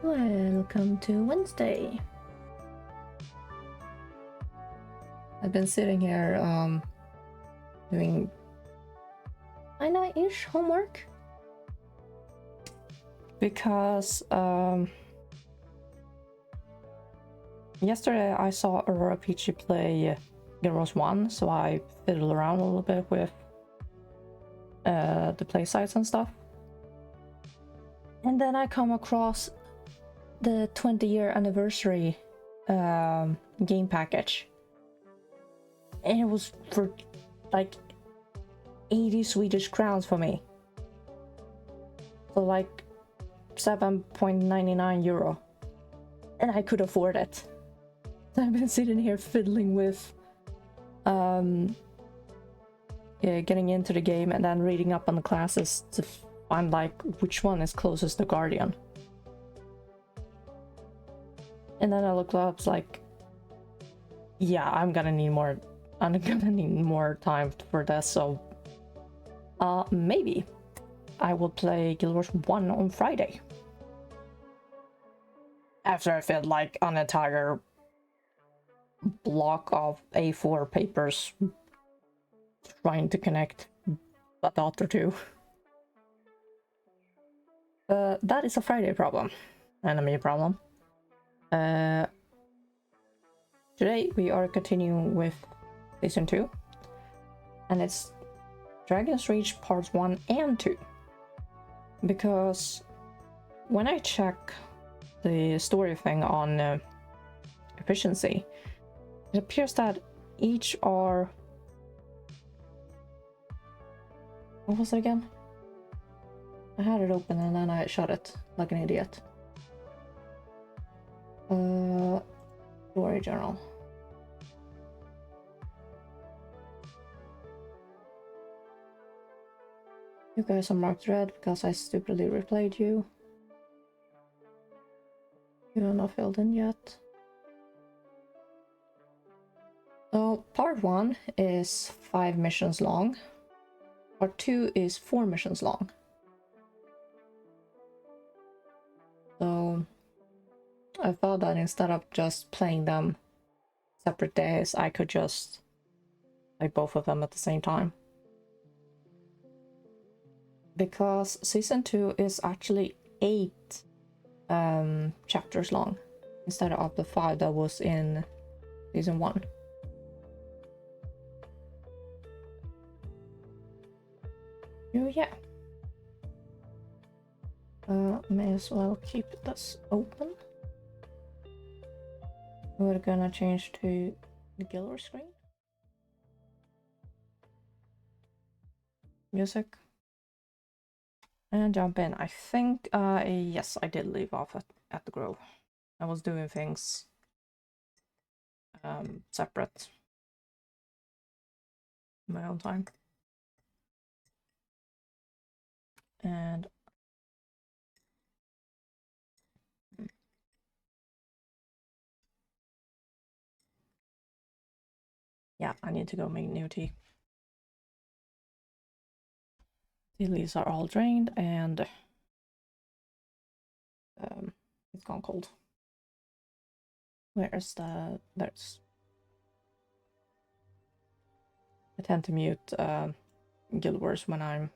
Welcome to Wednesday. I've been sitting here doing kinda-ish homework because yesterday I saw Aurora Peachy play Guild Wars 1, so I fiddled around a little bit with the play sites and stuff. And then I come across the 20-year anniversary game package. And it was for like 80 Swedish crowns for me. So like 7.99 euro. And I could afford it. So I've been sitting here fiddling with getting into the game and then reading up on the classes to find like which one is closest to Guardian. And then I looked up, it's like, yeah, I'm gonna need more time for this, so maybe I will play Guild Wars 1 on Friday. After I filled like an entire block of A4 papers trying to connect a dot or two. That is a Friday problem, and a me problem. Today we are continuing with Season 2, and it's Dragon's Reach Parts 1 and 2. Because when I check the story thing on efficiency, it appears that each are... What was it again? I had it open and then I shut it like an idiot. Story journal. You guys are marked red because I stupidly replayed you. You are not filled in yet. So part 1 is 5 missions long. Part 2 is 4 missions long. So I thought that instead of just playing them separate days, I could just play both of them at the same time. Because Season 2 is actually 8 chapters long, instead of the 5 that was in Season 1. Oh yeah. May as well keep this open. We're gonna change to the Guild Wars screen. Music. And jump in. I think, yes, I did leave off at the Grove. I was doing things separate in my own time. And yeah, I need to go make new tea. The leaves are all drained and it's gone cold. Where's the... There's... I tend to mute Guild Wars when I'm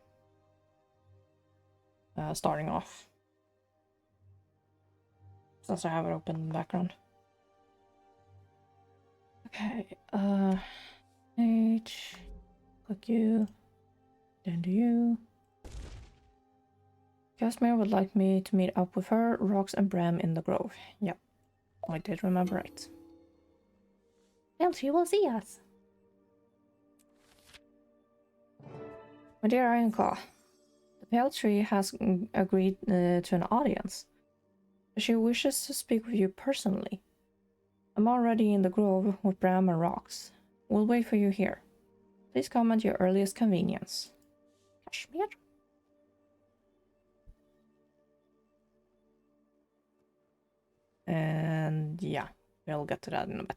starting off, since I have it open in the background. Okay, H, click you, then do you. Casimir would like me to meet up with her, Rox, and Bram in the Grove. Yep, I did remember right. Well, she will see us. My dear Ironclaw, the Pale Tree has agreed to an audience. She wishes to speak with you personally. I'm already in the Grove with Bram and Rox. We'll wait for you here. Please come at your earliest convenience. Kashmir? And yeah, we'll get to that in a bit.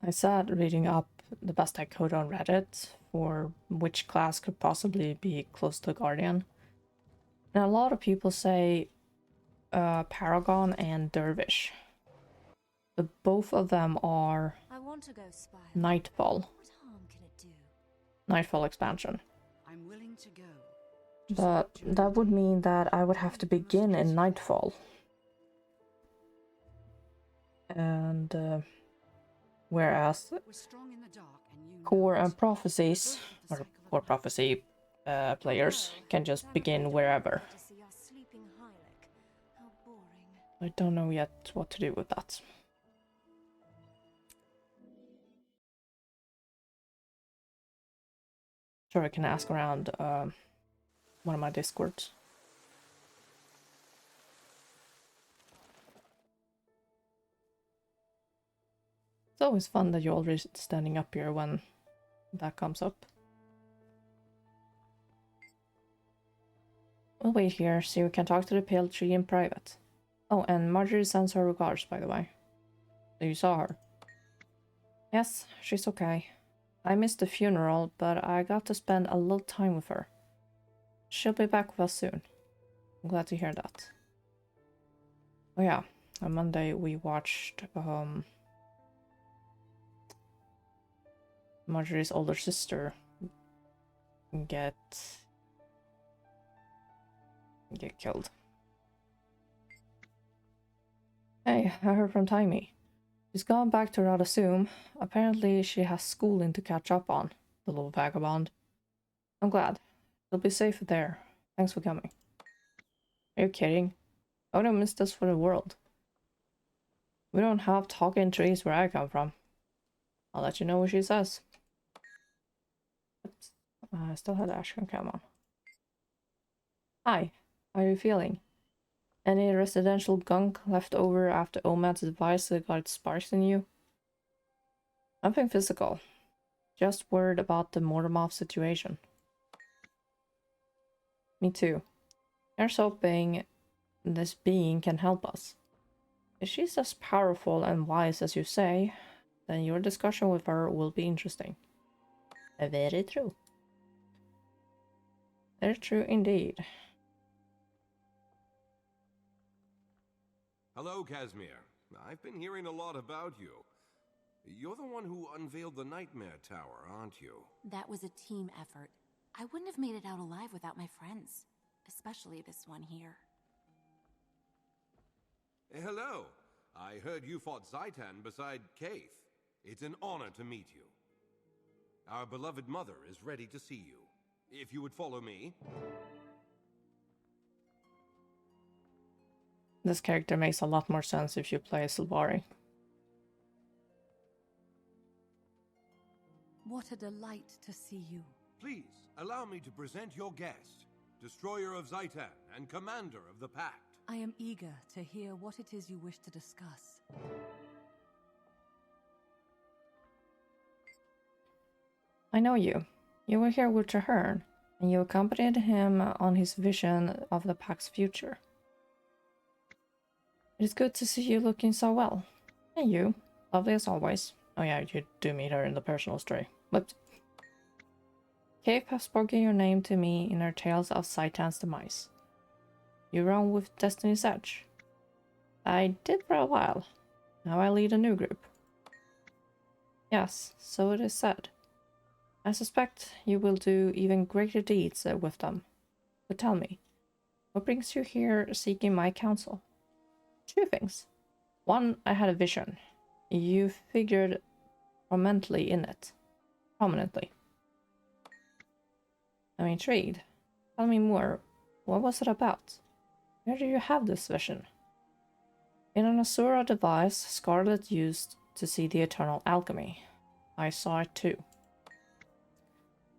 I sat reading up the best I could on Reddit for which class could possibly be close to Guardian. And a lot of people say Paragon and Dervish. But both of them are I want to go spy. Nightfall. What harm can it do? Nightfall expansion. I'm willing to go. But that would mean that I would have to begin in Nightfall. And whereas We're strong in the dark, and you know Core it. and Prophecies, Both of the or cycle Core of life. Prophecy players can just begin wherever. To see our sleeping Hylic. How boring. I don't know yet what to do with that. Sure, I can ask around one of my discords. It's always fun that you're already standing up here when that comes up. We'll wait here so we can talk to the pale tree in private. Oh, and Marjorie sends her regards, by the way. So you saw her. Yes, she's okay. I missed the funeral, but I got to spend a little time with her. She'll be back with us soon. I'm glad to hear that. Oh yeah, on Monday we watched Marjorie's older sister get killed. Hey, I heard from Timmy. She's gone back to Radasum. Apparently she has schooling to catch up on, the little vagabond. I'm glad. You'll be safe there. Thanks for coming. Are you kidding? I wouldn't miss this for the world. We don't have talking trees where I come from. I'll let you know what she says. I still had Ashkan come on. Hi, how are you feeling? Any residential gunk left over after Omad's advice that got sparks in you? Nothing physical. Just worried about the Mortemov situation. Me too. Here's hoping this being can help us. If she's as powerful and wise as you say, then your discussion with her will be interesting. Very true. Very true indeed. Hello, Casimir. I've been hearing a lot about you. You're the one who unveiled the Nightmare Tower, aren't you? That was a team effort. I wouldn't have made it out alive without my friends. Especially this one here. Hello. I heard you fought Zaitan beside Kaith. It's an honor to meet you. Our beloved mother is ready to see you. If you would follow me. This character makes a lot more sense if you play Sylvari. What a delight to see you. Please, allow me to present your guest, Destroyer of Zaitan and Commander of the Pact. I am eager to hear what it is you wish to discuss. I know you. You were here with Traherne, and you accompanied him on his vision of the Pact's future. It is good to see you looking so well. And you, lovely as always. Oh yeah, you do meet her in the personal story. Whoops. Kaith has spoken your name to me in her tales of Zaitan's demise. You run with Destiny's Edge. I did for a while. Now I lead a new group. Yes, so it is said. I suspect you will do even greater deeds with them. But tell me, what brings you here seeking my counsel? Two things. One, I had a vision. You figured prominently in it. Prominently. I'm intrigued. Tell me more. What was it about? Where did you have this vision? In an Asura device Scarlet used to see the eternal alchemy. I saw it too.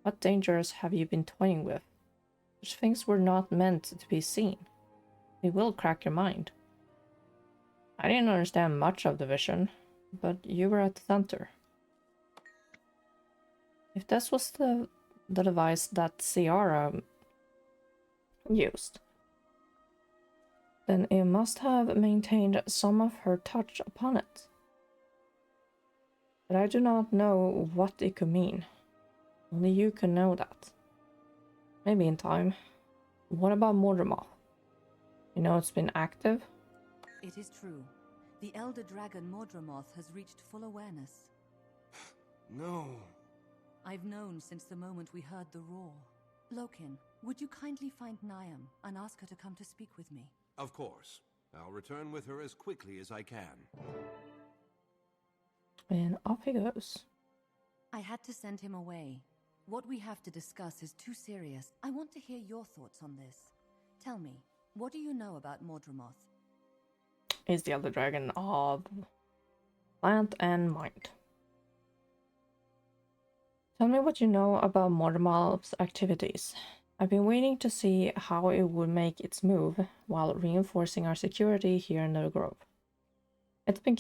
What dangers have you been toying with? Such things were not meant to be seen. They will crack your mind. I didn't understand much of the vision, but you were at the center. If this was the device that Ciara used, then it must have maintained some of her touch upon it. But I do not know what it could mean. Only you can know that. Maybe in time. What about Mordemoth? You know it's been active? It is true. The elder dragon Mordramoth has reached full awareness. No. I've known since the moment we heard the roar. Lokin, would you kindly find Niam and ask her to come to speak with me? Of course. I'll return with her as quickly as I can. And off he goes. I had to send him away. What we have to discuss is too serious. I want to hear your thoughts on this. Tell me, what do you know about Mordramoth? He's the elder dragon of plant and mind. Tell me what you know about Mordemoth's activities. I've been waiting to see how it would make its move while reinforcing our security here in the grove. It's been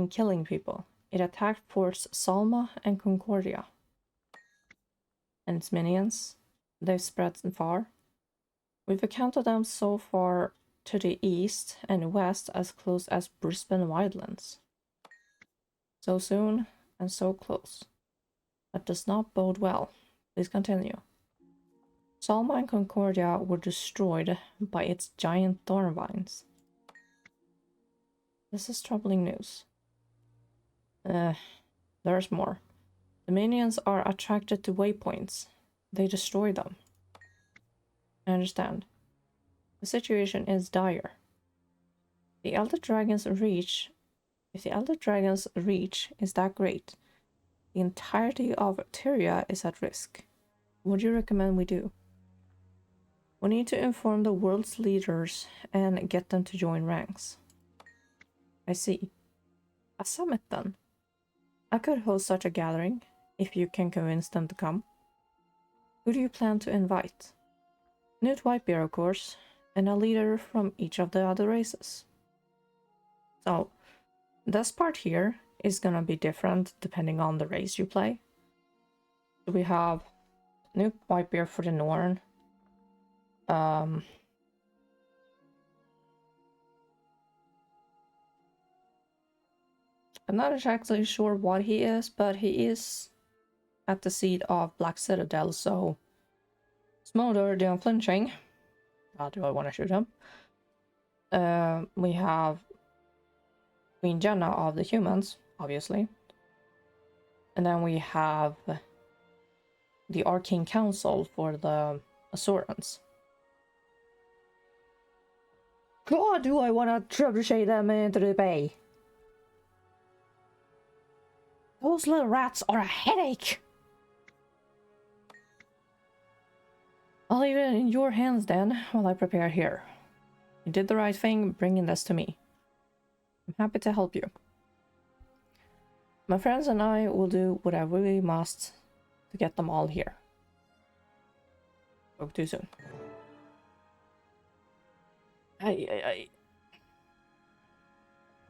killing people. It attacked Forts Salma and Concordia. And its minions, they've spread far. We've encountered them so far to the east and west as close as Brisbane Wildlands. So soon and so close. That does not bode well. Please continue. Salma and Concordia were destroyed by its giant thorn vines. This is troubling news. There's more. The minions are attracted to waypoints. They destroy them. I understand. The situation is dire. If the Elder Dragon's reach is that great, the entirety of Tyria is at risk. What do you recommend we do? We need to inform the world's leaders and get them to join ranks. I see. A summit then. I could host such a gathering, if you can convince them to come. Who do you plan to invite? Newt Whitebeard, of course, and a leader from each of the other races. So, this part here is gonna be different depending on the race you play. So we have Newt Whitebeard for the Norn. I'm not exactly sure what he is, but he is at the seat of Black Citadel, so Smolder the Unflinching. How do I want to shoot him? We have Queen Jenna of the humans, obviously. And then we have the Arcane Council for the Asurans. God, do I want to trebuchet them into the bay? Those little rats are a headache! I'll leave it in your hands then, while I prepare here. You did the right thing bringing this to me. I'm happy to help you. My friends and I will do whatever we must to get them all here. Talk to you soon. Aye.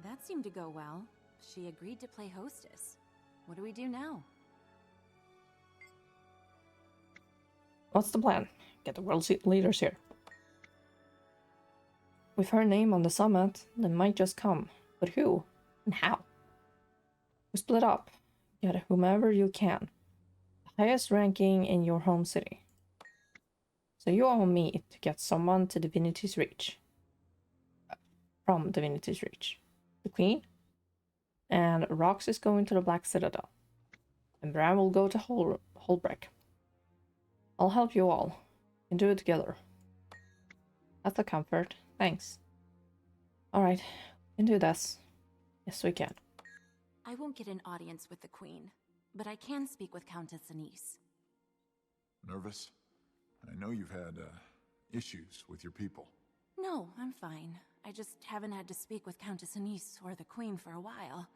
That seemed to go well. She agreed to play hostess. What do we do now? What's the plan? Get the world leaders here. With her name on the summit, they might just come. But who? And how? We split up. Get whomever you can. The highest ranking in your home city. So you owe me to get someone to Divinity's Reach. From Divinity's Reach. The Queen. And Rox is going to the Black Citadel. And Bran will go to Holbreck. I'll help you all. We can do it together. That's a comfort. Thanks. Alright, we can do this. Yes, we can. I won't get an audience with the Queen, but I can speak with Countess Anise. Nervous? I know you've had, issues with your people. No, I'm fine. I just haven't had to speak with Countess Anise or the Queen for a while.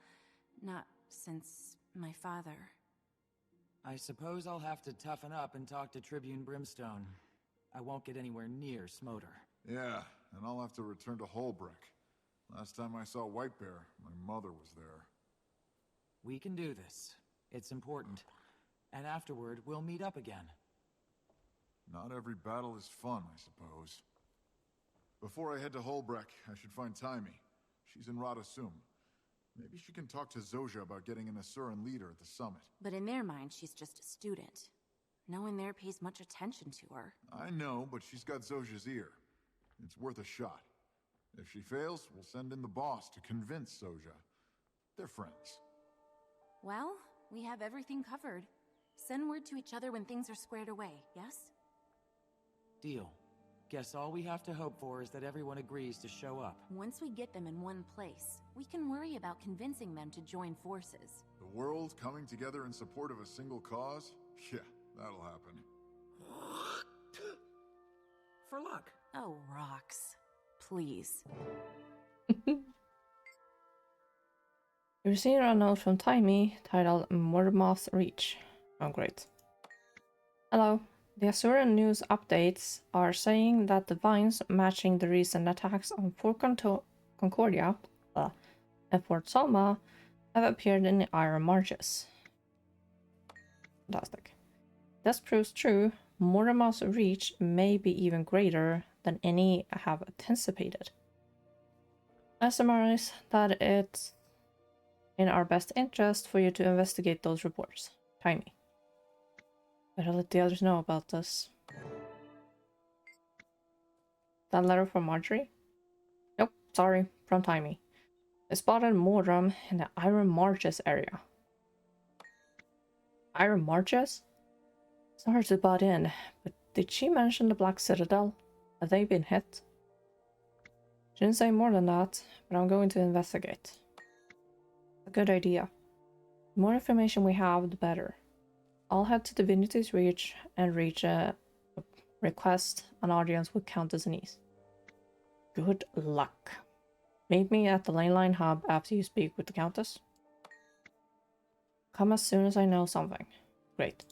Not since my father. I suppose I'll have to toughen up and talk to Tribune Brimstone. I won't get anywhere near Smoder. Yeah, and I'll have to return to Holbreck. Last time I saw Whitebear, my mother was there. We can do this. It's important. And afterward, we'll meet up again. Not every battle is fun, I suppose. Before I head to Holbreck, I should find Taimi. She's in Rada Sum. Maybe she can talk to Zojia about getting an Asuran leader at the summit. But in their mind, she's just a student. No one there pays much attention to her. I know, but she's got Zojia's ear. It's worth a shot. If she fails, we'll send in the boss to convince Zojia. They're friends. Well, we have everything covered. Send word to each other when things are squared away, yes? Deal. Guess all we have to hope for is that everyone agrees to show up. Once we get them in one place, we can worry about convincing them to join forces. The world coming together in support of a single cause? Yeah, that'll happen. For luck. Oh, rocks. Please. You received a note from Timmy titled Murmoth's Reach. Oh, great. Hello. The Asuran news updates are saying that the vines matching the recent attacks on Fort Concordia and Fort Salma have appeared in the Iron Marches. Fantastic. If this proves true, Murmoth's reach may be even greater than any have anticipated. I summarize that it's in our best interest for you to investigate those reports. Timey. Better let the others know about this. That letter from Marjorie? Nope, sorry, from Timey. I spotted Mordrum in the Iron Marches area. Iron Marches? Sorry to butt in, but did she mention the Black Citadel? Have they been hit? She didn't say more than that, but I'm going to investigate. A good idea. The more information we have, the better. I'll head to Divinity's Reach and request an audience with Countess Anise. Good luck. Meet me at the Lane Line Hub after you speak with the Countess. Come as soon as I know something. Great.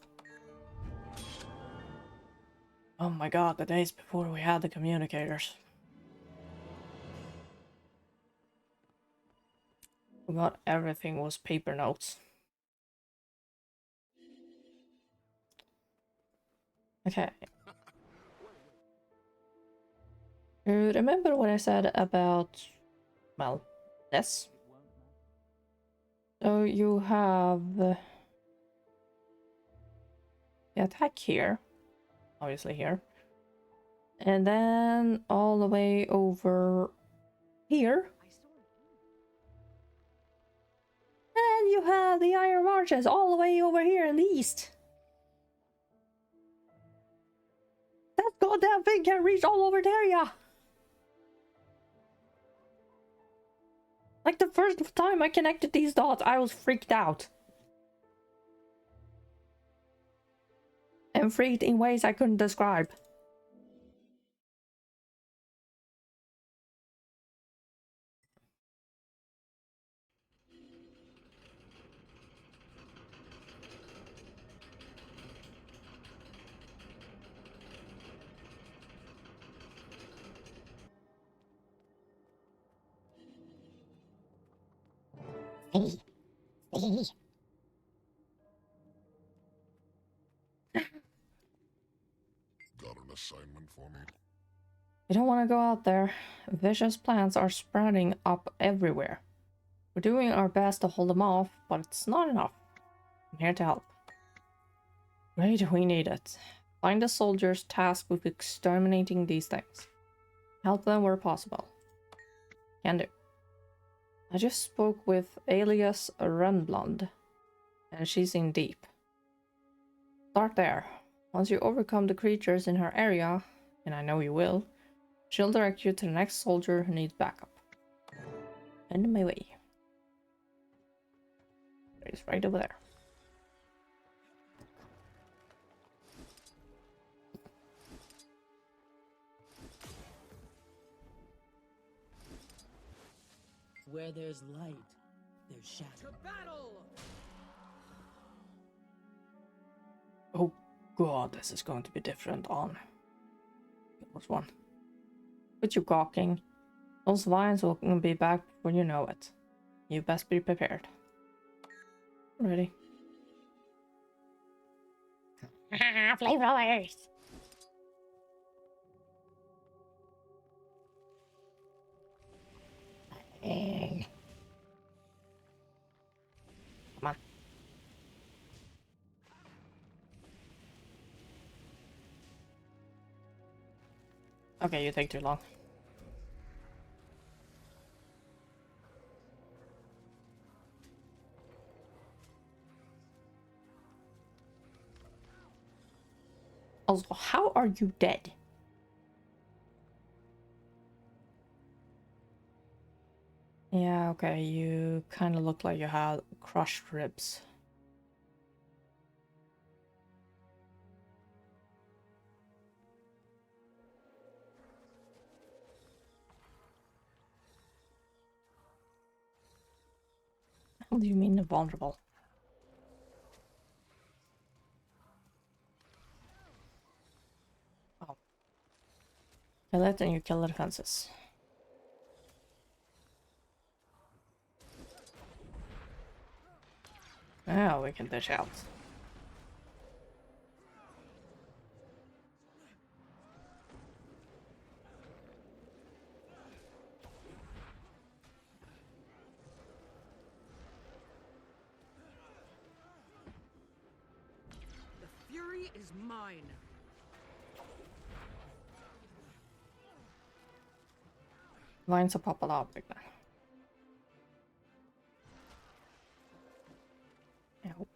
Oh my god, the days before we had the communicators. Forgot everything was paper notes. Okay. You remember what I said about, well, this? So you have the attack here, obviously here, and then all the way over here. And you have the Iron Marches all the way over here in the east. That goddamn thing can reach all over the area. Like the first time I connected these dots, I was freaked out. And freaked in ways I couldn't describe. Hey. Got an assignment for me? You don't want to go out there. Vicious plants are spreading up everywhere. We're doing our best to hold them off, but it's not enough. I'm here to help. Great, we need it. Find the soldiers tasked with exterminating these things. Help them where possible. Can do. I just spoke with Alias Renblond, and she's in deep. Start there. Once you overcome the creatures in her area, and I know you will, she'll direct you to the next soldier who needs backup. End my way. It's right over there. Where there's light, there's shadow. To battle! Oh god, this is going to be different on... Which one? Quit you gawking. Those vines will be back before you know it. You best be prepared. Ready? Flamethrowers! Okay, you take too long. Also, how are you dead? Yeah, okay, you kind of look like you had crushed ribs. What do you mean vulnerable? Oh. Kill it and you kill the defenses. Now we can dish out. The fury is mine. Lines are popping up big now. Ow.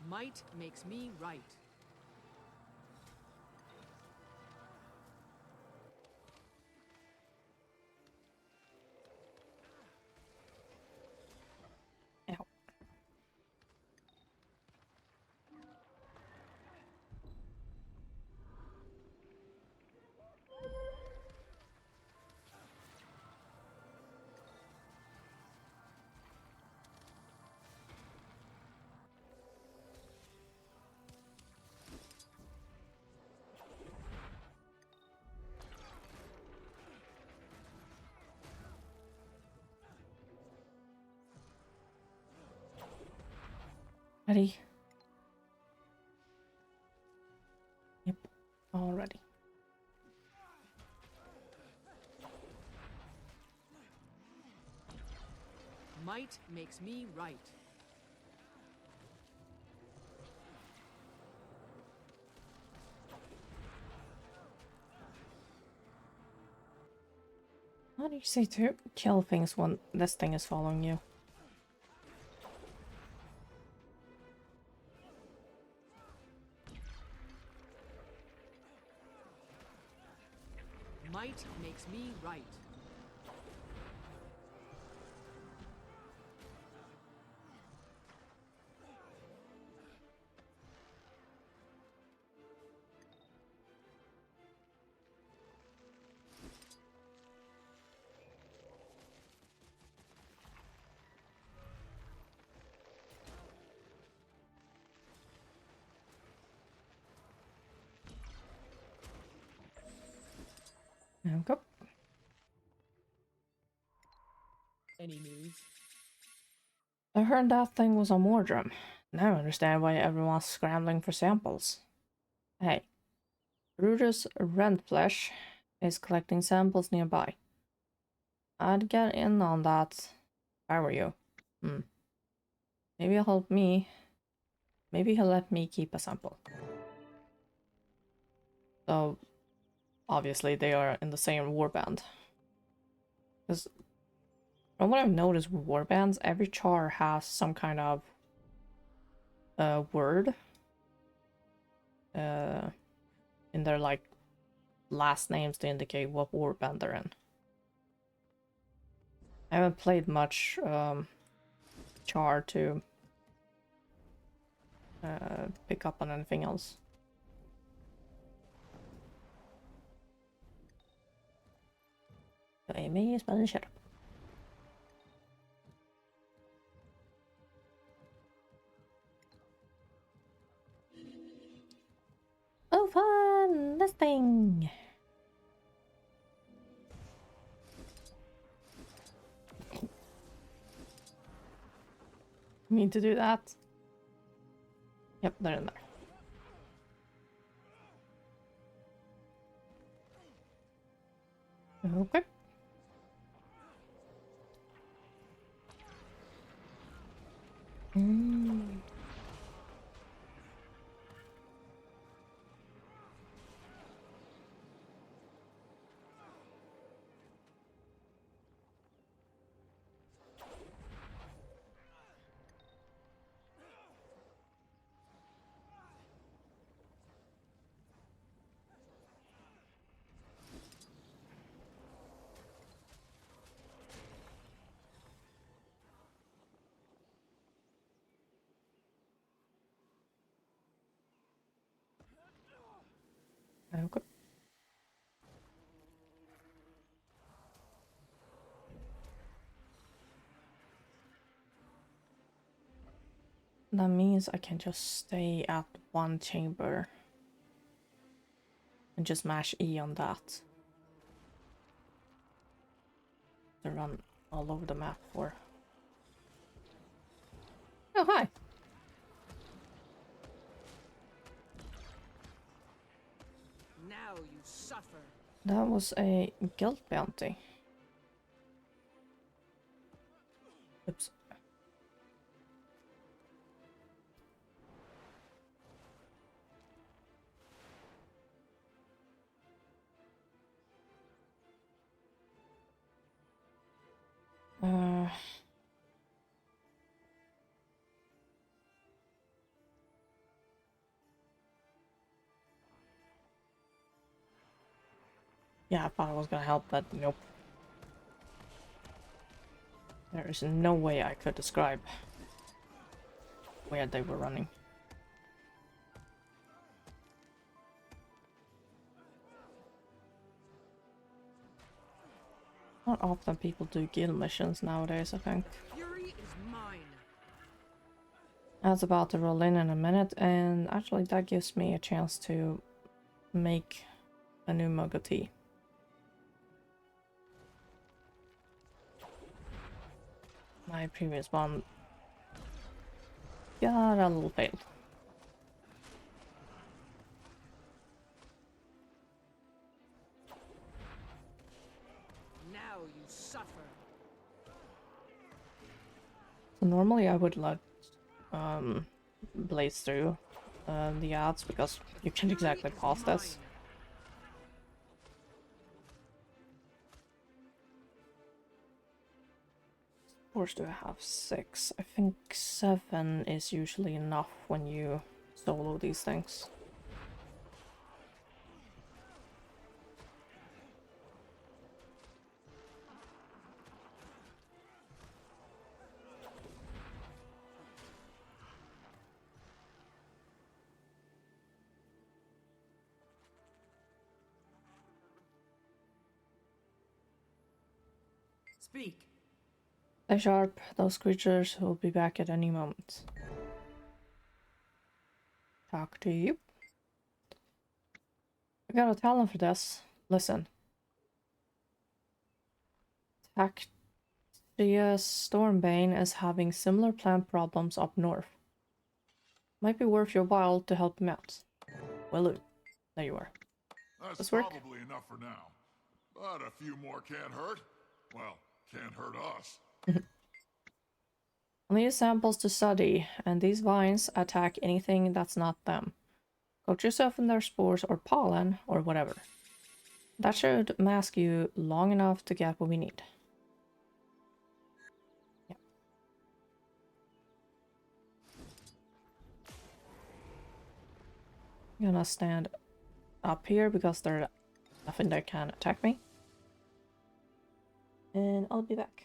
Might makes me right. Ow. Ready? Yep, already. Might makes me right. How do you say to kill things when this thing is following you? Might makes me right. Okay. Any news? I heard that thing was a Mordrum. Now I understand why everyone's scrambling for samples. Hey, Brutus Rentflesh is collecting samples nearby. I'd get in on that if I were you. Maybe he'll help me. Maybe he'll let me keep a sample. So, obviously they are in the same warband. Because from what I've noticed with warbands, every char has some kind of word in their like last names to indicate what warband they're in. I haven't played much char to pick up on anything else. Så Amy is bara shut up. Oh fun! This thing! Need to do that. Yep, they're in there. Okay. Mm. Okay. That means I can just stay at one chamber and just mash E on that to run all over the map for. Oh, hi! Now you suffer. That was a guild bounty. Oops. Uh... Yeah, I thought I was gonna help, but nope. There is no way I could describe where they were running. Not often people do guild missions nowadays, I think. Fury is mine. That's about to roll in a minute, and actually that gives me a chance to make a new mug of tea. My previous one got a little failed. Now you suffer. So normally I would let blaze through the ads because you can't exactly pause this. Spores do I have 6? I think 7 is usually enough when you solo these things. Speak. Stay sharp, those creatures will be back at any moment. Talk to you. I got a talent for this. Listen. Tactia's Stormbane is having similar plant problems up north. Might be worth your while to help him out. Well, there you are. That's Work? probably enough for now. But a few more can't hurt. Well, can't hurt us. Only samples to study, and these vines attack anything that's not them. Coat yourself in their spores or pollen or whatever. That should mask you long enough to get what we need. Yeah. I'm gonna stand up here because there's nothing that can attack me. And I'll be back.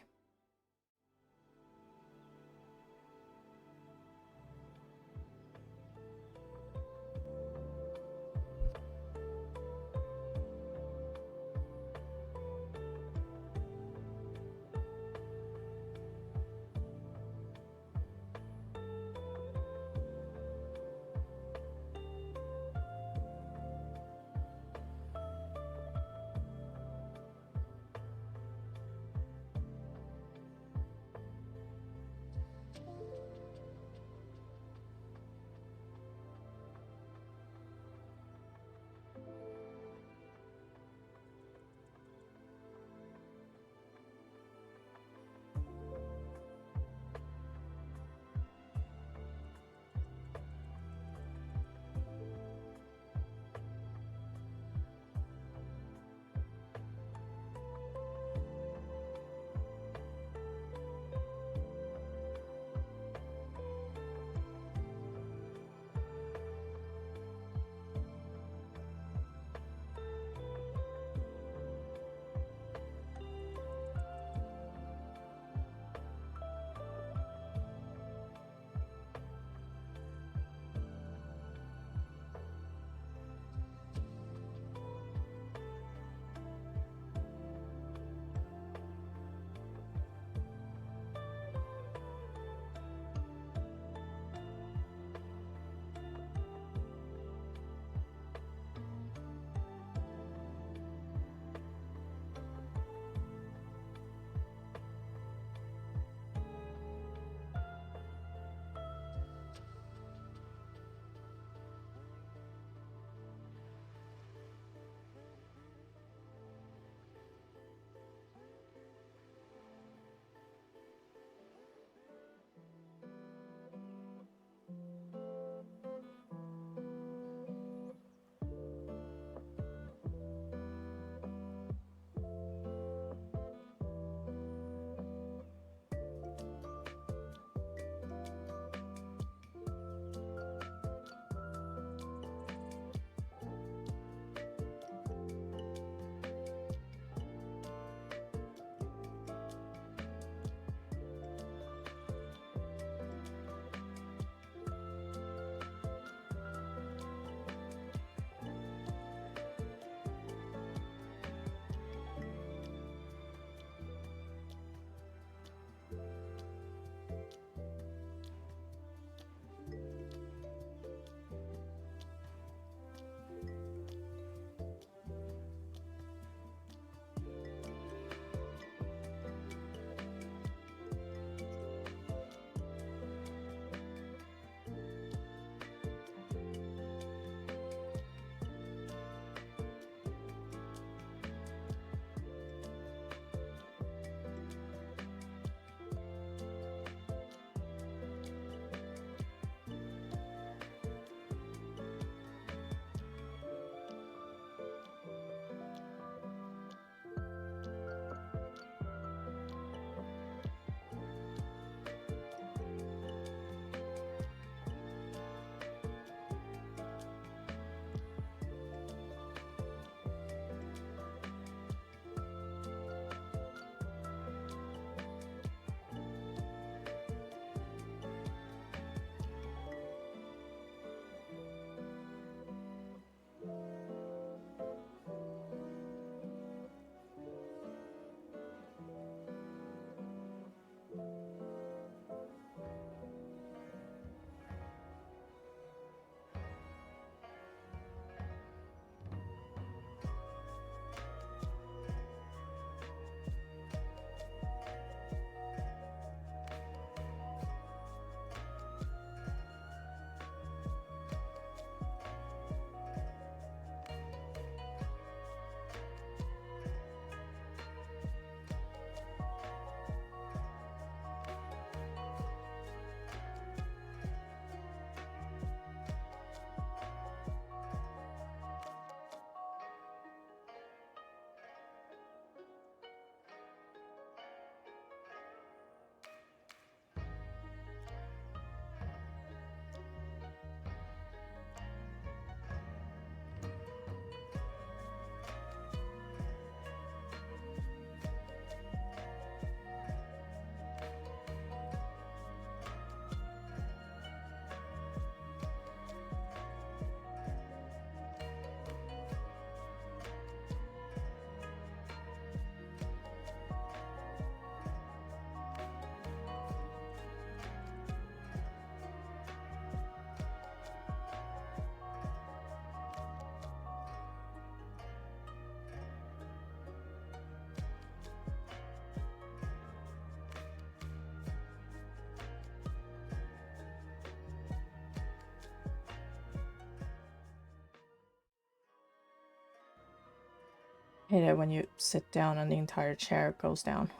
hate it when you sit down and the entire chair goes down.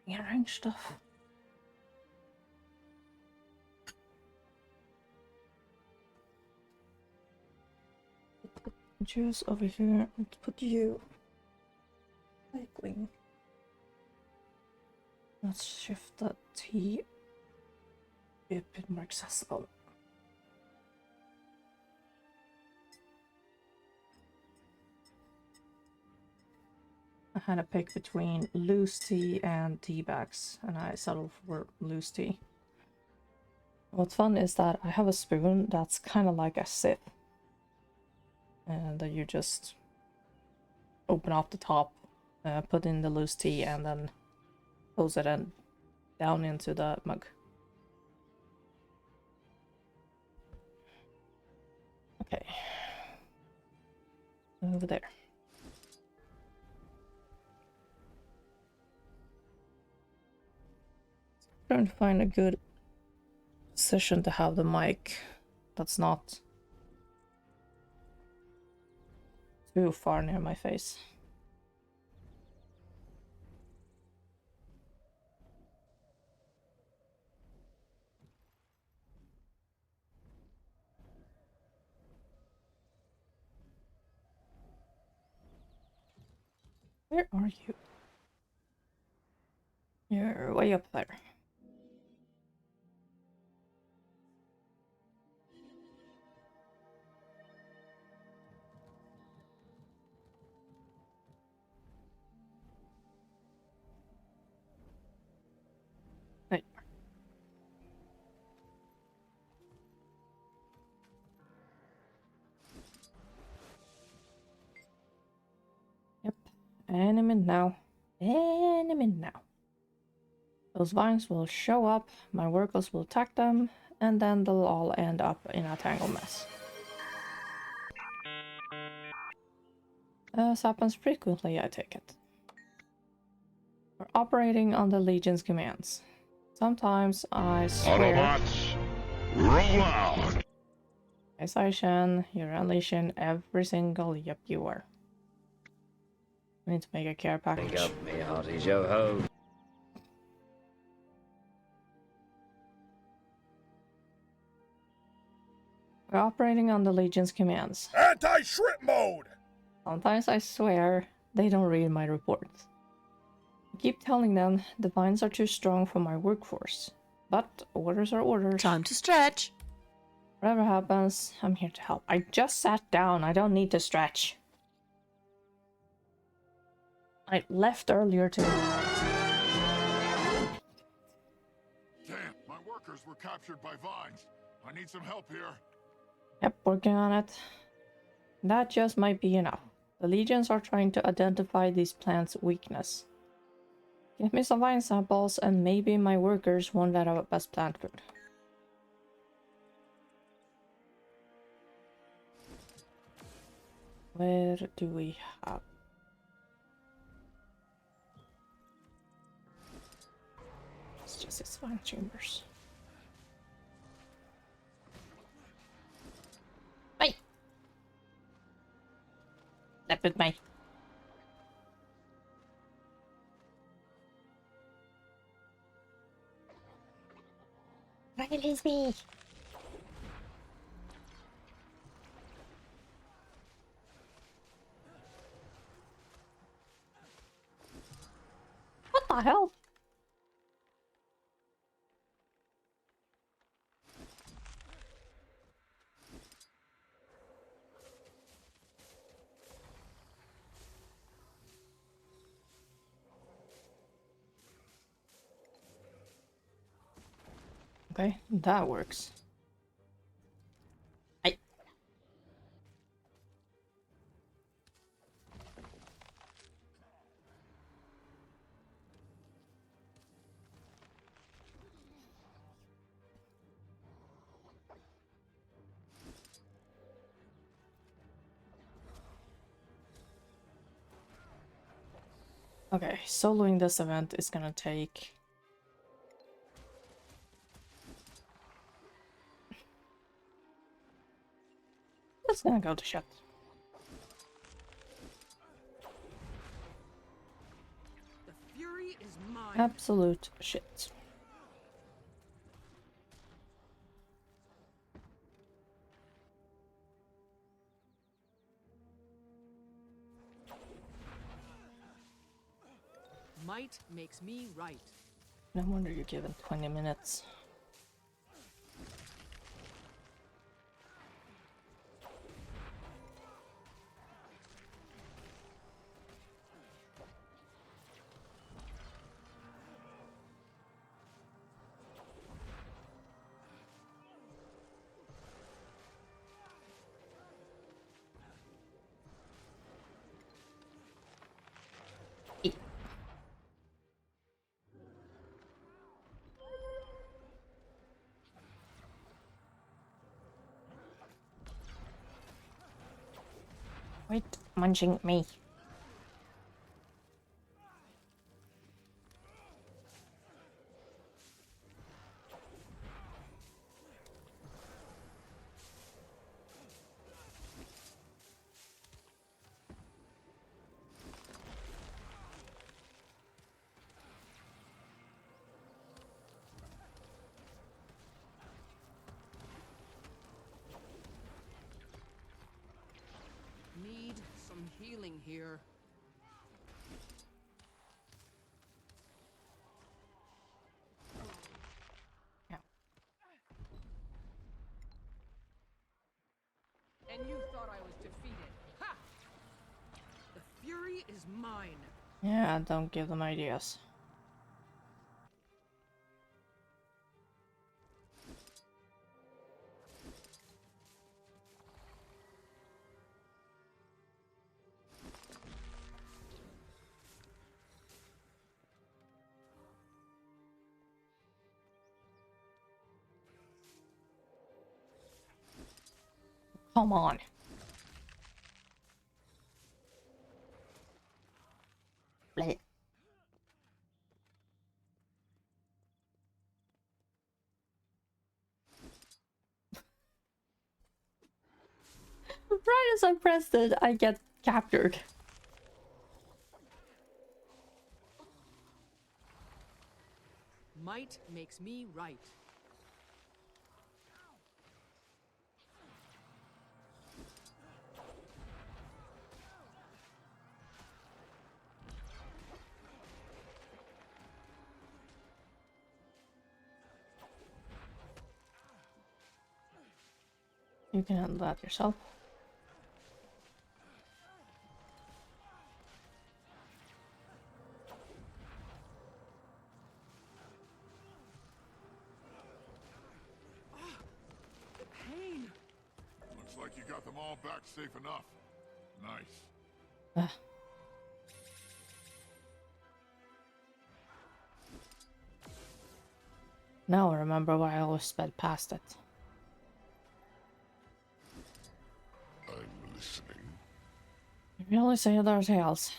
Rearrange stuff. Put juice over here and put you cycling. Let's shift the T, be a bit more accessible. I had to pick between loose tea and tea bags, and I settled for loose tea. What's fun is that I have a spoon that's kind of like a sip, and that you just open up the top, put in the loose tea, and then close it and down into the mug. Okay. Over there. Trying to find a good position to have the mic that's not too far near my face. Where are you? You're way up there. There. Yep. Any minute now. Any minute now. Those vines will show up, my workers will attack them, and then they'll all end up in a tangled mess. This happens frequently, I take it. We're operating on the Legion's commands. Sometimes I swear... Autobots, roll out! Yes, I Shen, you're unleashing every single yep you are. I need to make a care package. Pick up me hearties, yo ho. We're operating on the Legion's commands. Anti-shrimp mode! Sometimes I swear they don't read my reports. I keep telling them the vines are too strong for my workforce. But orders are orders. Time to stretch. Whatever happens, I'm here to help. I just sat down. I don't need to stretch. I left earlier too. Damn, my workers were captured by vines. I need some help here. Yep, working on it. That just might be enough. The Legions are trying to identify these plants' weakness. Give me some vine samples and maybe my workers won't let out best plant food. Where do we have? It's just its vine chambers. Hey! That with me. Release me! What the hell? Okay, that works. I... Okay, soloing this event is gonna take... It's gonna go to shit. The fury is mine. Absolute shit. Might makes me right. No wonder you're given 20 minutes. Quit munching me. Need some healing here. Yeah. And you thought I was defeated. Ha! The fury is mine. Yeah, don't give them ideas. Come on. Blech. Right as I pressed it, I get captured. Might makes me right. You can handle that yourself. The pain. Looks like you got them all back safe enough. Nice. Ugh. Now I remember why I always sped past it. I'm listening. You really say other tales.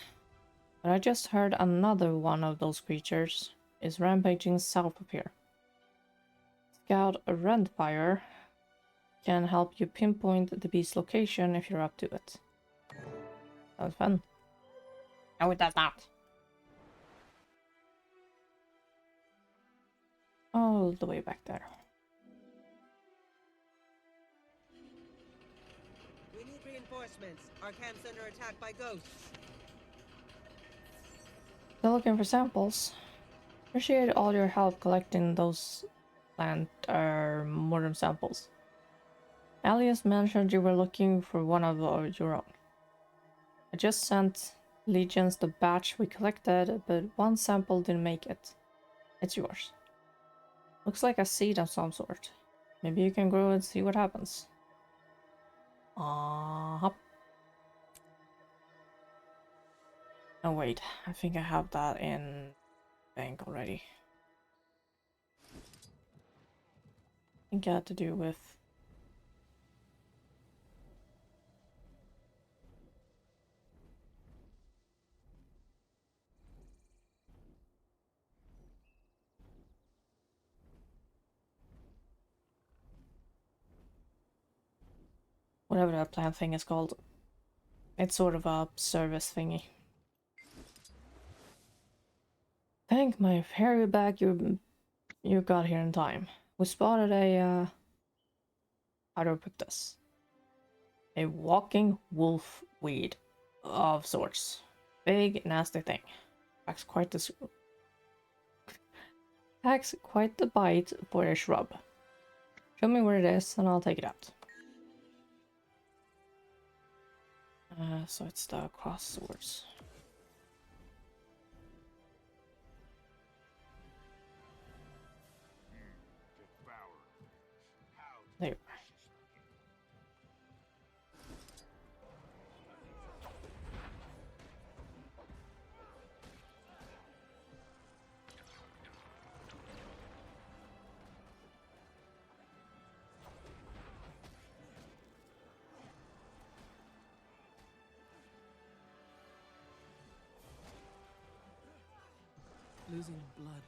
But I just heard another one of those creatures is rampaging south of here. Scout Rentfire can help you pinpoint the beast's location if you're up to it. Sounds fun. No, it does not. All the way back there. We need reinforcements. Our camp's under attack by ghosts. Still looking for samples. Appreciate all your help collecting those plant modern samples. Alias mentioned you were looking for one of your own. I just sent Legions the batch we collected, but one sample didn't make it. It's yours. Looks like a seed of some sort. Maybe you can grow and see what happens. Oh wait, I think I have that in bank already. I think it had to do with whatever that plant thing is called. It's sort of a service thingy. Thank my fairy bag you got here in time. We spotted a how do I put this? A walking wolf weed of sorts. Big nasty thing. Packs quite the bite for a shrub. Show me where it is and I'll take it out. So it's the cross swords. There. Losing blood.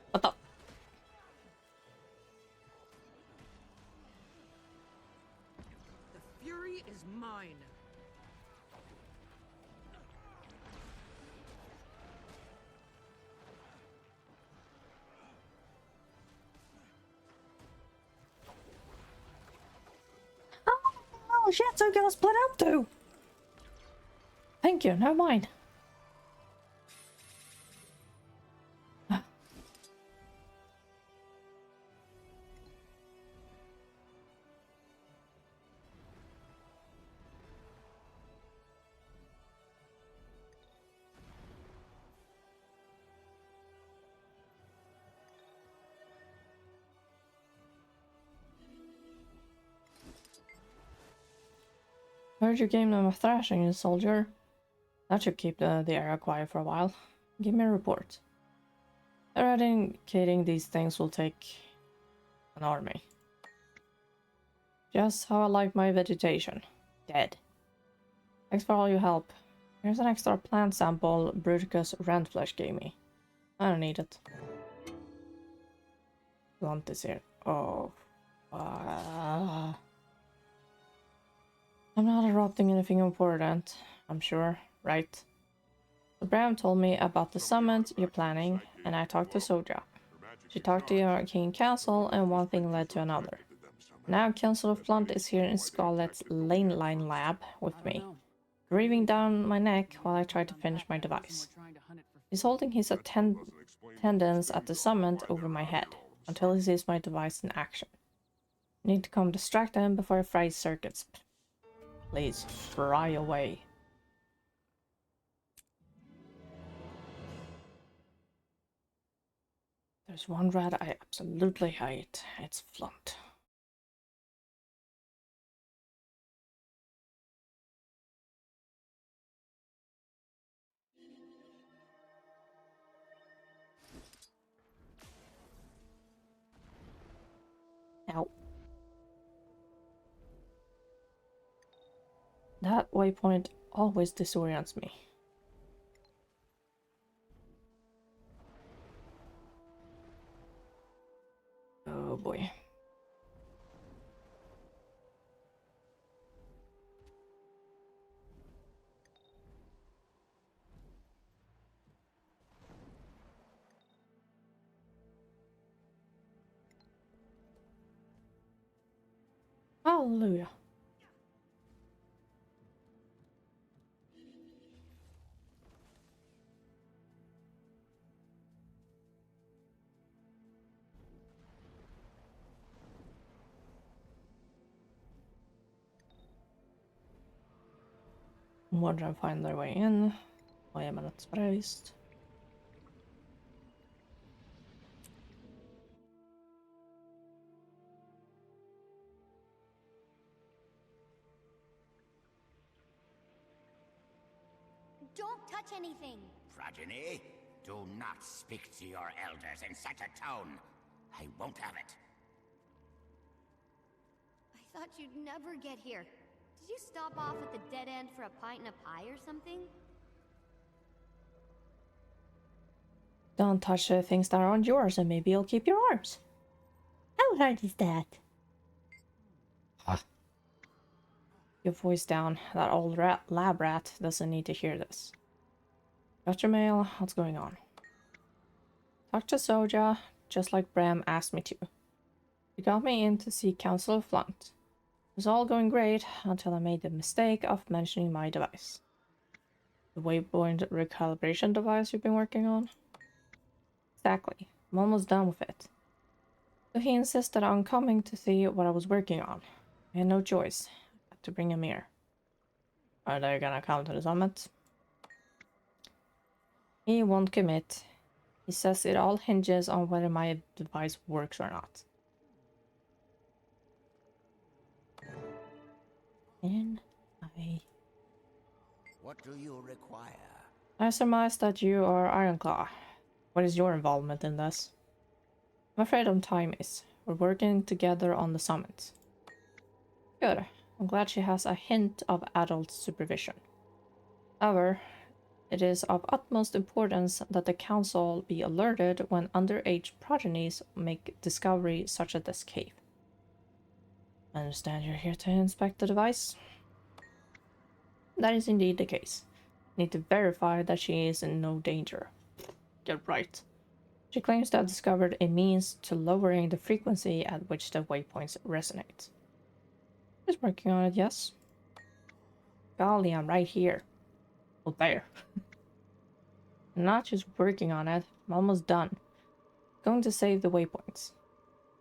What the? The fury is mine. Oh shit, so we're gonna split up too! Thank you, never mind. Heard you gave them a thrashing, soldier. That should keep the area quiet for a while. Give me a report. Eradicating these things will take an army. Just how I like my vegetation. Dead. Thanks for all your help. Here's an extra plant sample Bruticus Rentflesh gave me. I don't need it. Blunt is here. Oh. I'm not interrupting anything important, I'm sure, right? So Bram told me about the summit you're planning, and I talked to Soja. She talked to your King Castle, and one thing led to another. Now Councillor Blunt is here in Scarlet's Lane Line lab with me, breathing down my neck while I try to finish my device. He's holding his attendance at the summit over my head, until he sees my device in action. I need to come distract him before I fry circuits. Please, fry away. There's one rat I absolutely hate. It's Flunt. Ow. That waypoint always disorients me. Oh boy. Hallelujah. Modern find their way in. Why am I not surprised? Don't touch anything. Progeny, do not speak to your elders in such a tone. I won't have it. thought you'd never get here. Did you stop off at the dead end for a pint and a pie or something? Don't touch the things that aren't yours, and maybe you'll keep your arms. How hard is that? Your voice down. That old lab rat doesn't need to hear this. Got your mail. What's going on? Talked to Soja, just like Bram asked me to. He got me in to see Council of Flunt. It was all going great until I made the mistake of mentioning my device. The waypoint recalibration device you've been working on? Exactly. I'm almost done with it. So he insisted on coming to see what I was working on. I had no choice. I had to bring him here. Are they gonna come to the summit? He won't commit. He says it all hinges on whether my device works or not. What do you require? I surmise that you are Ironclaw. What is your involvement in this? I'm afraid on time is. We're working together on the summit. Good. I'm glad she has a hint of adult supervision. However, it is of utmost importance that the council be alerted when underage progenies make discoveries such as this cave. I understand you're here to inspect the device. That is indeed the case. Need to verify that she is in no danger. Get right. She claims to have discovered a means to lowering the frequency at which the waypoints resonate. She's working on it, yes. Golly, I'm right here. Well, there. I'm not just working on it, I'm almost done. Going to save the waypoints.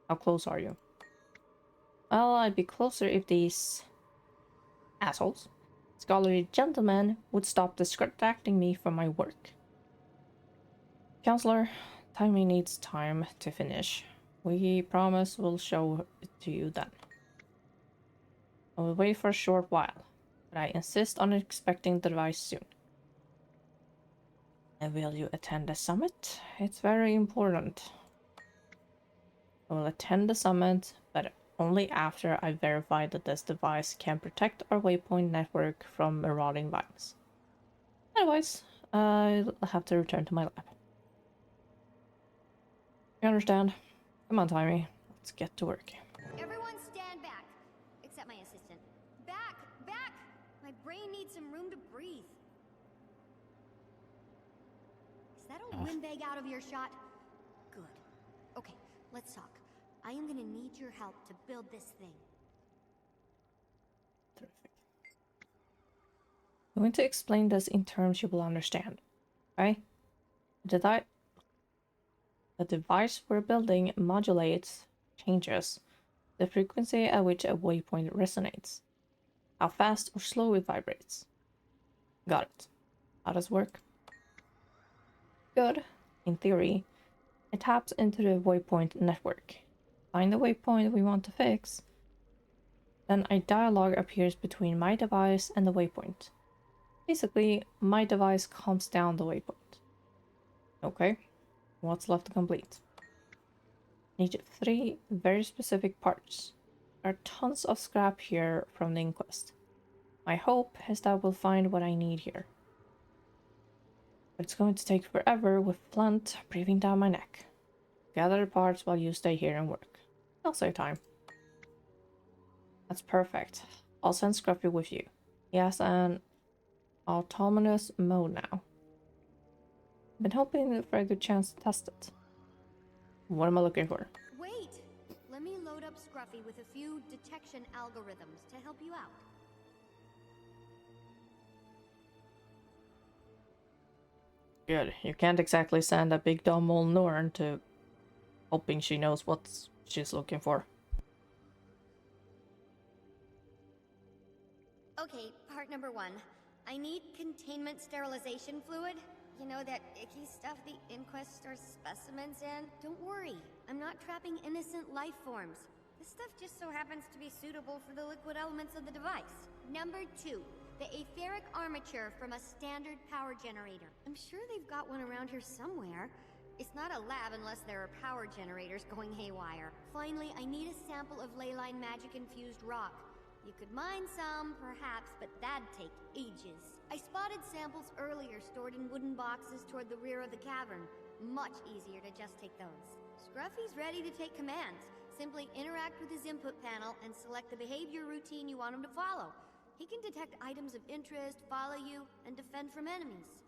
How close are you? Well, I'd be closer if these assholes, scholarly gentlemen, would stop distracting me from my work. Counselor, timing needs time to finish. We promise we'll show it to you then. I will wait for a short while, but I insist on expecting the device soon. And will you attend the summit? It's very important. I will attend the summit, but only after I verify that this device can protect our waypoint network from marauding vines. Otherwise, I'll have to return to my lab. You understand? Come on, Timmy. Let's get to work. Everyone stand back. Except my assistant. Back! Back! My brain needs some room to breathe. Is that a windbag out of your shot? Good. Okay, let's talk. I am gonna need your help to build this thing. Terrific. I'm going to explain this in terms you will understand. Okay? The device we're building modulates, changes, the frequency at which a waypoint resonates, how fast or slow it vibrates. Got it. How does it work? Good. In theory, it taps into the waypoint network. Find the waypoint we want to fix. Then a dialogue appears between my device and the waypoint. Basically, my device calms down the waypoint. Okay, what's left to complete? Need 3 very specific parts. There are tons of scrap here from the inquest. My hope is that we'll find what I need here. But it's going to take forever with Flunt breathing down my neck. Gather the parts while you stay here and work. I'll save time. That's perfect. I'll send Scruffy with you. He has an autonomous mode now. I've been hoping for a good chance to test it. What am I looking for? Wait! Let me load up Scruffy with a few detection algorithms to help you out. Good. You can't exactly send a big dumb old Norn to hoping she knows what she's looking for. Okay, part number 1. I need containment sterilization fluid. You know, that icky stuff the inquest stores specimens in? Don't worry, I'm not trapping innocent life forms. This stuff just so happens to be suitable for the liquid elements of the device. Number 2, the etheric armature from a standard power generator. I'm sure they've got one around here somewhere. It's not a lab unless there are power generators going haywire. Finally, I need a sample of leyline magic-infused rock. You could mine some, perhaps, but that'd take ages. I spotted samples earlier stored in wooden boxes toward the rear of the cavern. Much easier to just take those. Scruffy's ready to take commands. Simply interact with his input panel and select the behavior routine you want him to follow. He can detect items of interest, follow you, and defend from enemies.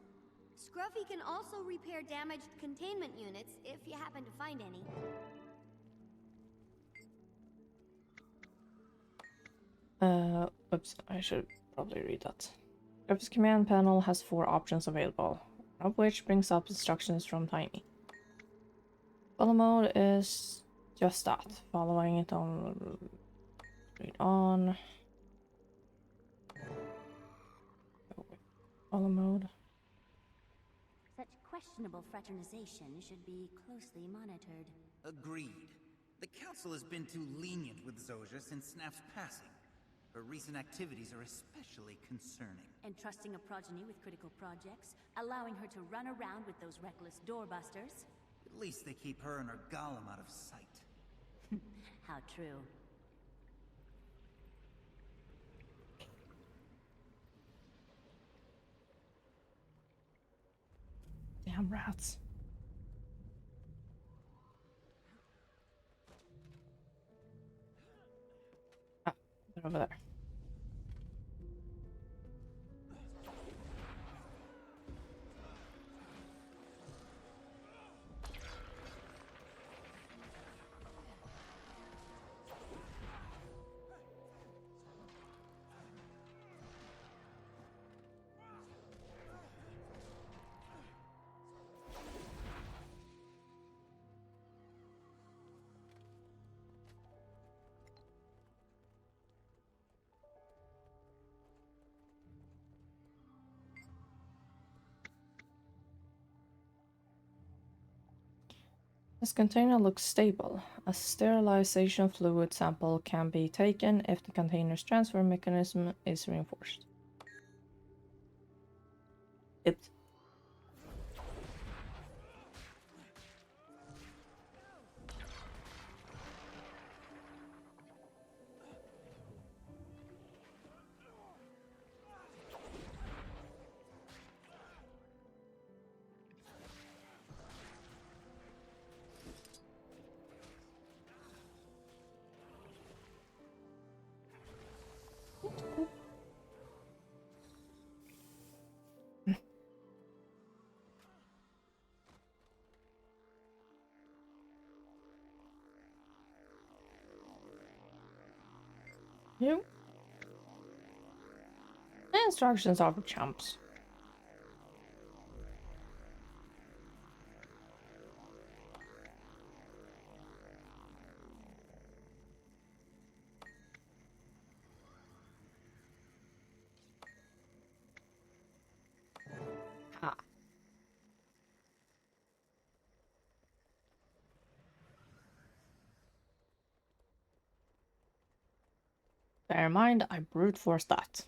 Scruffy can also repair damaged containment units if you happen to find any. Oops, I should probably read that. Scruffy's command panel has 4 options available, one of which brings up instructions from Tiny. Follow mode is just that, following it on. Read on. Follow mode. Such questionable fraternization should be closely monitored. Agreed. The Council has been too lenient with Zojja since Snap's passing. Her recent activities are especially concerning. Entrusting a progeny with critical projects, allowing her to run around with those reckless doorbusters. At least they keep her and her golem out of sight. How true. Damn rats. Ah, they're over there. This container looks stable. A sterilization fluid sample can be taken if the container's transfer mechanism is reinforced. It. You. Instructions are for chumps. Ah. Bear in mind, I brute force that.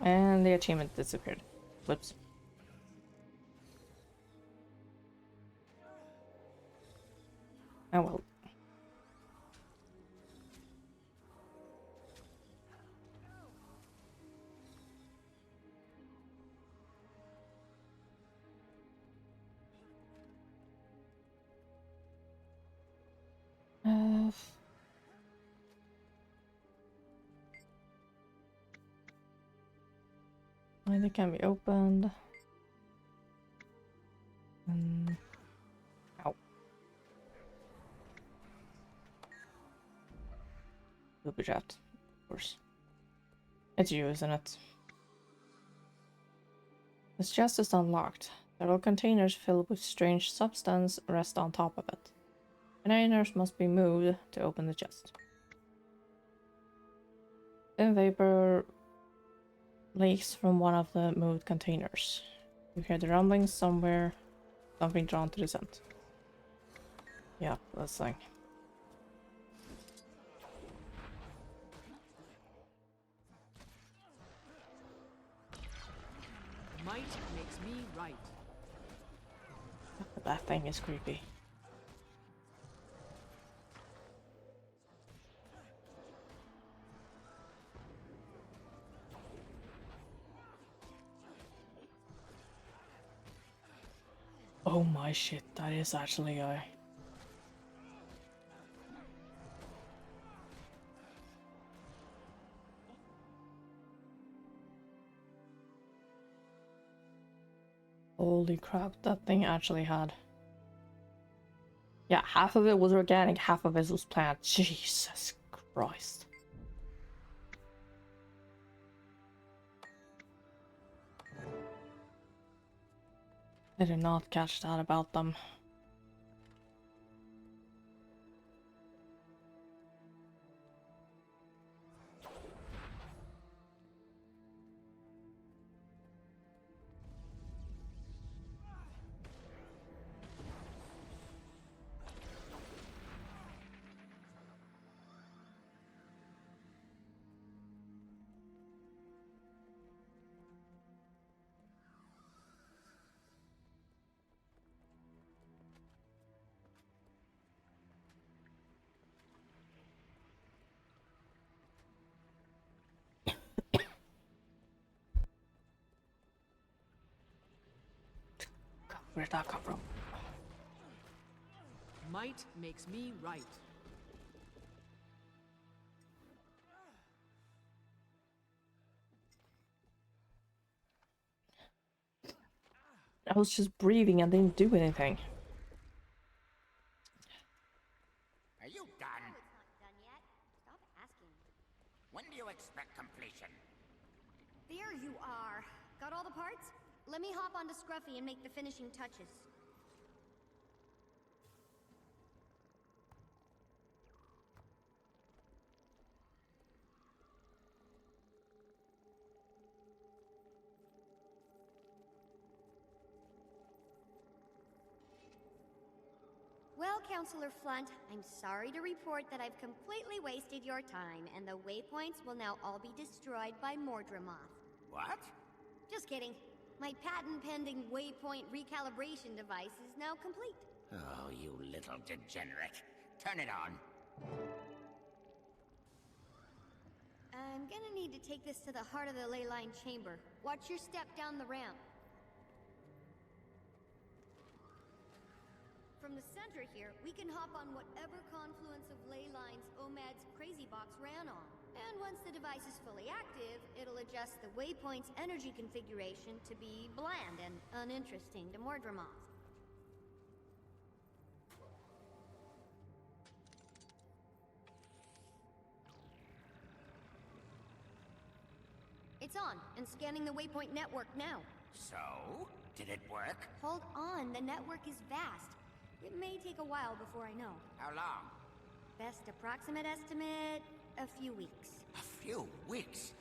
And the achievement disappeared. Whoops. Oh well. Either can be opened. Ow. Booby trapped, of course. It's you, isn't it? This chest is unlocked. Several containers filled with strange substance rest on top of it. Containers must be moved to open the chest. Thin vapor leaks from one of the moved containers. You hear the rumblings somewhere. Something drawn to the scent. Yeah, that's thing. Might makes me right. That thing is creepy. Oh my shit, that is actually a... Holy crap, that thing actually had... Yeah, half of it was organic, half of it was plant. Jesus Christ. I did not catch that about them. Where'd that come from? Might makes me right. I was just breathing and didn't do anything. Are you done? No, it's not done yet. Stop asking. When do you expect completion? There you are. Got all the parts? Let me hop onto Scruffy and make the finishing touches. Well, Counselor Flunt, I'm sorry to report that I've completely wasted your time, and the waypoints will now all be destroyed by Mordremoth. What? Just kidding. My patent-pending waypoint recalibration device is now complete. Oh, you little degenerate. Turn it on. I'm gonna need to take this to the heart of the ley line chamber. Watch your step down the ramp. From the center here, we can hop on whatever confluence of ley lines OMAD's Crazy Box ran on. And once the device is fully active, it'll adjust the waypoint's energy configuration to be bland and uninteresting to Mordremoth. It's on, and scanning the waypoint network now. So? Did it work? Hold on, the network is vast. It may take a while before I know. How long? Best approximate estimate, a few weeks. A few weeks?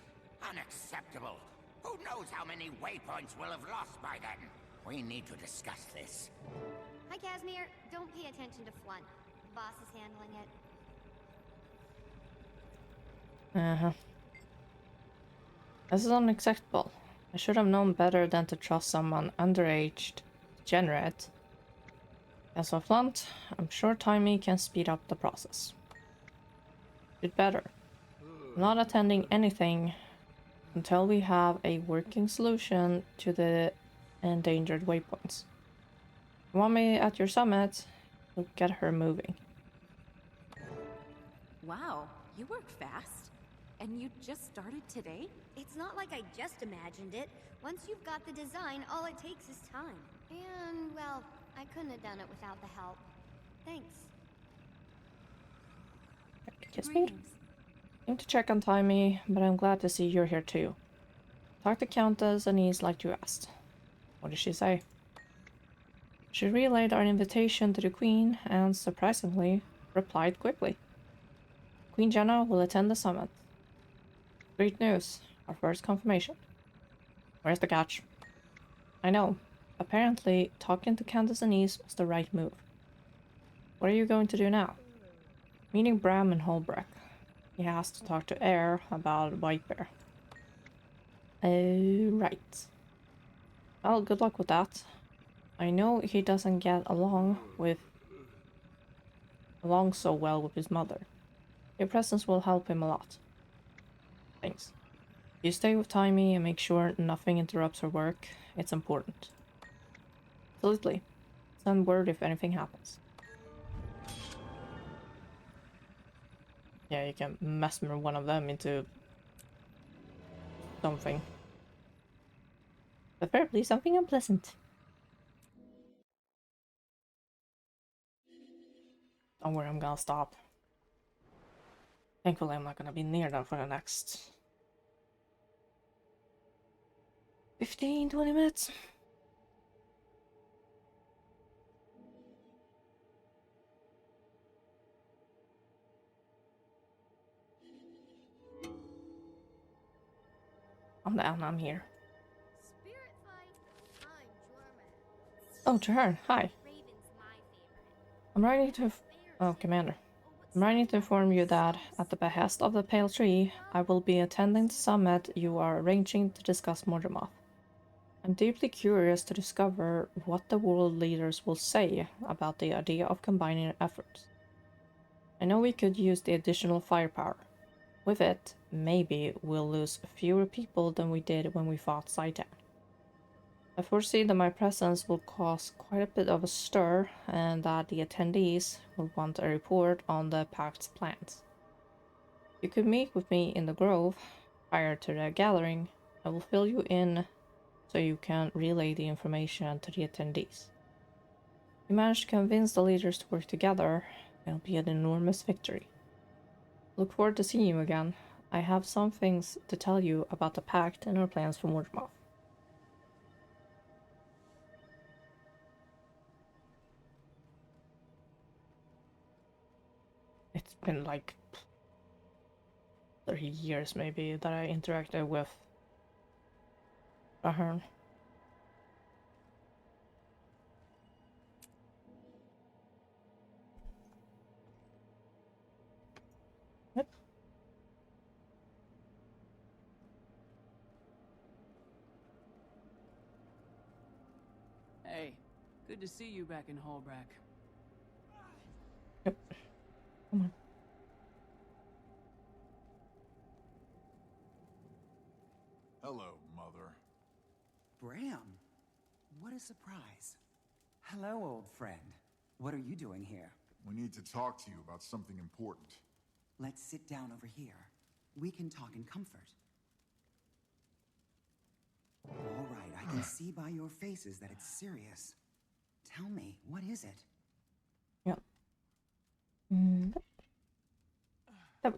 Unacceptable. Who knows how many waypoints we'll have lost by then? We need to discuss this. Hi, Casimir. Don't pay attention to Flunt. The boss is handling it. Uh-huh. This is unacceptable. I should have known better than to trust someone underage, degenerate. As for Flunt, I'm sure Timmy can speed up the process. You'd better. I'm not attending anything until we have a working solution to the endangered waypoints. You want me at your summit? You'll get her moving. Wow, you work fast. And you just started today? It's not like I just imagined it. Once you've got the design, all it takes is time. And, well, I couldn't have done it without the help. Thanks. Kiss me. Came to check on Timmy, but I'm glad to see you're here too. Talk to Countess Anise like you asked. What did she say? She relayed our invitation to the Queen and, surprisingly, replied quickly. Queen Jenna will attend the summit. Great news. Our first confirmation. Where's the catch? I know. Apparently, talking to Countess Anise was the right move. What are you going to do now? Meeting Bram in Holbrook. He has to talk to Air about White Bear. Oh, right. Well, good luck with that. I know he doesn't get along so well with his mother. Your presence will help him a lot. Thanks. You stay with Timmy and make sure nothing interrupts her work. It's important. Absolutely. Send word if anything happens. Yeah, you can mesmer one of them into something. Preferably something unpleasant. Don't worry, I'm gonna stop. Thankfully, I'm not gonna be near them for the next 15-20 minutes. I'm down, I'm here. Oh, Jahern, hi. I'm writing to... Oh, Commander. I'm writing to inform you that, at the behest of the Pale Tree, I will be attending the summit you are arranging to discuss Mordemoth. I'm deeply curious to discover what the world leaders will say about the idea of combining our efforts. I know we could use the additional firepower. With it, maybe we'll lose fewer people than we did when we fought Zaitan. I foresee that my presence will cause quite a bit of a stir, and that the attendees will want a report on the Pact's plans. You could meet with me in the Grove prior to the gathering. I will fill you in so you can relay the information to the attendees. If you manage to convince the leaders to work together, it'll be an enormous victory. Look forward to seeing you again. I have some things to tell you about the Pact and our plans for Mordemoth. It's been like 30 years maybe that I interacted with Ahern. Yep. Hey, good to see you back in Hallbrack. Yep. Come on. Hello, Mother. Bram, what a surprise. Hello, old friend. What are you doing here? We need to talk to you about something important. Let's sit down over here. We can talk in comfort. All right, I can see by your faces that it's serious. Tell me, what is it? Yep. There we go.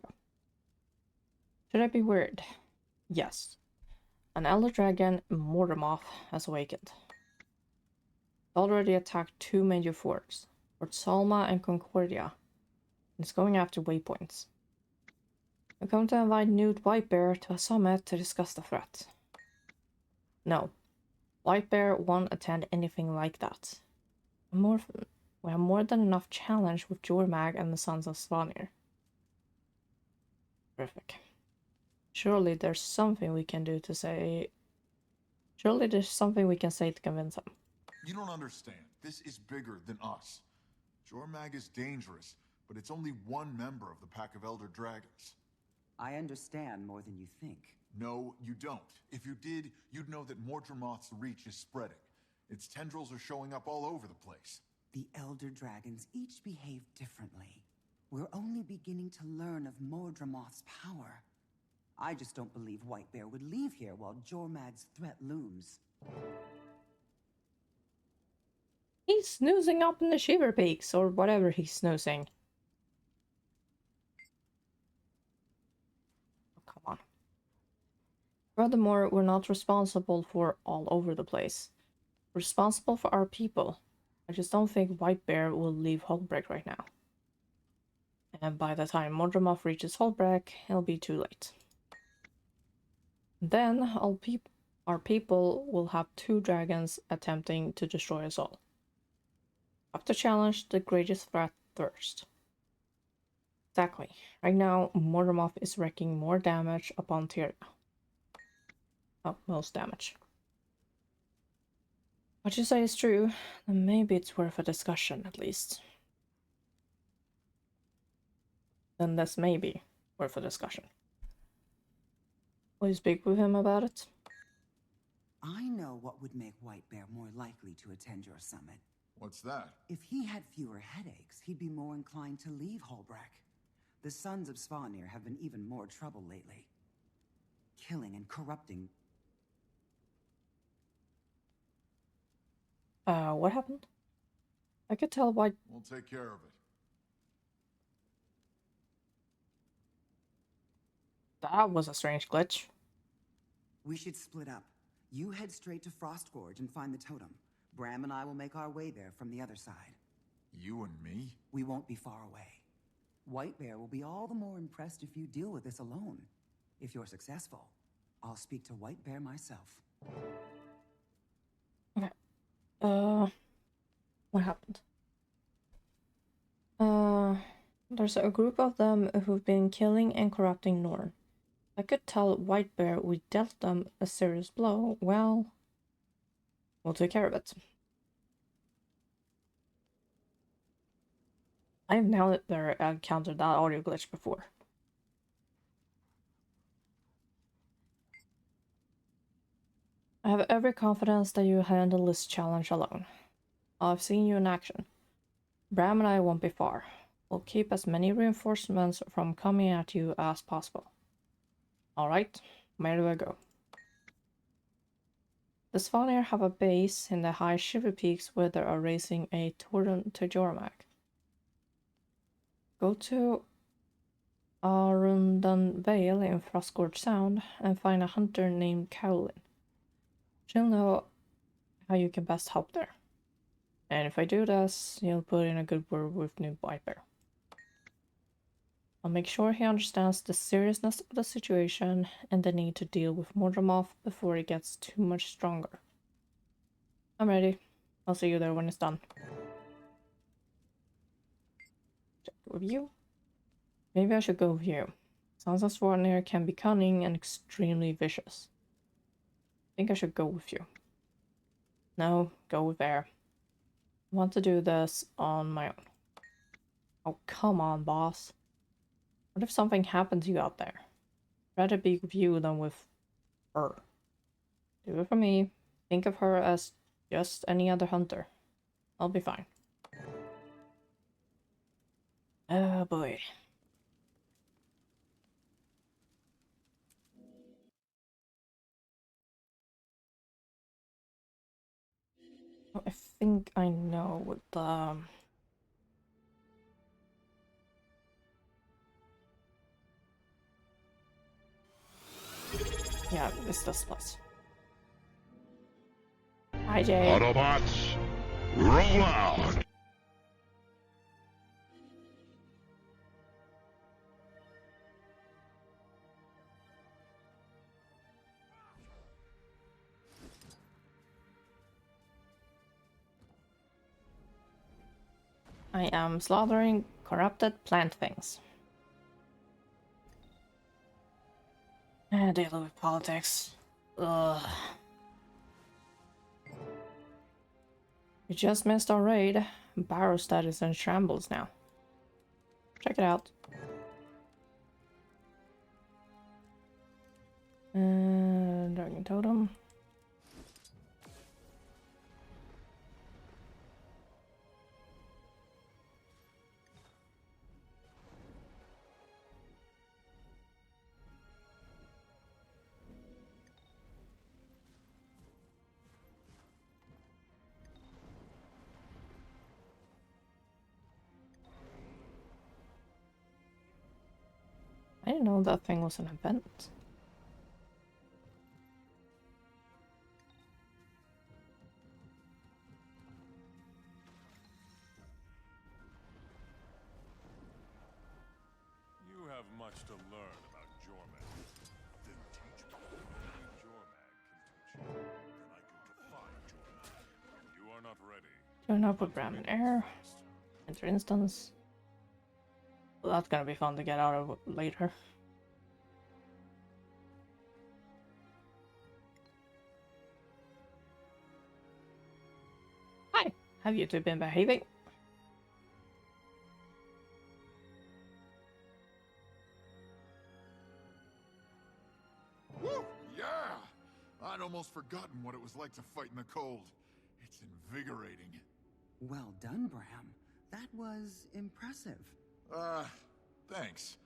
Should I be worried? Yes. An elder dragon, Mordemoth, has awakened. It's already attacked two major forts, Fort Salma and Concordia, and it's going after waypoints. I come to invite Newt Whitebear to a summit to discuss the threat. No, Whitebear won't attend anything like that. We have more than enough challenge with Jormag and the Sons of Svanir. Terrific. Surely there's something we can do to say... Surely there's something we can say to convince him. You don't understand. This is bigger than us. Jormag is dangerous, but it's only one member of the Pack of Elder Dragons. I understand more than you think. No, you don't. If you did, you'd know that Mordemoth's reach is spreading. Its tendrils are showing up all over the place. The Elder Dragons each behave differently. We're only beginning to learn of Mordemoth's power. I just don't believe Whitebear would leave here while Jormag's threat looms. He's snoozing up in the Shiver Peaks, or whatever he's snoozing. Oh, come on. Furthermore, we're not responsible for all over the place. We're responsible for our people. I just don't think Whitebear will leave Holbreak right now. And by the time Mordemoth reaches Holbreak, it'll be too late. Then our people will have two dragons attempting to destroy us all. Have to challenge the greatest threat first. Exactly. Right now, Mordemoth is wreaking more damage upon Tyria. Oh, most damage. What you say is true, then maybe it's worth a discussion at least. Then this may be worth a discussion. Will you speak with him about it? I know what would make White Bear more likely to attend your summit. What's that? If he had fewer headaches, he'd be more inclined to leave Holbrook. The Sons of Svanir have been even more trouble lately. Killing and corrupting. What happened? I could tell why. We'll take care of it. That was a strange glitch. We should split up. You head straight to Frostgorge and find the totem. Bram and I will make our way there from the other side. You and me? We won't be far away. White Bear will be all the more impressed if you deal with this alone. If you're successful, I'll speak to White Bear myself. Okay. What happened? There's a group of them who've been killing and corrupting Norn. I could tell White Bear we dealt them a serious blow. Well, we'll take care of it. I've never encountered that audio glitch before. I have every confidence that you handle this challenge alone. I've seen you in action. Bram and I won't be far. We'll keep as many reinforcements from coming at you as possible. Alright, where do I go? The Svanir have a base in the high Shiver Peaks where they are raising a totem to Jormak. Go to Arundan Vale in Frostgorge Sound and find a hunter named Cowlin. She'll know how you can best help there. And if I do this, you'll put in a good word with New White Bear. I'll make sure he understands the seriousness of the situation and the need to deal with Mordremoth before it gets too much stronger. I'm ready. I'll see you there when it's done. Check with you. Maybe I should go with you. Sons of Svanir can be cunning and extremely vicious. I think I should go with you. No, go with Bear. I want to do this on my own. Oh, come on, boss. What if something happened to you out there? Rather be with you than with her. Do it for me. Think of her as just any other hunter. I'll be fine. Oh boy. I think I know what the... Yeah, it's this place. Hi, Jay. Autobots, roll out! I am slaughtering corrupted plant things. Dealing with politics. Ugh. We just missed our raid. Barrowstead is in shambles now. Check it out. Dragon Totem. I didn't know that thing was an event. You have much to learn about Jormag. Then teach me. Only Jormag can teach you. Then I can defy Jormag. You are not ready. Turn up with Bram and Air. Enter instance. Well, that's gonna be fun to get out of later. have you two been behaving? Woo! Yeah! I'd almost forgotten what it was like to fight in the cold. It's invigorating. Well done, Bram. That was impressive. Thanks.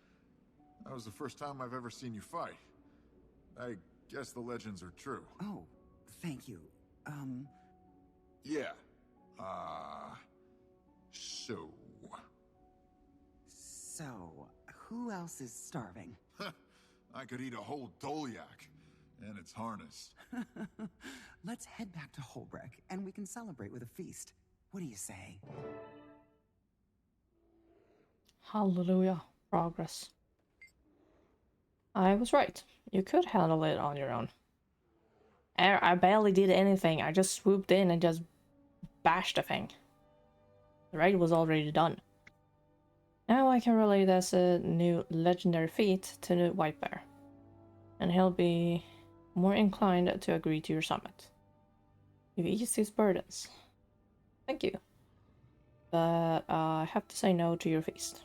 That was the first time I've ever seen you fight. I guess the legends are true. Oh, thank you. Yeah. So... So, who else is starving? I could eat a whole Dolyak, and its harness. Let's head back to Holbreck, and we can celebrate with a feast. What do you say? Hallelujah. Progress. I was right. You could handle it on your own. I barely did anything. I just swooped in and just bashed the thing. The raid was already done. Now I can relay this new legendary feat to the White Bear. And he'll be more inclined to agree to your summit. You've eased his burdens. Thank you. But I have to say no to your feast.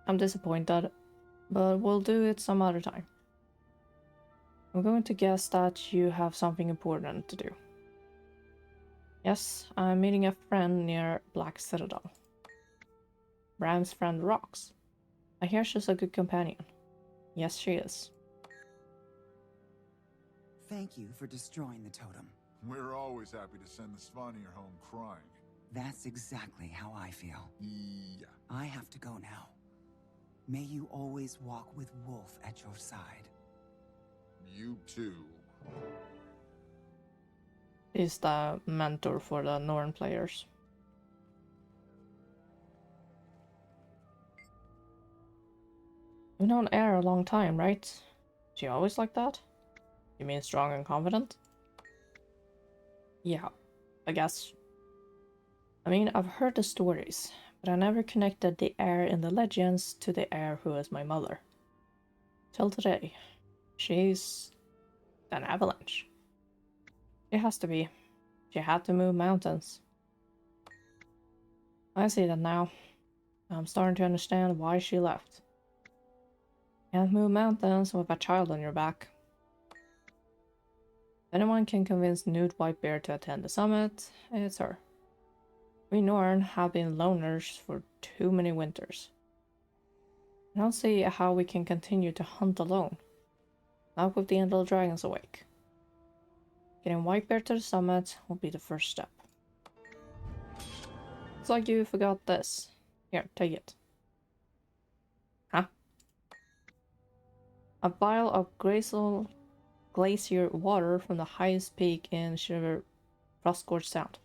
I'm disappointed, but we'll do it some other time. I'm going to guess that you have something important to do. Yes, I'm meeting a friend near Black Citadel. Bram's friend Rox. I hear she's a good companion. Yes, she is. Thank you for destroying the totem. We're always happy to send the Svanir home crying. That's exactly how I feel. Yeah. I have to go now. May you always walk with Wolf at your side. You too. He's the mentor for the Norn players. You've known Air a long time, right? Is she always like that? You mean strong and confident? Yeah, I guess. I mean, I've heard the stories, but I never connected the Air in the legends to the Air who is my mother. Till today, she's an avalanche. She has to be. She had to move mountains. I see that now. I'm starting to understand why she left. Can't move mountains with a child on your back. If anyone can convince Nude Whitebeard to attend the summit, it's her. We Norn have been loners for too many winters. I don't see how we can continue to hunt alone. Not with the Endless Dragons awake. Getting Whitebeard to the summit will be the first step. It's like you forgot this. Here, take it. Huh? A vial of glacier water from the highest peak in Shiver Frostgorge Sound.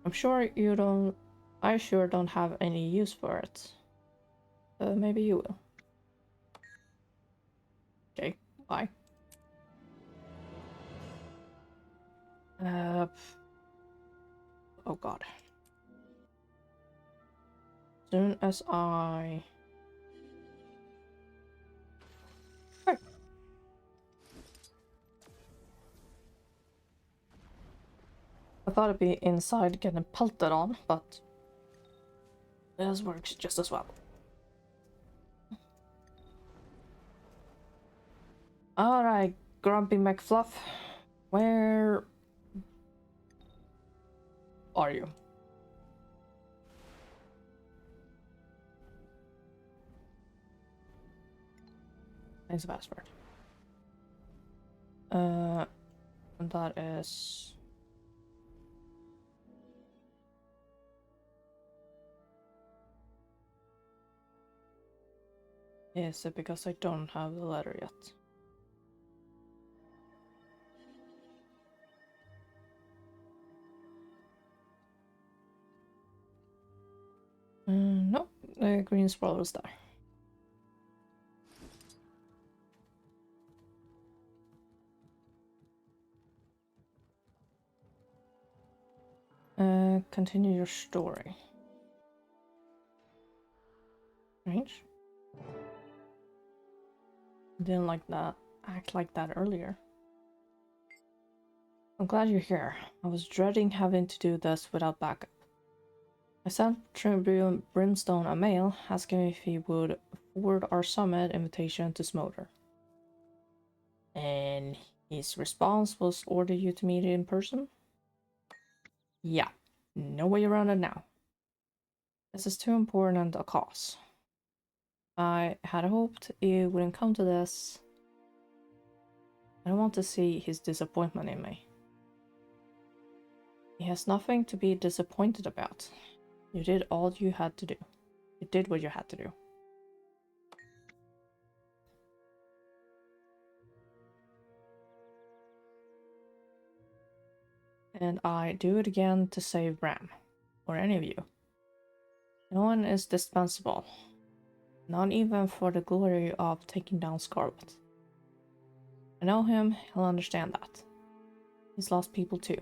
I'm sure you don't... I sure don't have any use for it. Maybe you will. Okay, bye. Oh god. Soon as I... Right. I thought it'd be inside getting pelted on, but this works just as well. Alright, Grumpy McFluff. Where are you? Thanks the password. And that is... Is it because I don't have the letter yet? No, the green scroll was there. Continue your story. Strange. Didn't like that. Act like that earlier. I'm glad you're here. I was dreading having to do this without backup. I sent Tribune Brimstone a mail asking if he would forward our summit invitation to Smolder. And his response was order you to meet in person? Yeah, no way around it now. This is too important a cause. I had hoped it wouldn't come to this. I don't want to see his disappointment in me. He has nothing to be disappointed about. You did all you had to do. You did what you had to do. And I do it again to save Ram, or any of you. No one is dispensable, not even for the glory of taking down Scarlet. I know him, he'll understand that. He's lost people too.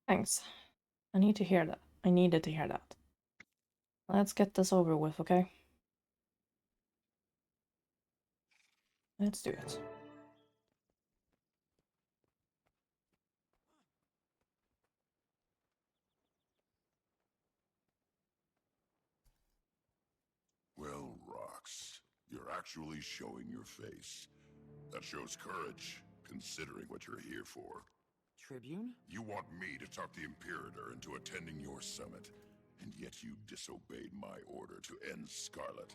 Thanks. I need to hear that. I needed to hear that. Let's get this over with, okay? Let's do it. Well, Rox, you're actually showing your face. That shows courage, considering what you're here for. Tribune? You want me to talk the Imperator into attending your summit, and yet you disobeyed my order to end Scarlet.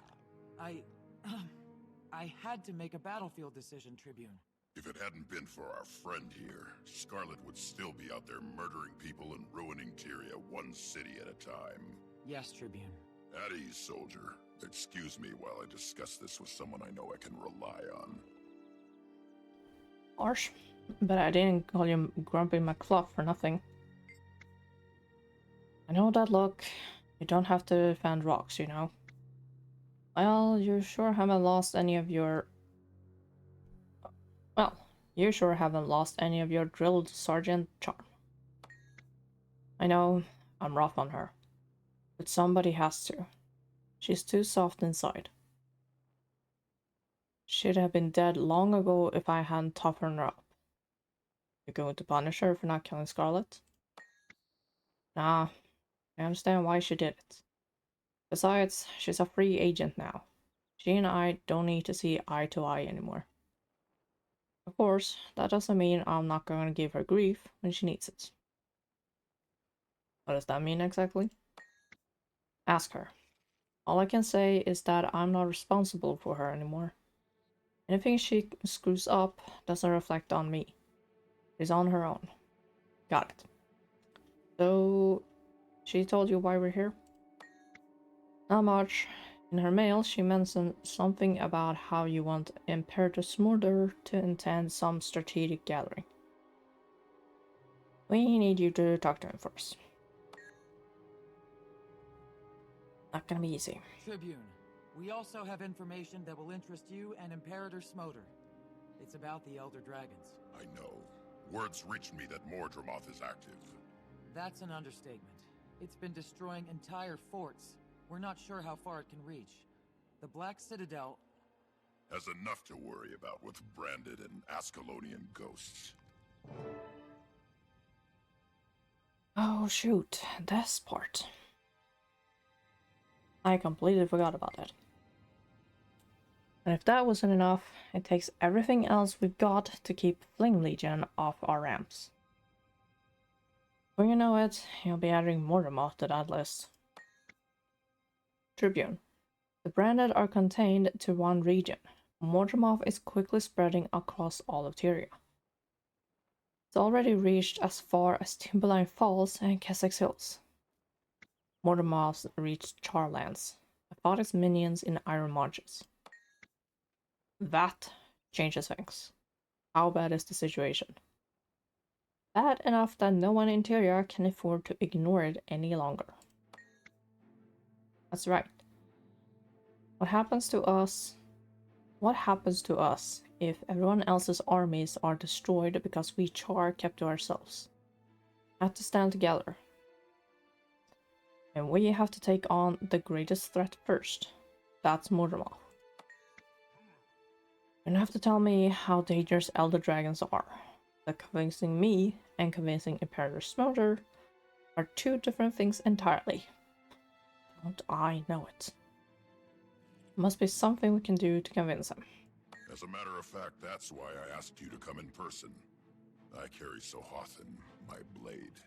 I had to make a battlefield decision, Tribune. If it hadn't been for our friend here, Scarlet would still be out there murdering people and ruining Tyria one city at a time. Yes, Tribune. At ease, soldier. Excuse me while I discuss this with someone I know I can rely on. Harsh, but I didn't call you Grumpy McFluff for nothing. I know that look. You don't have to defend rocks, you know. Well, you sure haven't lost any of your... Well, you sure haven't lost any of your drilled sergeant charm. I know, I'm rough on her. But somebody has to. She's too soft inside. She'd have been dead long ago if I hadn't toughened her up. You're going to punish her for not killing Scarlet? Nah, I understand why she did it. Besides, she's a free agent now. She and I don't need to see eye to eye anymore. Of course, that doesn't mean I'm not going to give her grief when she needs it. What does that mean exactly? Ask her. All I can say is that I'm not responsible for her anymore. Anything she screws up doesn't reflect on me. It's on her own. Got it. So, she told you why we're here? Not much. In her mail, she mentioned something about how you want Imperator Smolder to attend some strategic gathering. We need you to talk to him first. Not gonna be easy. Tribune, we also have information that will interest you and Imperator Smolder. It's about the Elder Dragons. I know. Words reached me that Mordremoth is active. That's an understatement. It's been destroying entire forts. We're not sure how far it can reach. The Black Citadel has enough to worry about with branded and Ascalonian ghosts. Oh shoot, this part. I completely forgot about that. And if that wasn't enough, it takes everything else we've got to keep Flame Legion off our ramps. When you know it, you'll be adding Mordremoth to that list. Tribune. The branded are contained to one region. Mordremoth is quickly spreading across all of Tyria. It's already reached as far as Timberline Falls and Kessex Hills. Mordremoth reached Charlands. I fought its minions in Iron Marches. That changes things. How bad is the situation? Bad enough that no one in Tyria can afford to ignore it any longer. That's right. What happens to us? What happens to us if everyone else's armies are destroyed because we Char kept to ourselves? We have to stand together. And we have to take on the greatest threat first. That's Mordormoth. You don't have to tell me how dangerous Elder Dragons are. But convincing me and convincing Imperator Smolder are two different things entirely. Don't I know it? Must be something we can do to convince him. As a matter of fact, that's why I asked you to come in person. I carry Sohathan, my blade.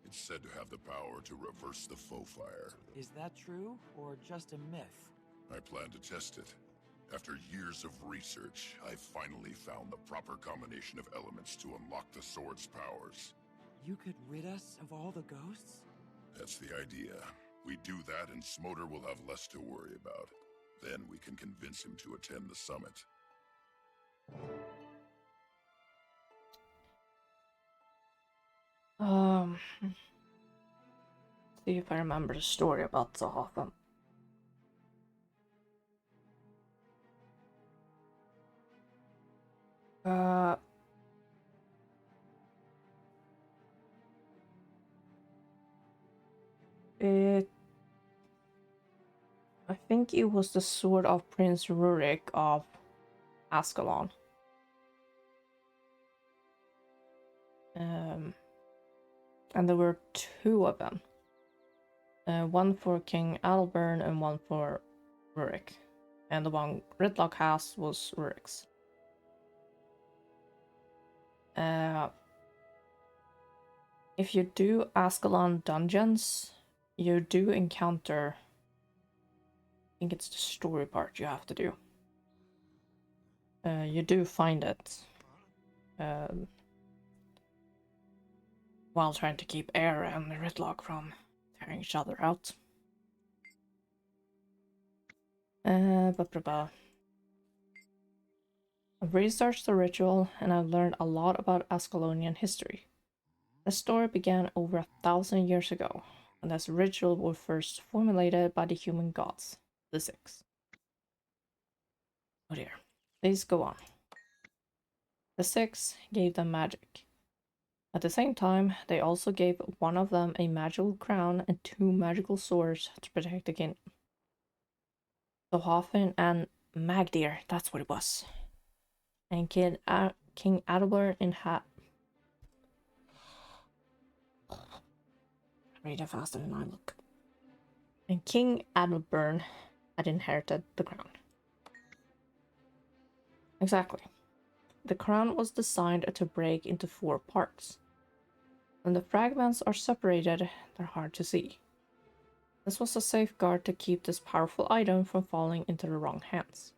It's said to have the power to reverse the foe fire. Is that true, or just a myth? I plan to test it. After years of research, I finally found the proper combination of elements to unlock the sword's powers. You could rid us of all the ghosts? That's the idea. We do that and Smolder will have less to worry about. Then we can convince him to attend the summit. See if I remember the story about Sohathan. I think it was the sword of Prince Rurik of Ascalon. And there were two of them. One for King Adalbern and one for Rurik. And the one Gridlock has was Rurik's. If you do Ascalon dungeons, you do encounter... I think it's the story part you have to do. You do find it. While trying to keep Air and Gridlock from tearing each other out. I've researched the ritual and I've learned a lot about Ascalonian history. The story began over 1,000 years ago, when this ritual was first formulated by the human gods, the Six. Oh dear. Please go on. The Six gave them magic. At the same time, they also gave one of them a magical crown and 2 magical swords to protect the kingdom. Sohathan and Magdir, that's what it was. And King Adalbert in reading faster than I look. And King Adalbern had inherited the crown. Exactly. The crown was designed to break into 4 parts. When the fragments are separated, they're hard to see. This was a safeguard to keep this powerful item from falling into the wrong hands.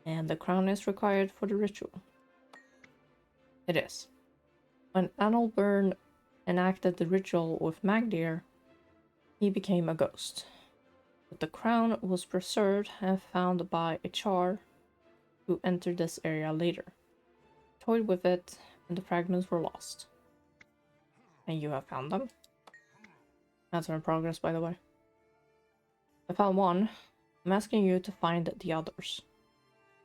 And the crown is required for the ritual. It is. When Adalbern enacted the ritual with Magdir, he became a ghost. But the crown was preserved and found by a Char who entered this area later. Toyed with it, and the fragments were lost. And you have found them? That's in progress, by the way. I found one. I'm asking you to find the others.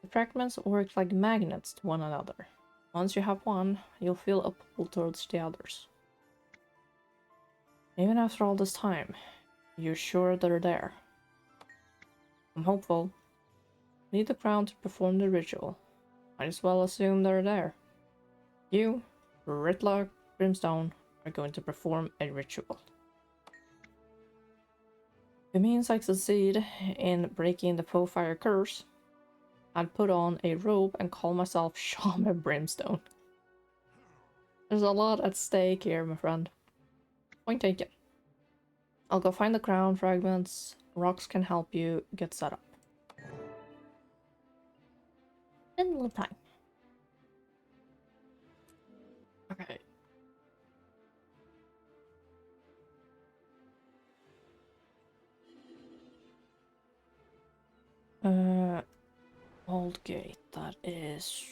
The fragments work like magnets to one another. Once you have one, you'll feel a pull towards the others. Even after all this time, you're sure they're there. I'm hopeful. Need the crown to perform the ritual. Might as well assume they're there. You, Gridlock, Brimstone, are going to perform a ritual. If it means I succeed in breaking the foe fire curse, I'd put on a robe and call myself Shaman Brimstone. There's a lot at stake here, my friend. Point taken. I'll go find the crown fragments. Rocks can help you get set up. In a little time. Okay. Old gate, that is...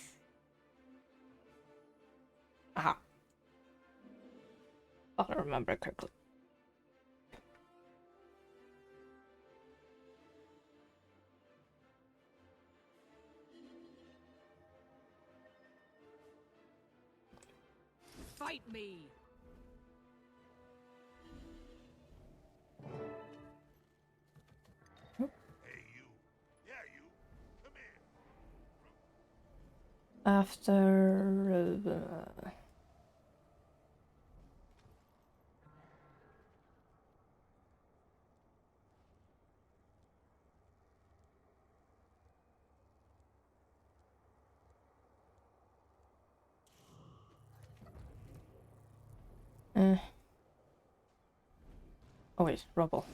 Aha. I don't remember correctly. Fight me! After oh wait, rubble.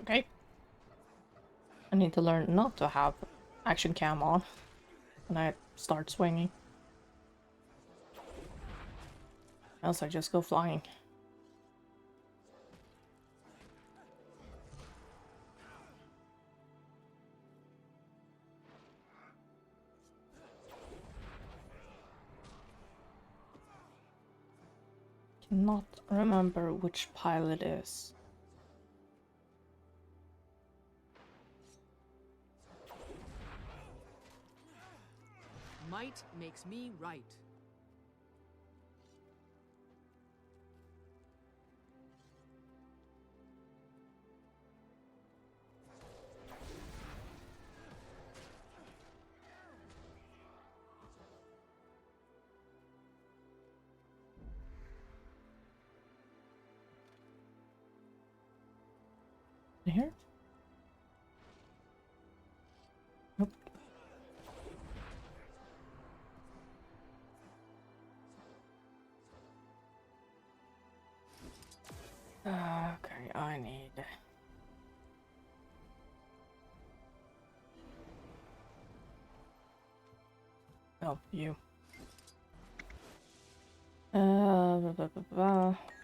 Okay. I need to learn not to have action cam on when I start swinging. Else I just go flying. Cannot remember which pile it is. Might makes me right. Here? Nope. Okay, I need help you.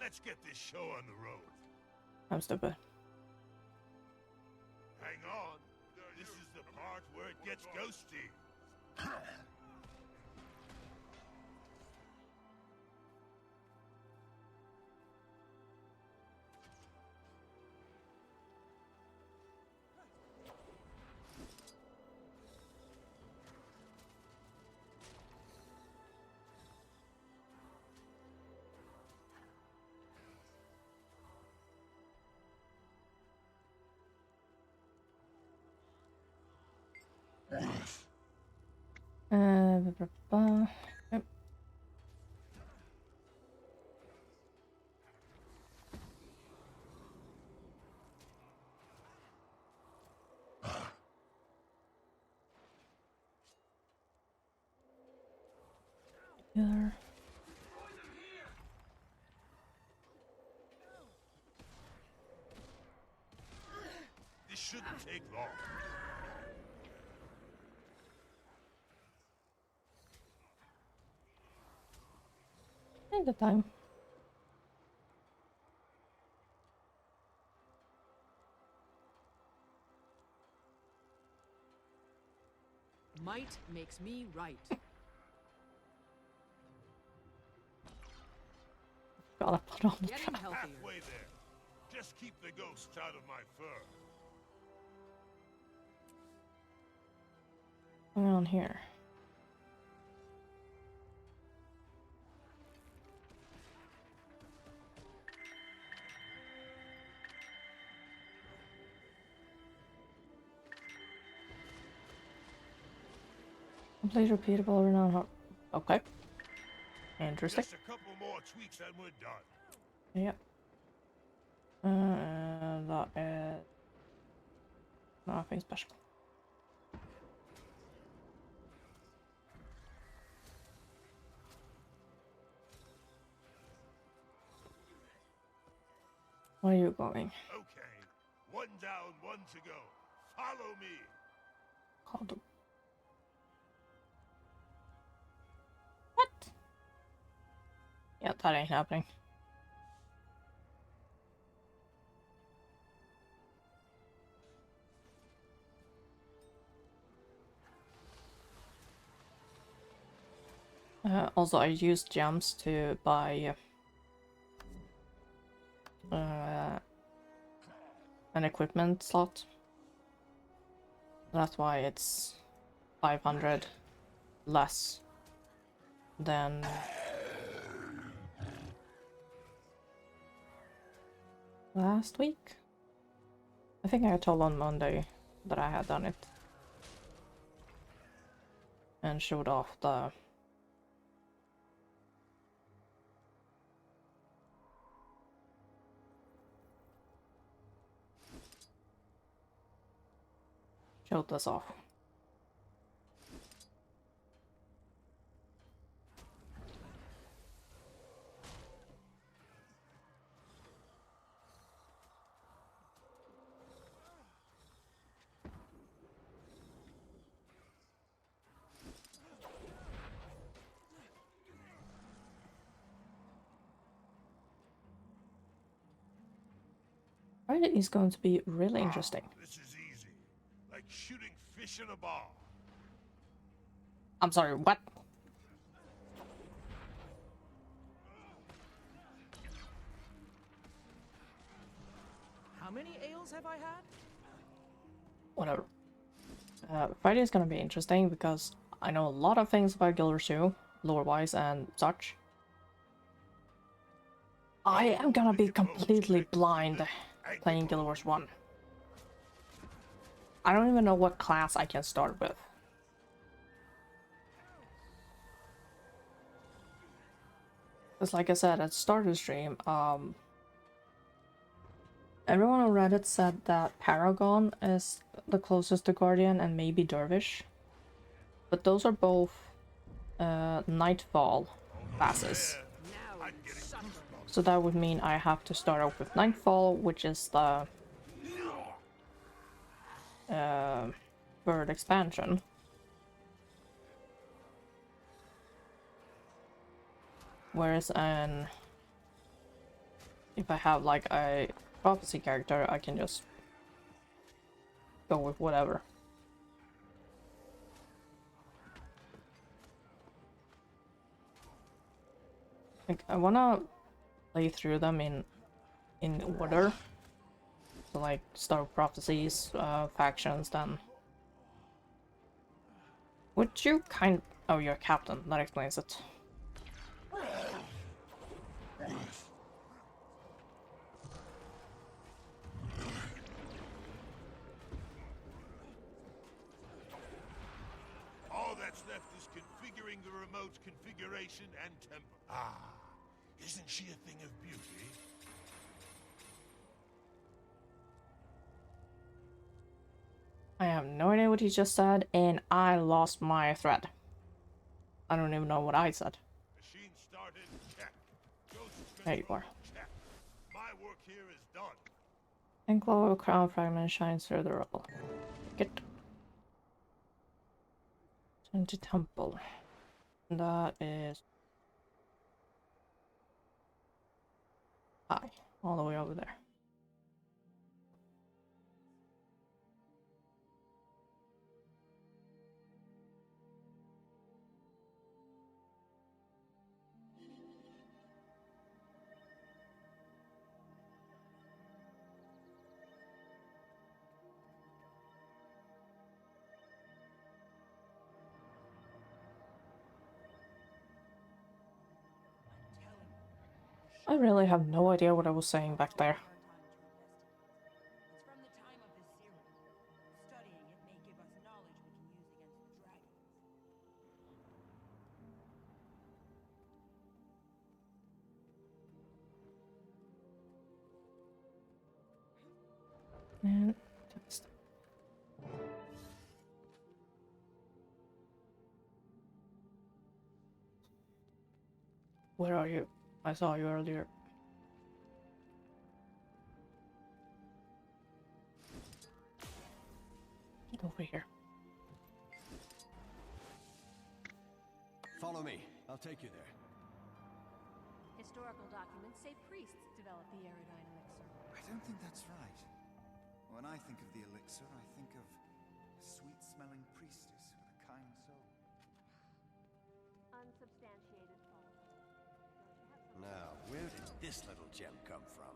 Let's get this show on the road. I'm stupid. Hang on. This is the part where it gets ghosty. Yep. Here. This shouldn't take long. Take the time. Might makes me right. Gotta put on the Getting healthier. Halfway there. Just keep the ghosts out of my fur. Around here. Complete repeatable renown. Okay. Interesting. Just a couple more tweaks and we're done. Yep. That is nothing special. Where are you going? Okay. One down, one to go. Follow me. Hold on. What? Yeah, that ain't happening. Also, I used gems to buy an equipment slot. That's why it's 500 less than last week. I think I told on Monday that I had done it and showed off the showed this off. Friday is going to be really interesting. This is easy. Like shooting fish in a bar. I'm sorry, what? How many ales have I had? Whatever. Friday is gonna be interesting because I know a lot of things about Guild Wars 2, lore-wise and such. I am gonna be completely blind playing Guild Wars 1. I don't even know what class I can start with. Because like I said at the start of the stream, everyone on Reddit said that Paragon is the closest to Guardian and maybe Dervish. But those are both Nightfall classes. So that would mean I have to start off with Nightfall, which is the third expansion. Whereas if I have like a prophecy character, I can just go with whatever. Like, I wanna play through them in order. So like start with prophecies, factions, then. Would you oh, you're a captain, that explains it. All that's left is configuring the remote configuration and temper. Ah, isn't she a thing of beauty? I have no idea what he just said, and I lost my thread. I don't even know what I said. Machine started, check. There you are. Check. My work here is done. And glow of a crown fragment shines through the rubble. Get into temple. That is high, all the way over there. I really have no idea what I was saying back there. And test. Where are you? I saw you earlier. Get over here. Follow me. I'll take you there. Historical documents say priests developed the Aerodine elixir. I don't think that's right. When I think of the elixir, I think of a sweet-smelling priestess with a kind soul. Unsubstantiated. Now, where did this little gem come from?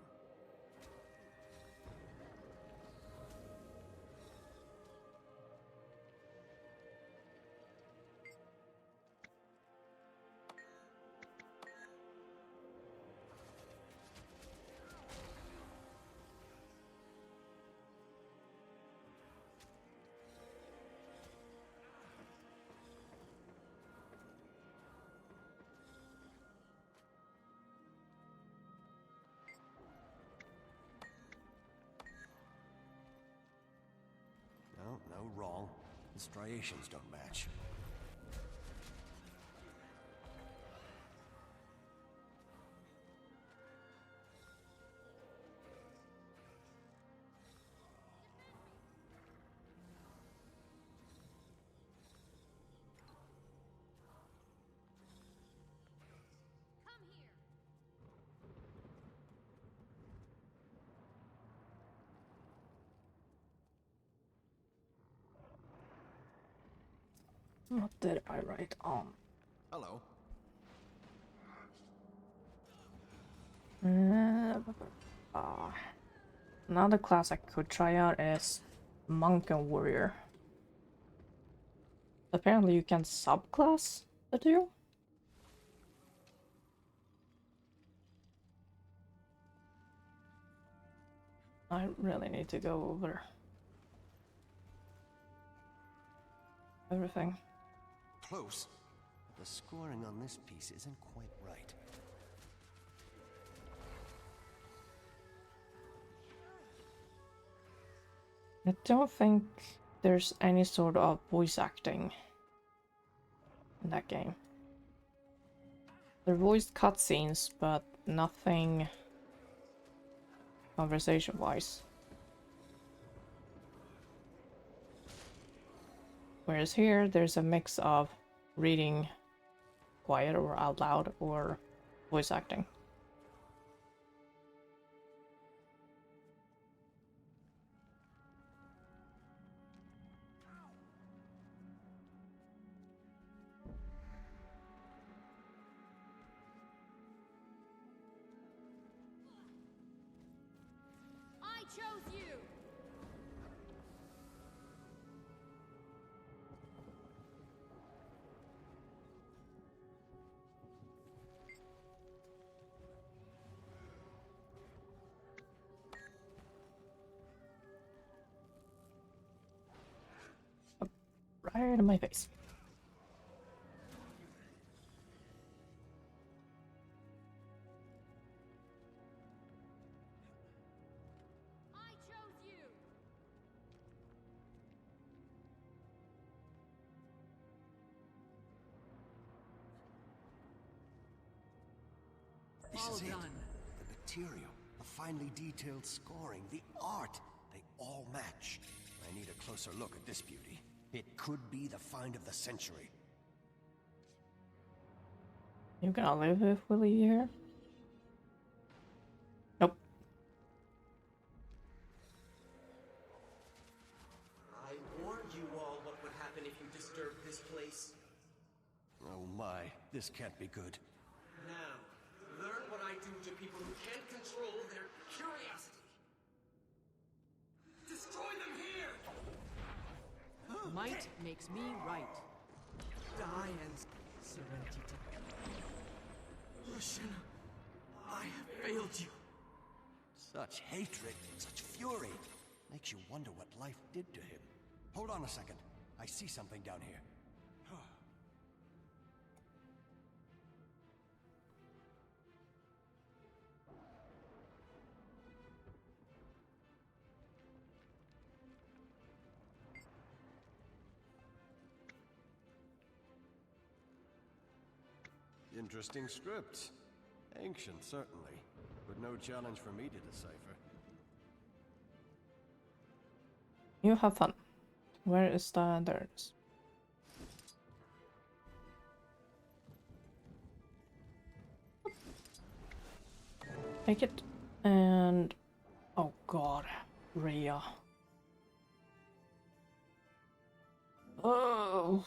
No, wrong. The striations don't match. What did I write on? Hello. Another class I could try out is Monk and Warrior. Apparently you can subclass the two? I really need to go over everything. Close. The scoring on this piece isn't quite right. I don't think there's any sort of voice acting in that game. There are voiced cutscenes, but nothing conversation-wise. Whereas here, there's a mix of reading quiet or out loud or voice acting. I chose you. Right in my face. I chose you. This All is it. done. The material, the finely detailed scoring, the art, they all match. I need a closer look at this beauty. It could be the find of the century. You gonna live if we leave here? Nope. I warned you all what would happen if you disturbed this place. Oh my, this can't be good. Now, learn what I do to people who can't control their curiosity. Destroy them here! Might makes me right. Die and serenity. Lucian, I have failed you. Such hatred, such fury. Makes you wonder what life did to him. Hold on a second. I see something down here. Interesting script. Ancient, certainly, but no challenge for me to decipher. You have fun. Where is the... there it is. Take it. And... oh god. Rhea. Oh.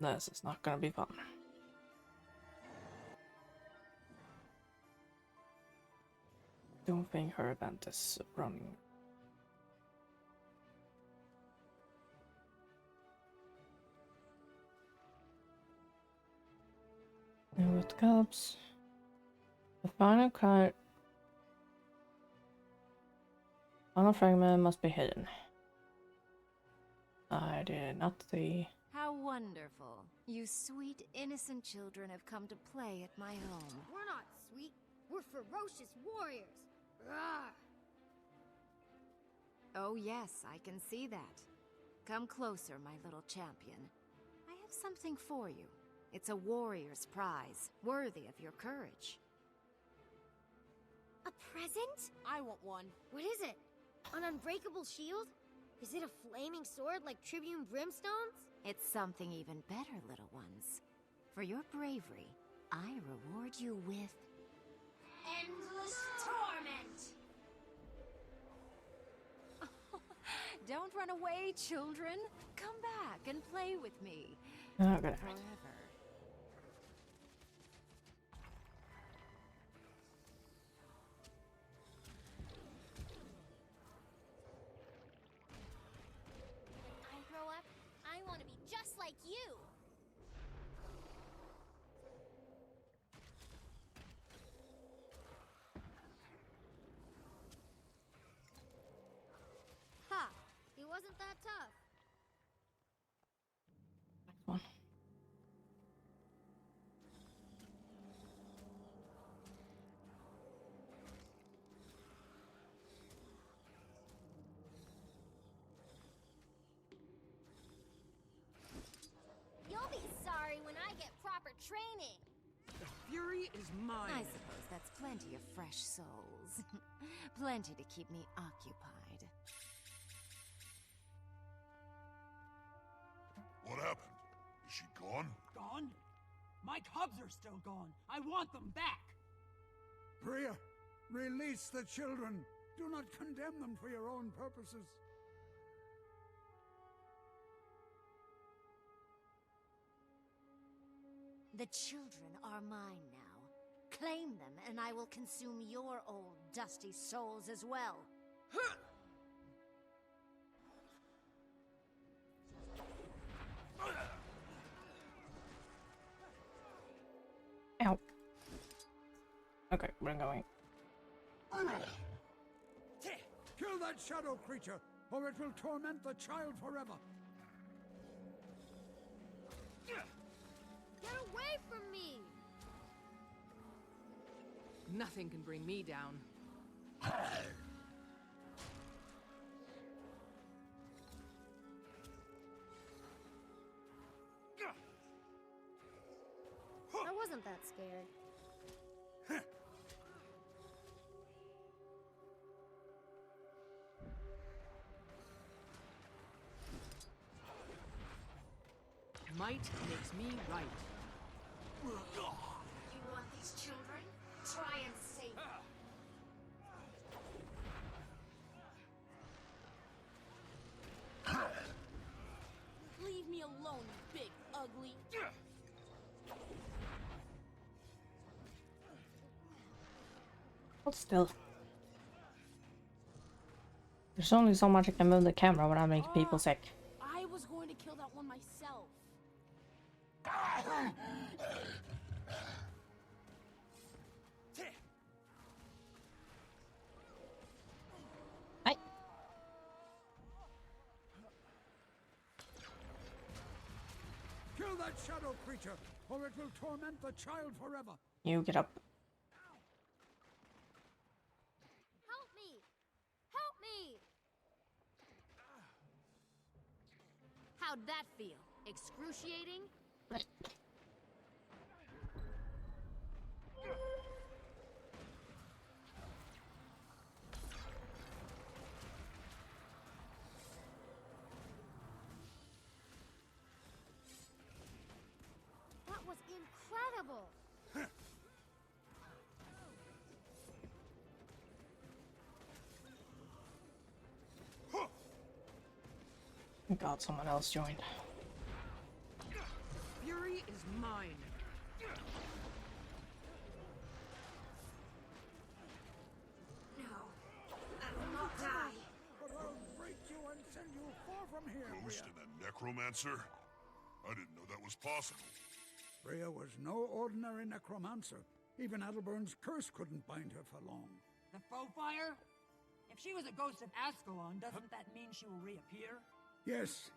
This is not gonna be fun. Don't think her event is running. And with cups, the final fragment must be hidden. I did not see. How wonderful. You sweet, innocent children have come to play at my home. We're not sweet. We're ferocious warriors. Rawr. Oh yes, I can see that. Come closer, my little champion. I have something for you. It's a warrior's prize, worthy of your courage. A present? I want one. What is it? An unbreakable shield? Is it a flaming sword like Tribune Brimstone's? It's something even better, little ones. For your bravery, I reward you with... endless torment! Don't run away, children. Come back and play with me. Oh, good. Forever. When I grow up, I want to be just like you! Ha! He wasn't that tough. Next one. You'll be sorry when I get proper training. The fury is mine. I suppose that's plenty of fresh souls. Plenty to keep me occupied. What happened? Is she gone? Gone? My cubs are still gone. I want them back. Priya, release the children. Do not condemn them for your own purposes. The children are mine now. Claim them, and I will consume your old dusty souls as well. Ow. Okay, we're going. Kill that shadow creature, or it will torment the child forever. Get away from me! Nothing can bring me down. I wasn't that scared. Might makes me right. You want these children? Try and save them. Leave me alone, you big ugly. Hold still. There's only so much I can move the camera without making people sick. I was going to kill that one myself. Hi. Kill that shadow creature, or it will torment the child forever. You get up. Help me! Help me! How'd that feel? Excruciating? Right. That was incredible! God, someone else joined. mine. No, I will not die. But I'll break you and send you far from here, Ghost Bria. and a necromancer? I didn't know that was possible. Bria was no ordinary necromancer. Even Adelbern's curse couldn't bind her for long. The Fire? If she was a ghost of Ascalon, doesn't that mean she will reappear? Yes,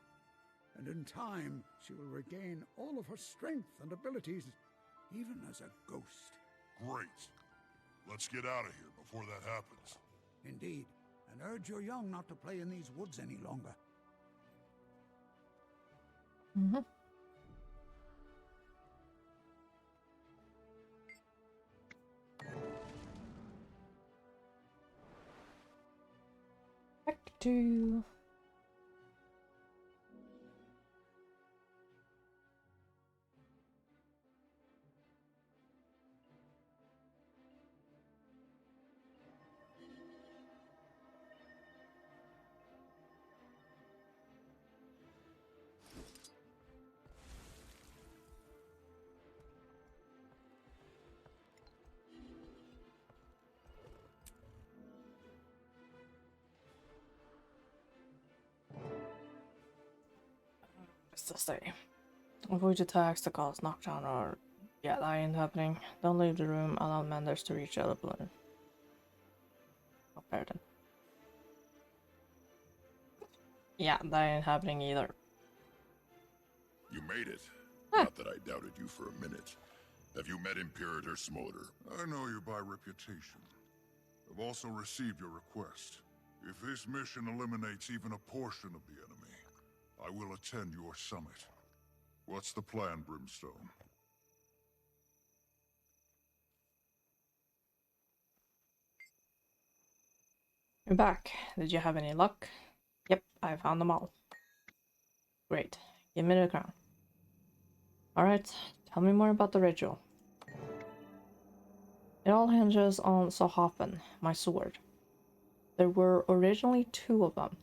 and in time, she will regain all of her strength and abilities, even as a ghost. Great. Let's get out of here before that happens. Indeed, and urge your young not to play in these woods any longer. Mm-hmm. Back to... Just to say, avoid attacks that cause knockdown or that ain't happening. Don't leave the room, allow Manders to reach the other balloon. Okay then. Yeah, that ain't happening either. You made it. Not that I doubted you for a minute. Have you met Imperator Smolder? I know you by reputation. I've also received your request. If this mission eliminates even a portion of the enemy, I will attend your summit. What's the plan, Brimstone? You're back. Did you have any luck? Yep, I found them all. Great. Give me the crown. Alright, tell me more about the ritual. It all hinges on Sohafen, my sword. There were originally 2 of them,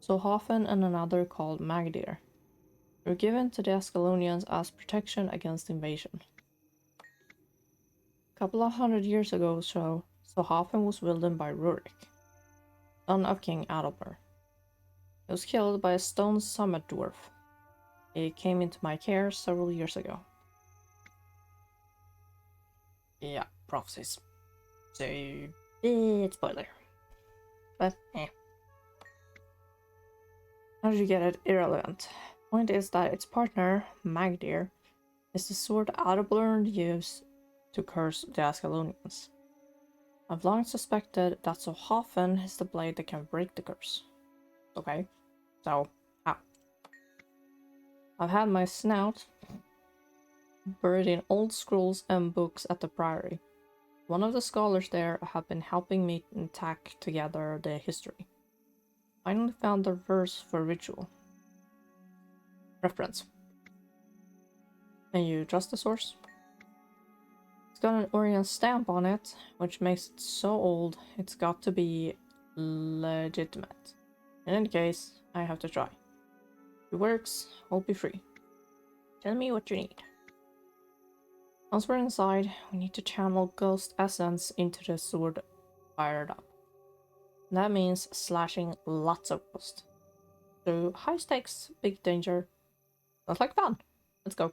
Sohafen and another called Magdir. They were given to the Ascalonians as protection against invasion. A couple of 100 years ago or so, Sohafen was wielded by Rurik, son of King Adalber. He was killed by a stone summit dwarf. He came into my care several years ago. Yeah, prophecies. So, bit spoiler. But, how did you get it? Irrelevant. Point is that its partner, Magdir, is the sword Adalbern used to curse the Ascalonians. I've long suspected that Sohafen is the blade that can break the curse. Okay, so, how? I've had my snout buried in old scrolls and books at the Priory. One of the scholars there have been helping me tack together the history. Finally found the verse for ritual. Reference. Can you trust the source? It's got an Orient stamp on it, which makes it so old it's got to be legitimate. In any case, I have to try. If it works, I'll be free. Tell me what you need. Once we're inside, we need to channel ghost essence into the sword fired up. That means slashing lots of ghost. So high stakes, big danger. Sounds like fun. Let's go.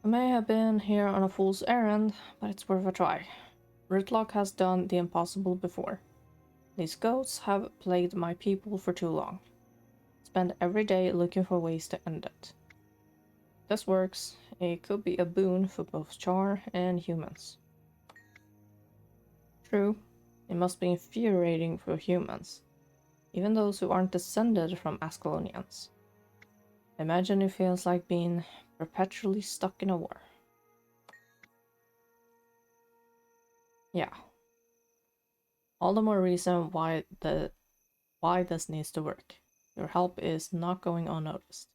I may have been here on a fool's errand, but it's worth a try. Ritlock has done the impossible before. These ghosts have plagued my people for too long. Spend every day looking for ways to end it. If this works, it could be a boon for both Char and humans. True, it must be infuriating for humans, even those who aren't descended from Ascalonians. Imagine it feels like being perpetually stuck in a war. Yeah. All the more reason why this needs to work. Your help is not going unnoticed.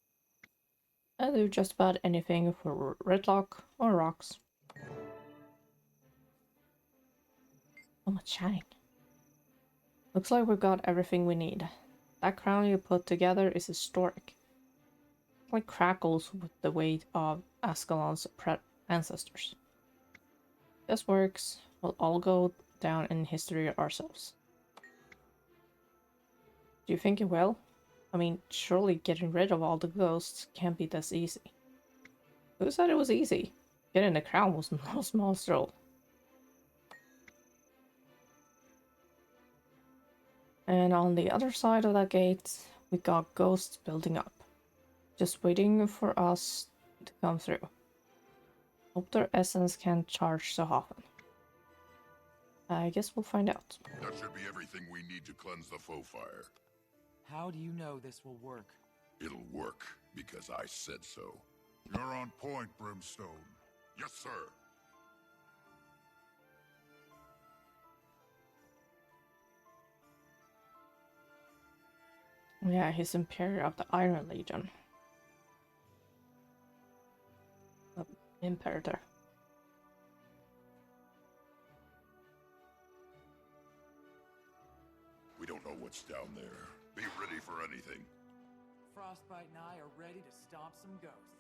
I'll do just about anything for Redlock or rocks. So much chatting. Looks like we've got everything we need. That crown you put together is historic. It like crackles with the weight of Ascalon's ancestors. This works. We'll all go down in history ourselves. Do you think it will? I mean, surely getting rid of all the ghosts can't be this easy. Who said it was easy? Getting the crown was no small stroll. And on the other side of that gate, we got ghosts building up. Just waiting for us to come through. Hope their essence can't charge so often. I guess we'll find out. That should be everything we need to cleanse the faux fire. How do you know this will work? It'll work, because I said so. You're on point, Brimstone. Yes, sir. Yeah, he's Imperial of the Iron Legion. Imperator. We don't know what's down there. Be ready for anything. Frostbite and I are ready to stomp some ghosts.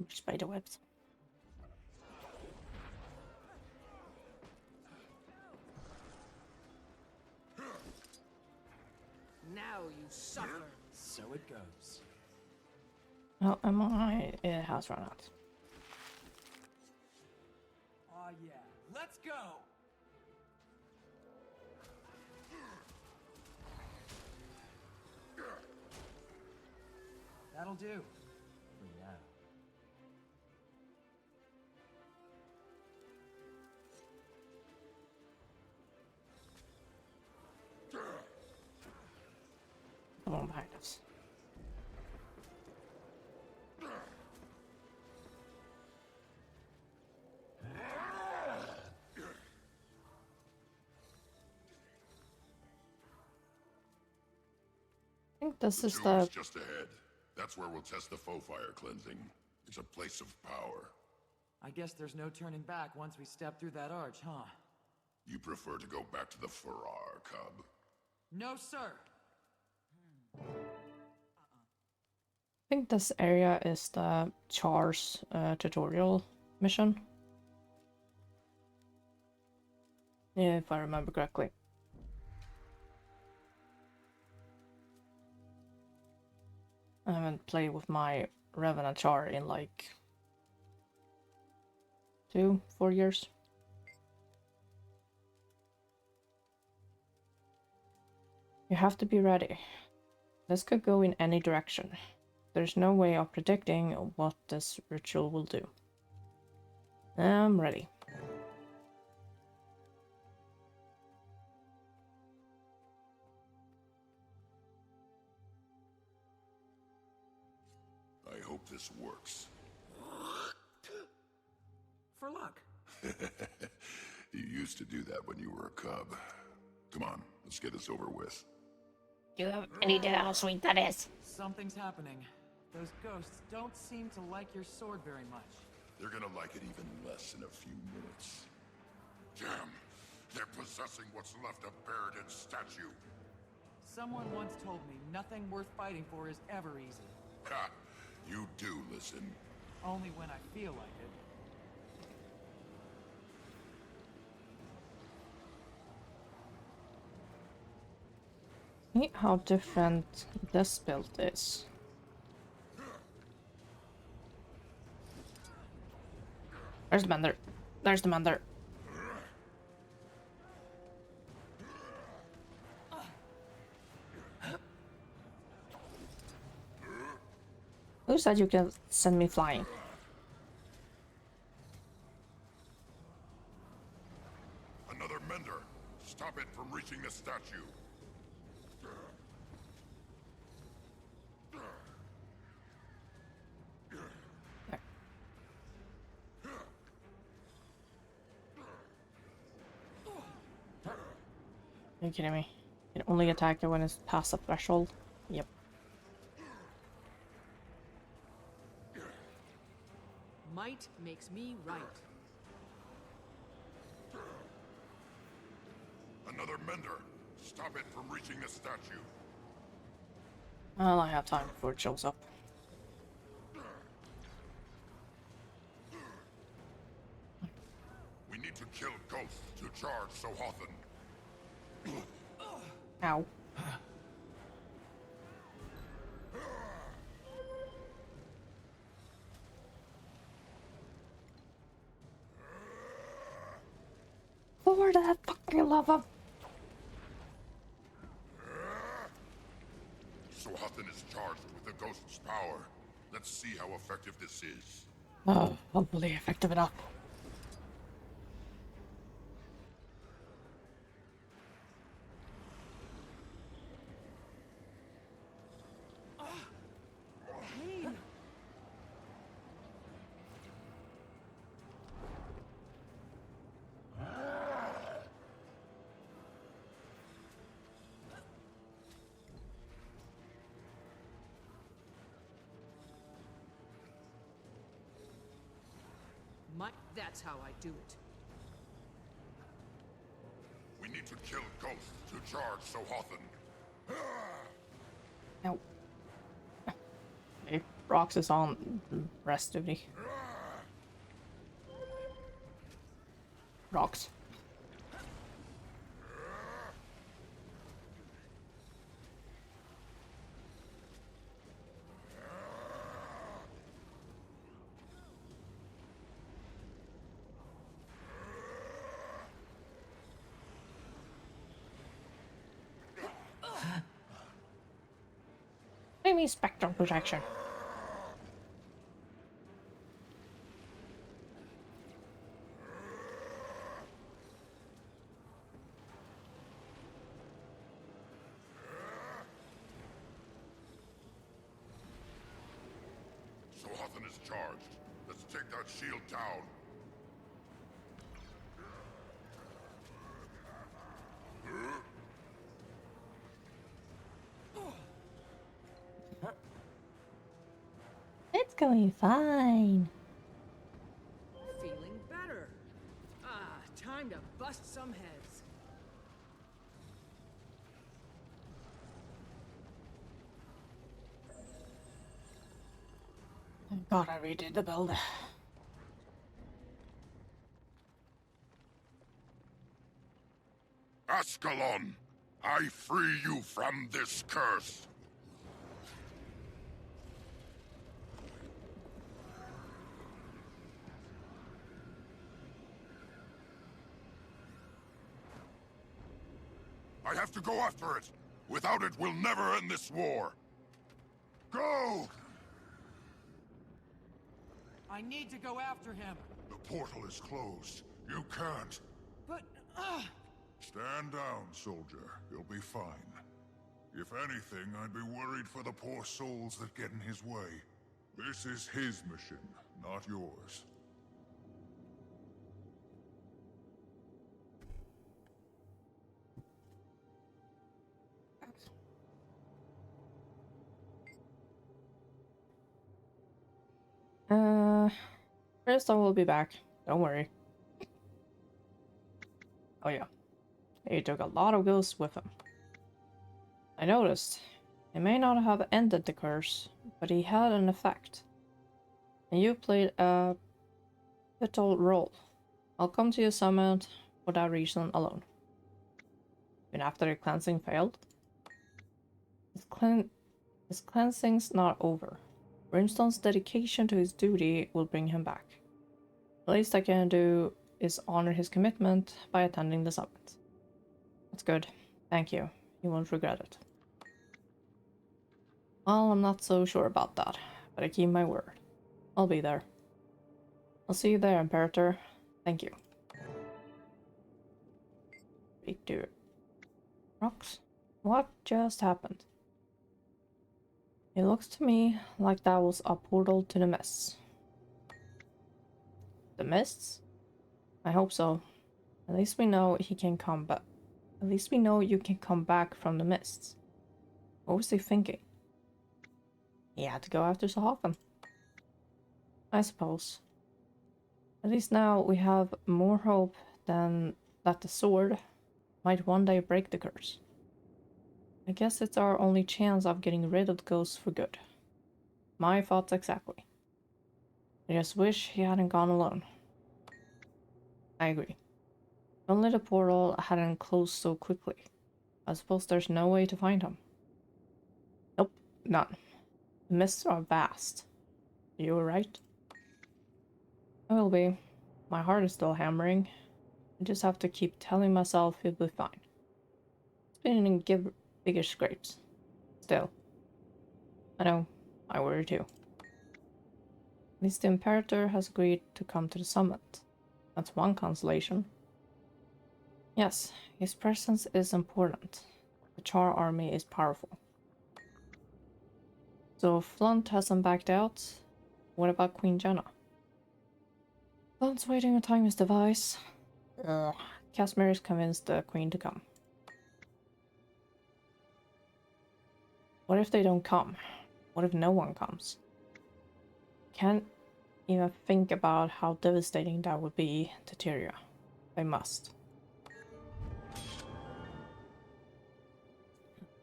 Spider webs. Now you suffer. So it goes. Oh, am I? It has run out. Aw, yeah. Let's go! That'll do. For now. Come on behind us. I think this is the... just ahead. That's where we'll test the faux fire cleansing. It's a place of power. I guess there's no turning back once we step through that arch, huh? You prefer to go back to the Farrar, Cub? No, sir! I think this area is the Char's tutorial mission. If I remember correctly. I haven't played with my Revenant Char in like 2-4 years. You have to be ready. This could go in any direction. There's no way of predicting what this ritual will do. I'm ready. I hope this works. For luck. You used to do that when you were a cub. Come on, let's get this over with. Do you have any idea how sweet that is? Something's happening. Those ghosts don't seem to like your sword very much. They're gonna like it even less in a few minutes. Damn! They're possessing what's left of Baradin's statue. Someone once told me nothing worth fighting for is ever easy. Ha! You do listen. Only when I feel like it. See how different this build is. There's the Mender. There's the Mender. Who said you can send me flying? Another Mender. Stop it from reaching the statue. Are you kidding me? You can only attack it when it's past the threshold? Yep. Might makes me right. Another mender. Stop it from reaching the statue. Well, I have time before it shows up. We need to kill ghosts to charge Sohothan. Ow. For the fucking love of... Sohothan is charged with the ghost's power. Let's see how effective this is. Oh, hopefully effective enough. That's how I do it. We need to kill ghosts to charge Sohothan. No. Okay, Rox is on rest duty. Rox. Maybe spectrum protection. Sohothan is charged. Let's take that shield down. It's going fine. Feeling better. Time to bust some heads. Thank God I redid the build. Ascalon, I free you from this curse. I have to go after it. Without it, we'll never end this war. Go! I need to go after him. The portal is closed. You can't. But, Stand down, soldier. You'll be fine. If anything, I'd be worried for the poor souls that get in his way. This is his mission, not yours. Crystal will be back. Don't worry. Oh yeah. He took a lot of ghosts with him. I noticed. He may not have ended the curse, but he had an effect. And you played a pivotal role. I'll come to your summit for that reason alone. Even after the cleansing failed? His cleansing's not over. Brimstone's dedication to his duty will bring him back. The least I can do is honor his commitment by attending the summit. That's good. Thank you. You won't regret it. Well, I'm not so sure about that, but I keep my word. I'll be there. I'll see you there, Imperator. Thank you. Big dude. Rox? What just happened? It looks to me like that was a portal to the mists. The mists? I hope so. At least we know he can come back. At least we know you can come back from the mists. What was he thinking? He had to go after Sohothan. I suppose. At least now we have more hope than that the sword, might one day break the curse. I guess it's our only chance of getting rid of the ghosts for good. My thoughts exactly. I just wish he hadn't gone alone. I agree. If only the portal hadn't closed so quickly. I suppose there's no way to find him. Nope, none. The mists are vast. You were right. I will be. My heart is still hammering. I just have to keep telling myself he'll be fine. It's been in bigger scrapes. Still. I know. I worry too. At least the Imperator has agreed to come to the summit. That's one consolation. Yes, his presence is important. The Char army is powerful. So Flunt hasn't backed out. What about Queen Jenna? Flunt's waiting on time his device. Casimir is convinced the Queen to come. What if they don't come? What if no one comes? Can't even think about how devastating that would be to Tyria. They must.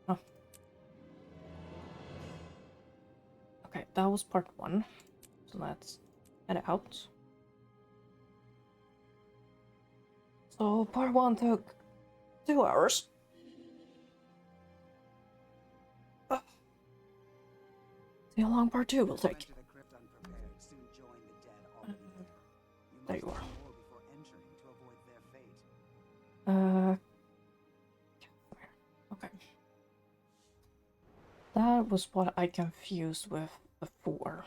Oh. Okay, that was part 1. So let's head out. So part 1 took 2 hours. See how long part 2 will take. There you are. Okay. That was what I confused with before.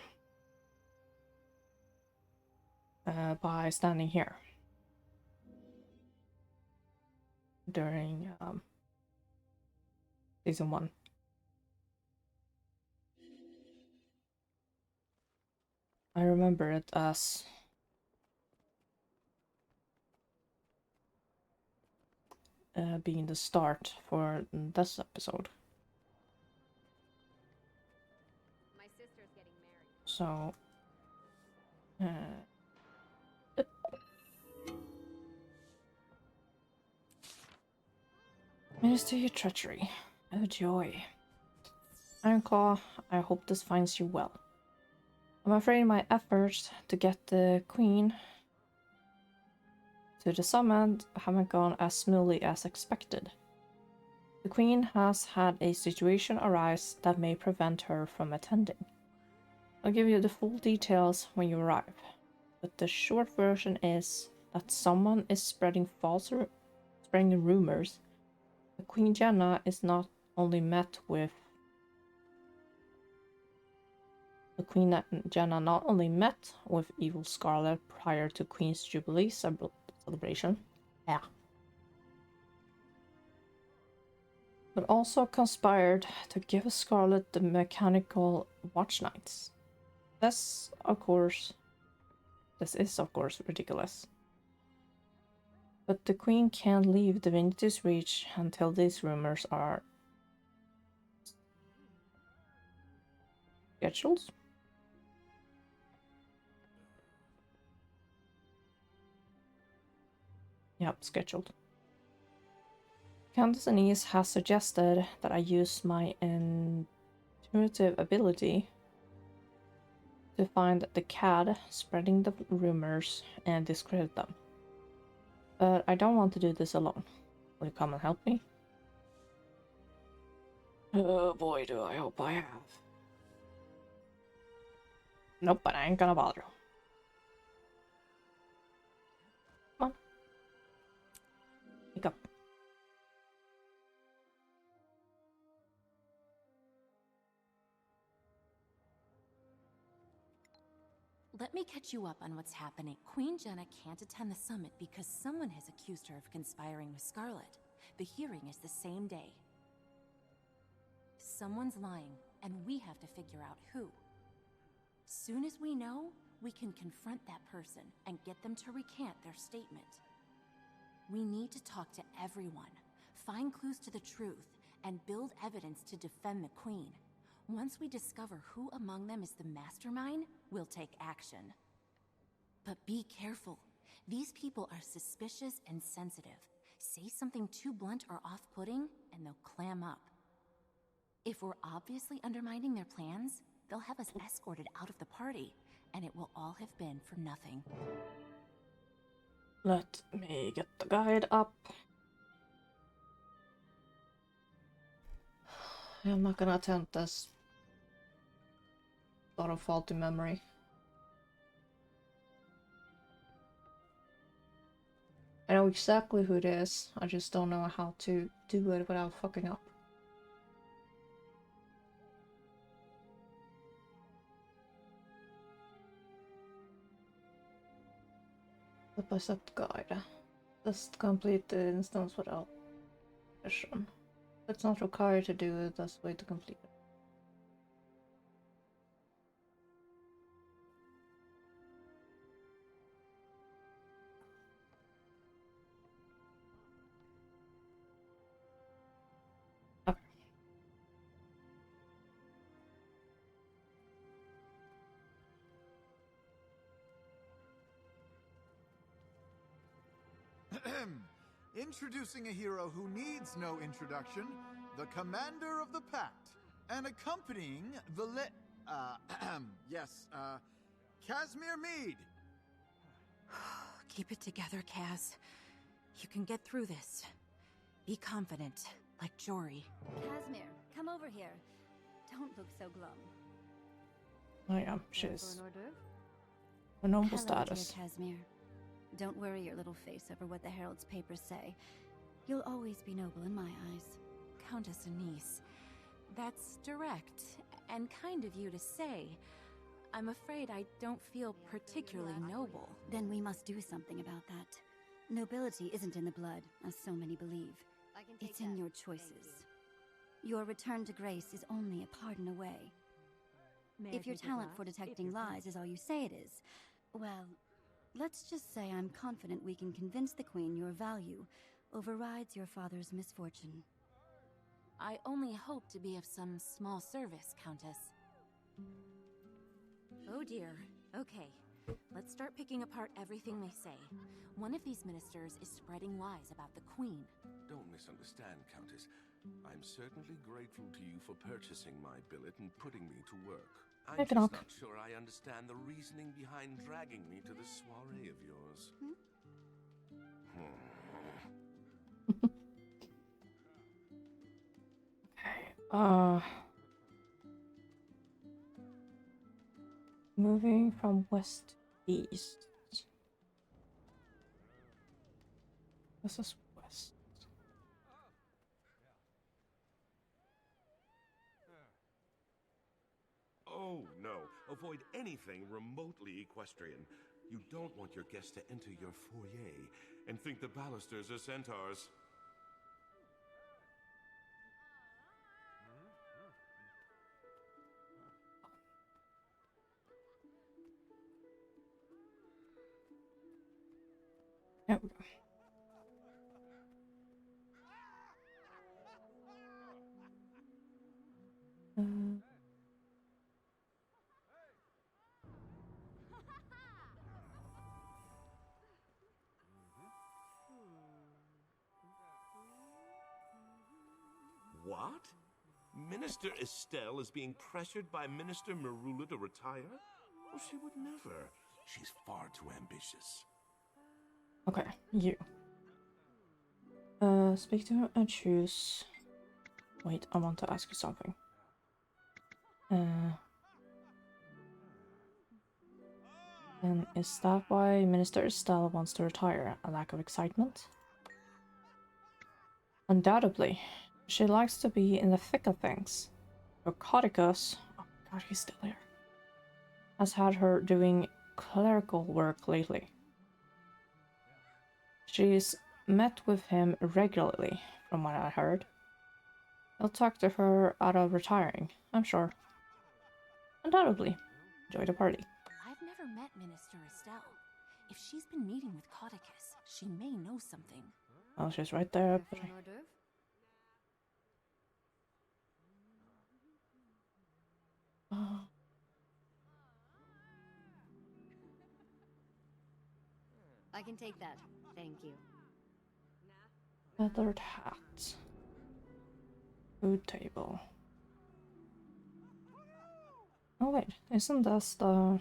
By standing here. During season 1. I remember it as being the start for this episode. My sister's getting married. So, Minister your treachery. Oh joy. Ironclaw, I hope this finds you well. I'm afraid my efforts to get the Queen to the summit haven't gone as smoothly as expected. The Queen has had a situation arise that may prevent her from attending. I'll give you the full details when you arrive, but the short version is that someone is spreading rumors that Queen Jenna is not only met with Evil Scarlet prior to Queen's Jubilee celebration. Yeah. But also conspired to give Scarlet the mechanical watch nights. This is of course ridiculous. But the Queen can't leave Divinity's reach until these rumors are scheduled. Yep, scheduled. Countess Anise has suggested that I use my intuitive ability to find the CAD spreading the rumors and discredit them. But I don't want to do this alone. Will you come and help me? Oh boy, do I hope I have. Nope, but I ain't gonna bother. Come on. Wake up. Let me catch you up on what's happening. Queen Jenna can't attend the summit because someone has accused her of conspiring with Scarlet. The hearing is the same day. Someone's lying, and we have to figure out who. Soon as we know, we can confront that person and get them to recant their statement. We need to talk to everyone, find clues to the truth, and build evidence to defend the Queen. Once we discover who among them is the mastermind, we'll take action. But be careful. These people are suspicious and sensitive. Say something too blunt or off-putting, and they'll clam up. If we're obviously undermining their plans, they'll have us escorted out of the party, and it will all have been for nothing. Let me get the guide up. I'm not gonna attempt this. A lot of faulty memory. I know exactly who it is, I just don't know how to do it without fucking up. Step-by-step guide. Just complete the instance without mission. It's not required to do it, that's the way to complete it. Introducing a hero who needs no introduction, the Commander of the Pact, and accompanying the Casimir Mead. Keep it together, Kaz. You can get through this. Be confident, like Jory. Casimir, come over here. Don't look so glum. I am. She's For an hors d'oeuvre? a noble Hello, status. dear Casimir. Don't worry your little face over what the Herald's papers say. You'll always be noble in my eyes. Countess Anise, that's direct and kind of you to say. I'm afraid I don't feel particularly noble. Then we must do something about that. Nobility isn't in the blood, as so many believe. It's in your choices. Your return to grace is only a pardon away. If your talent for detecting lies is all you say it is, well, let's just say I'm confident we can convince the Queen your value overrides your father's misfortune. I only hope to be of some small service, Countess. Oh dear. Okay. Let's start picking apart everything they say. One of these ministers is spreading lies about the Queen. Don't misunderstand, Countess. I'm certainly grateful to you for purchasing my billet and putting me to work. I'm just not sure I understand the reasoning behind dragging me to this soiree of yours. Moving from west to east. This is west. Oh, no. Avoid anything remotely equestrian. You don't want your guests to enter your foyer and think the balusters are centaurs. There we go. What? Minister Estelle is being pressured by Minister Marula to retire? Oh, she would never. She's far too ambitious. Okay, you. Speak to her and choose. Wait, I want to ask you something. And is that why Minister Estelle wants to retire? A lack of excitement? Undoubtedly. She likes to be in the thick of things. Narcoticus, oh god, he's still here, has had her doing clerical work lately. She's met with him regularly, from what I heard. He'll talk to her out of retiring, I'm sure. Undoubtedly. Enjoy the party. I've never met Minister Estelle. If she's been meeting with Codicus, she may know something. Oh, she's right there. I can take that. Thank you. Feathered hat. Food table. Oh wait, isn't this the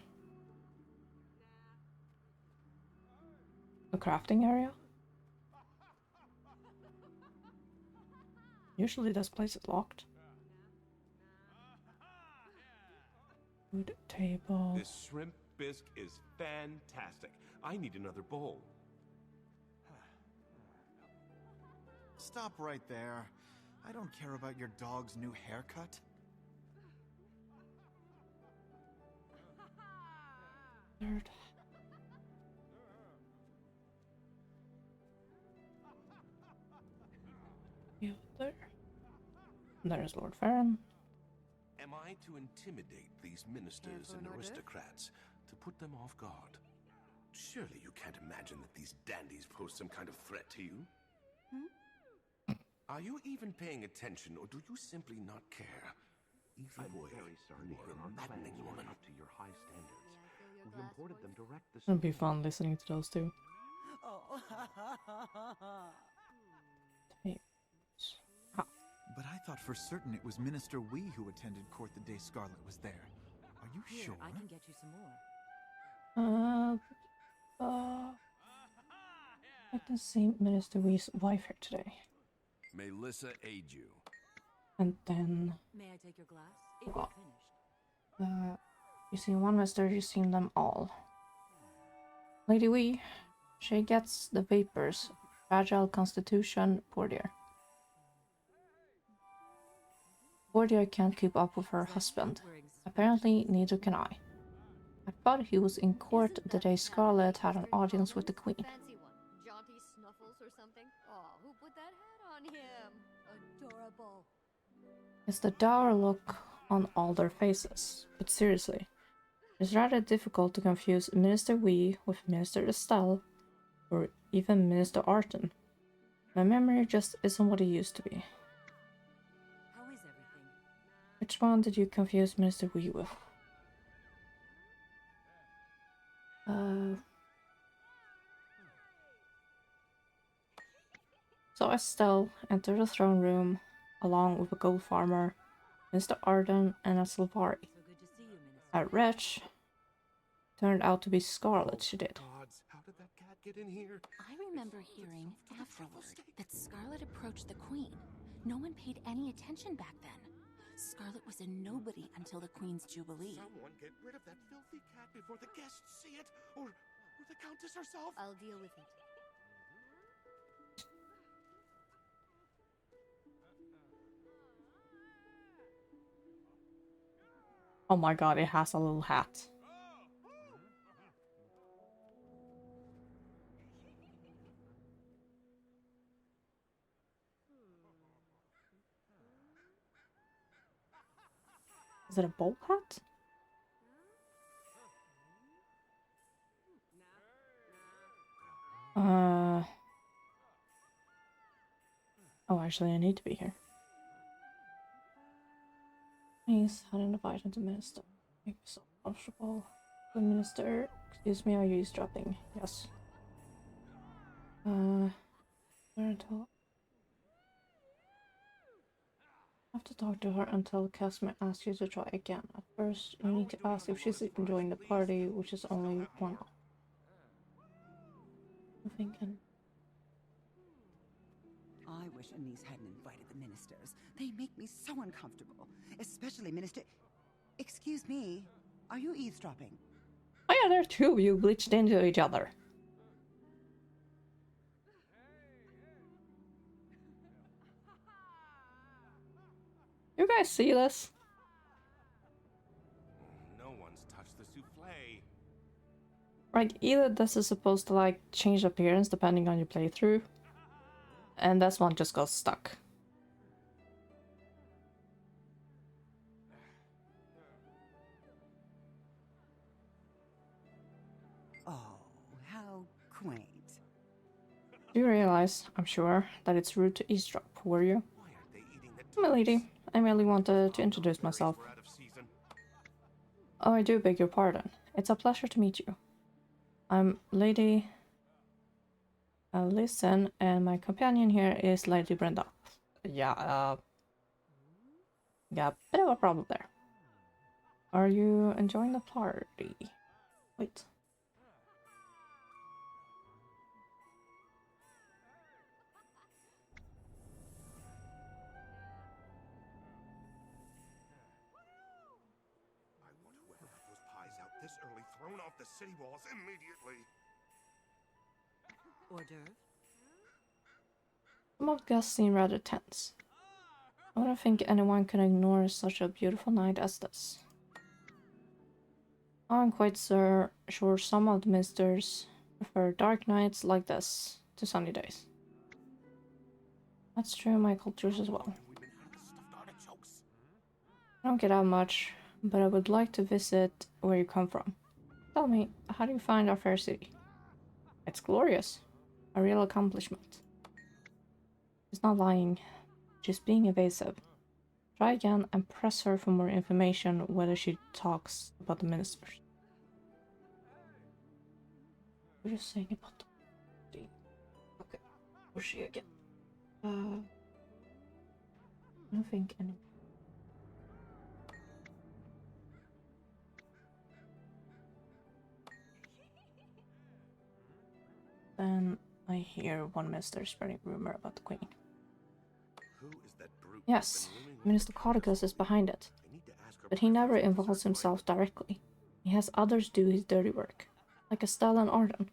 crafting area? Usually this place is locked. Food table. This shrimp bisque is fantastic. I need another bowl. Stop right there. I don't care about your dog's new haircut. Third. Yeah, there. There's Lord Farron. Am I to intimidate these ministers and aristocrats to put them off guard? Surely you can't imagine that these dandies pose some kind of threat to you? Are you even paying attention, or do you simply not care? Either way, you are a maddening woman. Up to your high standards. We imported them direct this. It'd be fun listening to those two. But I thought for certain it was Minister Wee who attended court the day Scarlet was there. Are you sure? I can get you some more. I can see Minister Wee's wife here today. May Lissa aid you. And then May I take your glass? If you're finished. you see one minister, you've seen them all. Lady Wee, she gets the vapors. Fragile constitution, poor dear. Poor dear can't keep up with her husband. Apparently, neither can I. I thought he was in court the day Scarlet had an audience with the Queen. Fancy one. Jaunty Snuffles or something? Oh, who put that hat on him? Adorable. It's the dour look on all their faces. But seriously, it's rather difficult to confuse Minister Wee with Minister Estelle, or even Minister Arton. My memory just isn't what it used to be. How is everything? Which one did you confuse Minister Wee with? So Estelle entered the throne room along with a gold farmer, Mr. Arden, and a Sylvari. So good to see you, Minister. A wretch turned out to be Scarlet, she did. Gods, how did that cat get in here? I remember hearing afterward that Scarlet approached the Queen. No one paid any attention back then. Scarlet was a nobody until the Queen's Jubilee. Someone get rid of that filthy cat before the guests see it, or the Countess herself. I'll deal with it. Oh my god, it has a little hat. Is it a bowl hat? Oh, actually, I need to be here. Please, I didn't invite the minister. Make me so comfortable. The minister, excuse me, are you eavesdropping? Yes. Until I have to talk to her until Cass may ask you to try again. At first, you need to ask if she's enjoying the party, which is only one. I'm thinking. I wish Anise hadn't invited the ministers. They make me so uncomfortable. Especially Minister... Excuse me, are you eavesdropping? Oh yeah, there are two of you glitched into each other. You guys see this? No one's touched the souffle. Like, either this is supposed to like change appearance depending on your playthrough, and this one just got stuck. Oh, how quaint. Do you realize, I'm sure, that it's rude to eavesdrop, were you? My lady, I merely wanted to introduce myself. Oh, I do beg your pardon. It's a pleasure to meet you. I'm Lady... listen, and my companion here is Lady Brenda. Yeah, got a bit of a problem there. Are you enjoying the party? Wait. I want whoever put those pies out this early thrown off the city walls immediately. Hors d'oeuvre? Some of the guests seem rather tense. I don't think anyone can ignore such a beautiful night as this. I'm quite sure some of the ministers prefer dark nights like this to sunny days. That's true in my cultures as well. I don't get out much, but I would like to visit where you come from. Tell me, how do you find our fair city? It's glorious. A real accomplishment. She's not lying, she's being evasive. Try again and press her for more information whether she talks about the ministers. What are you saying about the... Okay, where's she again? I don't think any... Then I hear one minister spreading rumor about the queen. Who is that brute? Yes, Minister Cordicus is behind it. But he never involves himself directly. He has others do his dirty work, like Estelle and Arden.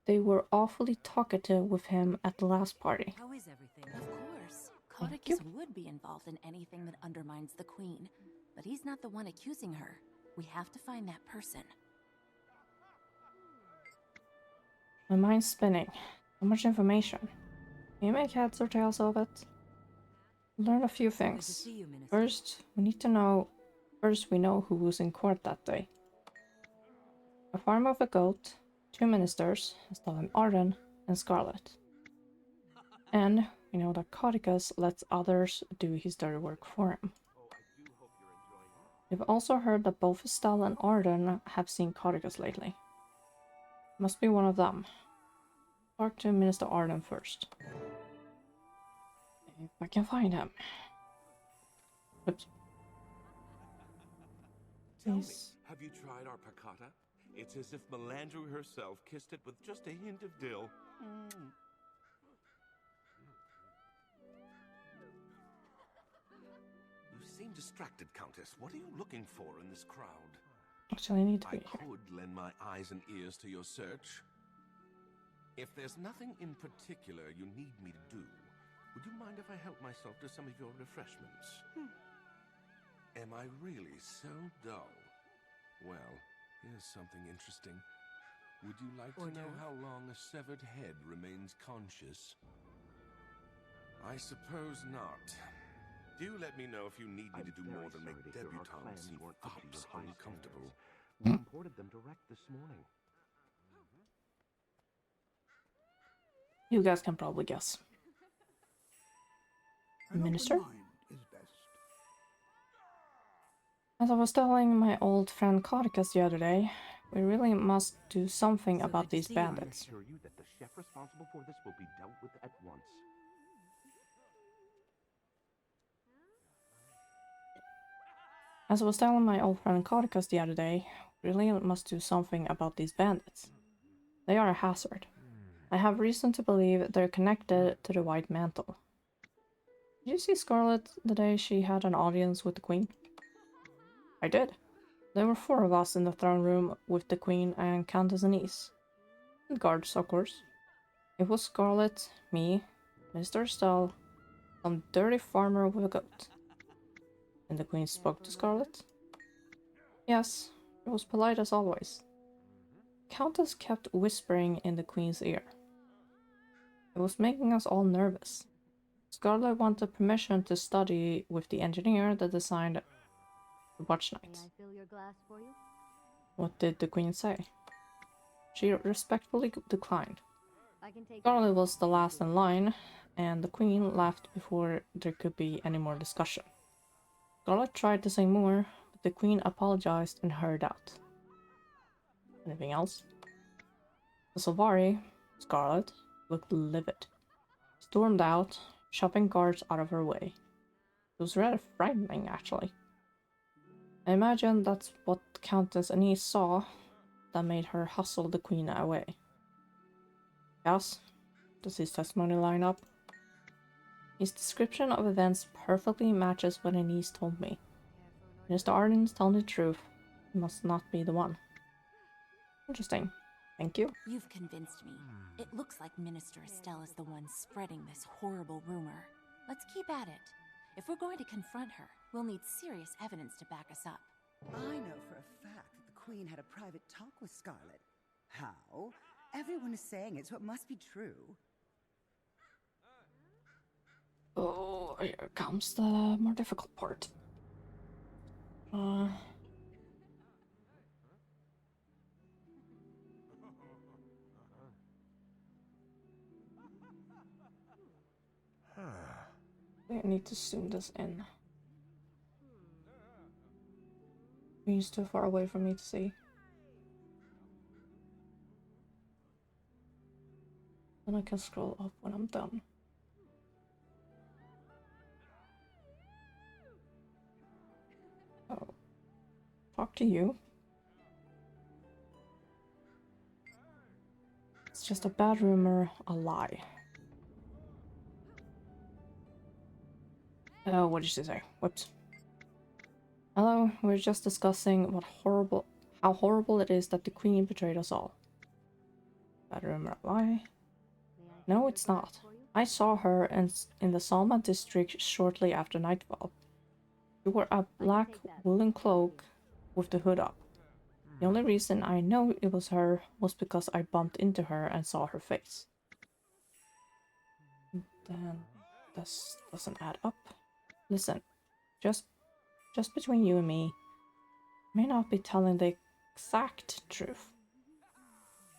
They were awfully talkative with him at the last party. How is everything? Of course. Codicus would be involved in anything that undermines the queen, but he's not the one accusing her. We have to find that person. My mind's spinning. So much information. Can you make heads or tails of it? Learn a few things. First, we know who was in court that day. A farmer with a goat, 2 ministers, Estelle and Arden, and Scarlet. And we know that Codicus lets others do his dirty work for him. We've also heard that both Estelle and Arden have seen Codicus lately. Must be one of them. Talk to Minister Arden first. If I can find him. Oops. Tell me, have you tried our piccata? It's as if Melandru herself kissed it with just a hint of dill. You seem distracted, Countess. What are you looking for in this crowd? Actually, I need to be here. I could lend my eyes and ears to your search. If there's nothing in particular you need me to do, would you mind if I help myself to some of your refreshments? Am I really so dull? Well, here's something interesting. Would you like to know how long a severed head remains conscious? I suppose not. Do let me know if you need me to do more than make debutantes and fops uncomfortable. We imported them direct this morning. You guys can probably guess. Minister? As I was telling my old friend Codicus the other day, we really must do something about these bandits. I assure you that the chef responsible for this will be dealt with at once. As I was telling my old friend Codicus the other day, we really must do something about these bandits. They are a hazard. I have reason to believe they're connected to the White Mantle. Did you see Scarlet the day she had an audience with the Queen? I did. There were 4 of us in the throne room with the Queen and Countess Anise. And guards, of course. It was Scarlet, me, Mr. Estelle, some dirty farmer with a goat. And the Queen spoke to Scarlet? Yes, it was polite as always. Countess kept whispering in the Queen's ear. It was making us all nervous. Scarlet wanted permission to study with the engineer that designed the watch night. May I fill your glass for you? What did the Queen say? She respectfully declined. I can take Scarlet was the last in line, and the Queen left before there could be any more discussion. Scarlet tried to say more, but the Queen apologized and hurried out. Anything else? The Solvari, Scarlet looked livid. Stormed out, shoving guards out of her way. It was rather frightening, actually. I imagine that's what Countess Anise saw that made her hustle the Queen away. Yes? Does his testimony line up? His description of events perfectly matches what Anise told me. And if the Ardens tell the truth, he must not be the one. Interesting. Thank you. You've convinced me. It looks like Minister Estelle is the one spreading this horrible rumor. Let's keep at it. If we're going to confront her, we'll need serious evidence to back us up. I know for a fact that the Queen had a private talk with Scarlet. How? Everyone is saying it, so it must be true. Oh, here comes the more difficult part. I need to zoom this in. He's too far away for me to see. Then I can scroll up when I'm done. Oh. Talk to you. It's just a bad rumor, a lie. What did she say? Whoops. Hello, we're just discussing how horrible it is that the Queen betrayed us all. Bad rumor, a lie? No, it's not. I saw her in the Salma district shortly after nightfall. She wore a black woolen cloak with the hood up. The only reason I know it was her was because I bumped into her and saw her face. Then this doesn't add up. Listen, just between you and me, I may not be telling the exact truth,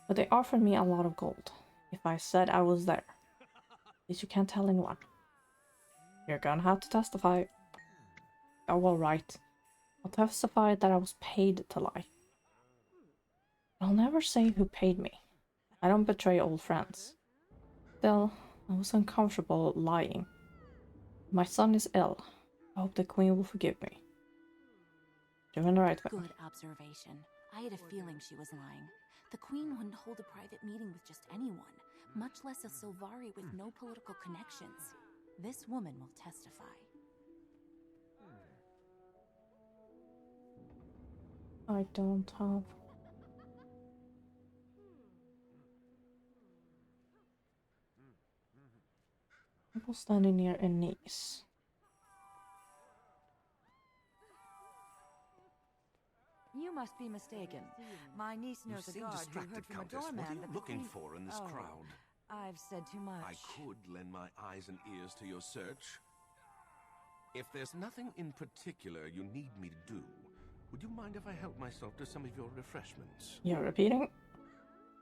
but they offered me a lot of gold if I said I was there. At least you can't tell anyone. You're gonna have to testify. Oh, alright. I'll testify that I was paid to lie. I'll never say who paid me. I don't betray old friends. Still, I was uncomfortable lying. My son is ill. I hope the Queen will forgive me. Doing the right thing. Good observation. I had a feeling she was lying. The Queen wouldn't hold a private meeting with just anyone, much less a Sylvari with no political connections. This woman will testify. I don't have... people standing near Anise. You must be mistaken. My niece knows a guard who heard from a doorman What are you that the looking Queen... for in this crowd? I've said too much. I could lend my eyes and ears to your search. If there's nothing in particular you need me to do, would you mind if I help myself to some of your refreshments? You're repeating?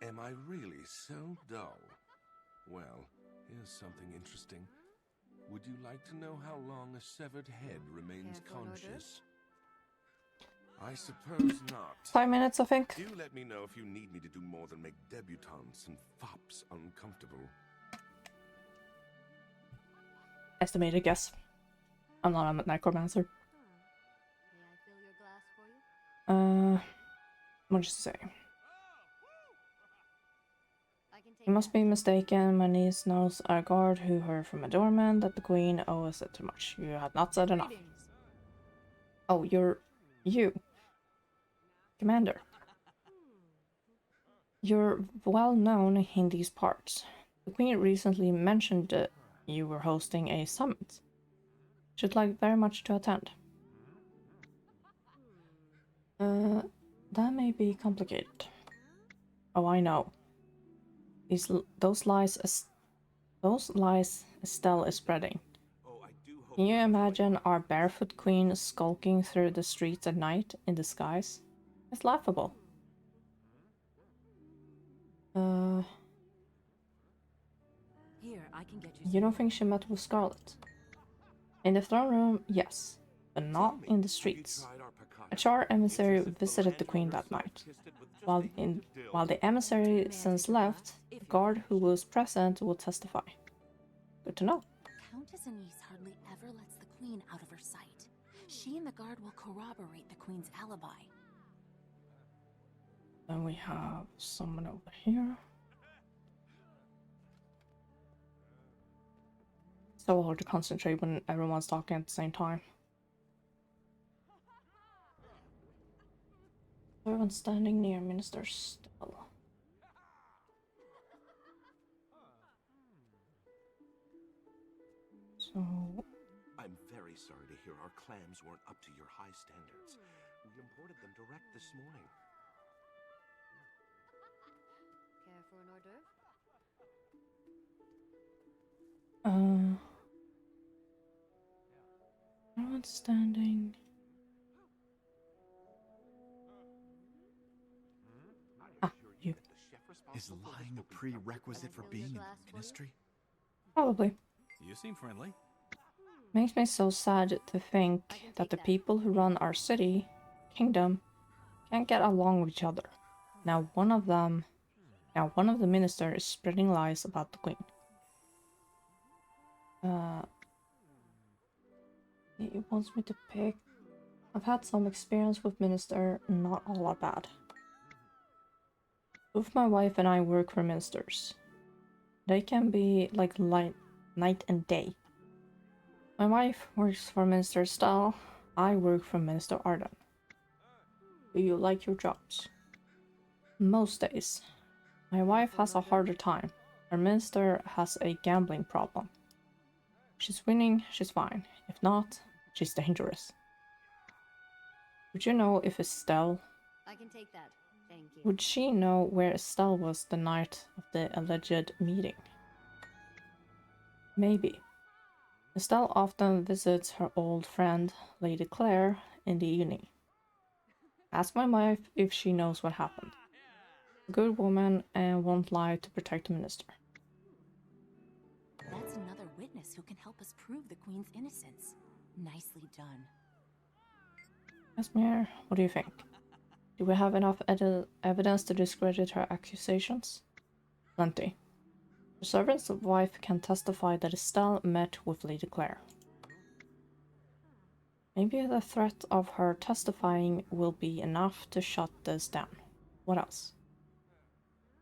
Am I really so dull? Well, here's something interesting. Would you like to know how long a severed head remains conscious? I suppose not. 5 minutes, I think. Do let me know if you need me to do more than make debutantes and fops uncomfortable. Estimated guess. I'm not a necromancer. What did she say? You must be mistaken. My niece knows a guard who heard from a doorman that the Queen owes it too much. You have not said enough. Oh, you. Commander. You're well known in these parts. The Queen recently mentioned that you were hosting a summit. Should like very much to attend. That may be complicated. Oh, I know. Those lies Estelle is spreading. Can you imagine our barefoot queen skulking through the streets at night in disguise? It's laughable. Here, I can get you. You don't think she met with Scarlet? In the throne room, yes, but not in the streets. Have you tried our A Char emissary visited the Queen that night. While the emissary since left, the guard who was present will testify. Good to know. Countess Anise hardly ever lets the Queen out of her sight. She and the guard will corroborate the Queen's alibi. Then we have someone over here. So hard to concentrate when everyone's talking at the same time. Everyone's standing near Minister Stell. So... I'm very sorry to hear our clams weren't up to your high standards. We imported them direct this morning. Care for an hors d'oeuvre? Everyone's standing. You. Is lying a prerequisite for being in the ministry? Probably. You seem friendly. Makes me so sad to think that the people who run our city, kingdom, can't get along with each other. Now one of the ministers is spreading lies about the Queen. He wants me to pick. I've had some experience with minister, not all are bad. Both my wife and I work for ministers. They can be like night and day. My wife works for Minister Stahl. I work for Minister Arden. Do you like your jobs? Most days. My wife has a harder time. Our minister has a gambling problem. If she's winning, she's fine. If not, she's dangerous. Would you know if Estelle... I can take that. Thank you. Would she know where Estelle was the night of the alleged meeting? Maybe. Estelle often visits her old friend, Lady Claire, in the evening. Ask my wife if she knows what happened. A good woman and won't lie to protect the minister. That's another witness who can help us prove the Queen's innocence. Nicely done. Esmir, what do you think? Do we have enough evidence to discredit her accusations? Plenty. The servant's wife can testify that Estelle met with Lady Claire. Maybe the threat of her testifying will be enough to shut this down. What else?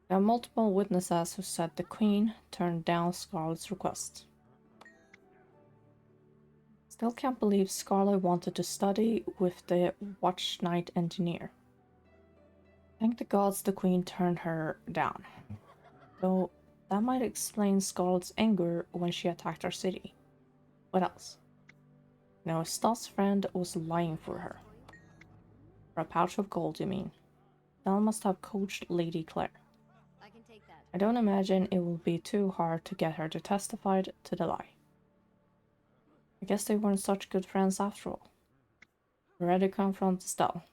There are multiple witnesses who said the Queen turned down Scarlet's request. Still can't believe Scarlet wanted to study with the Watch Night engineer. Thank the gods the Queen turned her down. Though that might explain Scarlet's anger when she attacked our city. What else? No, Stas' friend was lying for her. For a pouch of gold, you mean? Stell must have coached Lady Claire. I can take that. I don't imagine it will be too hard to get her to testify to the lie. I guess they weren't such good friends after all. We're ready to confront Stell.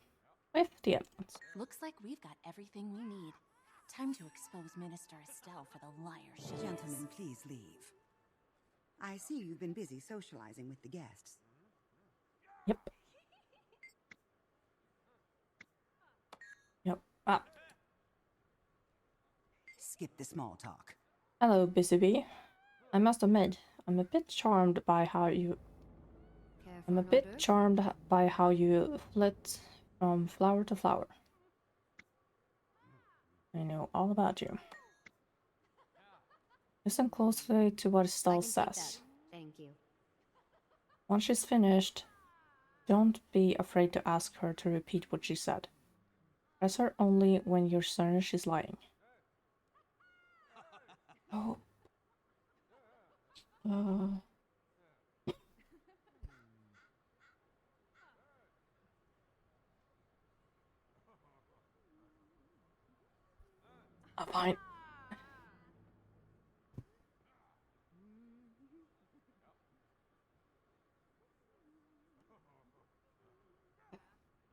With the evidence. Looks like we've got everything we need. Time to expose Minister Estelle for the liar she is. Gentlemen, please leave. I see you've been busy socializing with the guests. Yep. Ah. Skip the small talk. Hello, Busy Bee. I must admit, I'm a bit charmed by how you flit from flower to flower. I know all about you. Listen closely to what Estelle says. Thank you. Once she's finished, don't be afraid to ask her to repeat what she said. Press her only when you're certain she's lying. Oh. Fine.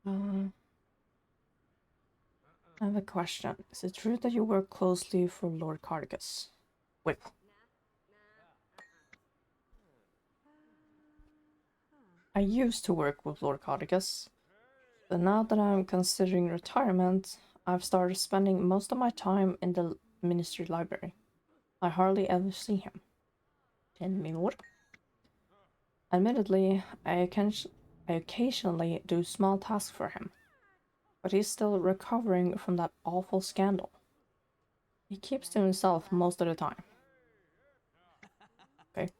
I have a question. Is it true that you work closely for Lord Cardigas? With? I used to work with Lord Cardigas. But now that I'm considering retirement, I've started spending most of my time in the ministry library. I hardly ever see him. 10 milord. Admittedly, I occasionally do small tasks for him, but he's still recovering from that awful scandal. He keeps to himself most of the time. Okay.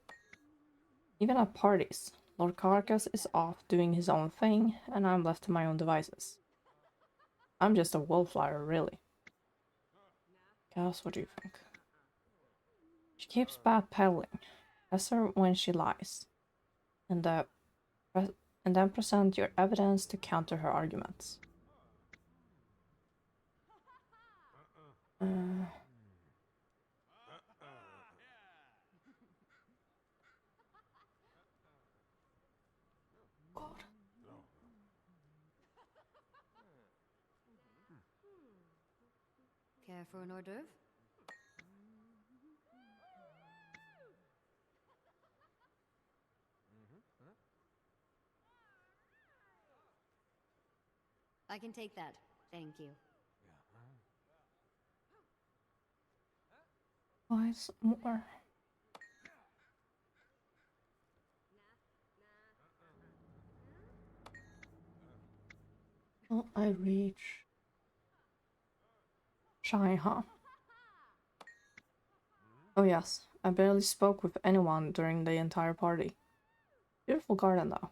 Even at parties, Lord Carcass is off doing his own thing, and I'm left to my own devices. I'm just a wallflower, really. Cass, what do you think? She keeps backpedaling. Press her when she lies. And then present your evidence to counter her arguments. God. Care for an hors d'oeuvre? I can take that. Thank you. Why some more? Will I reach Shy, huh? Oh yes, I barely spoke with anyone during the entire party. Beautiful garden though.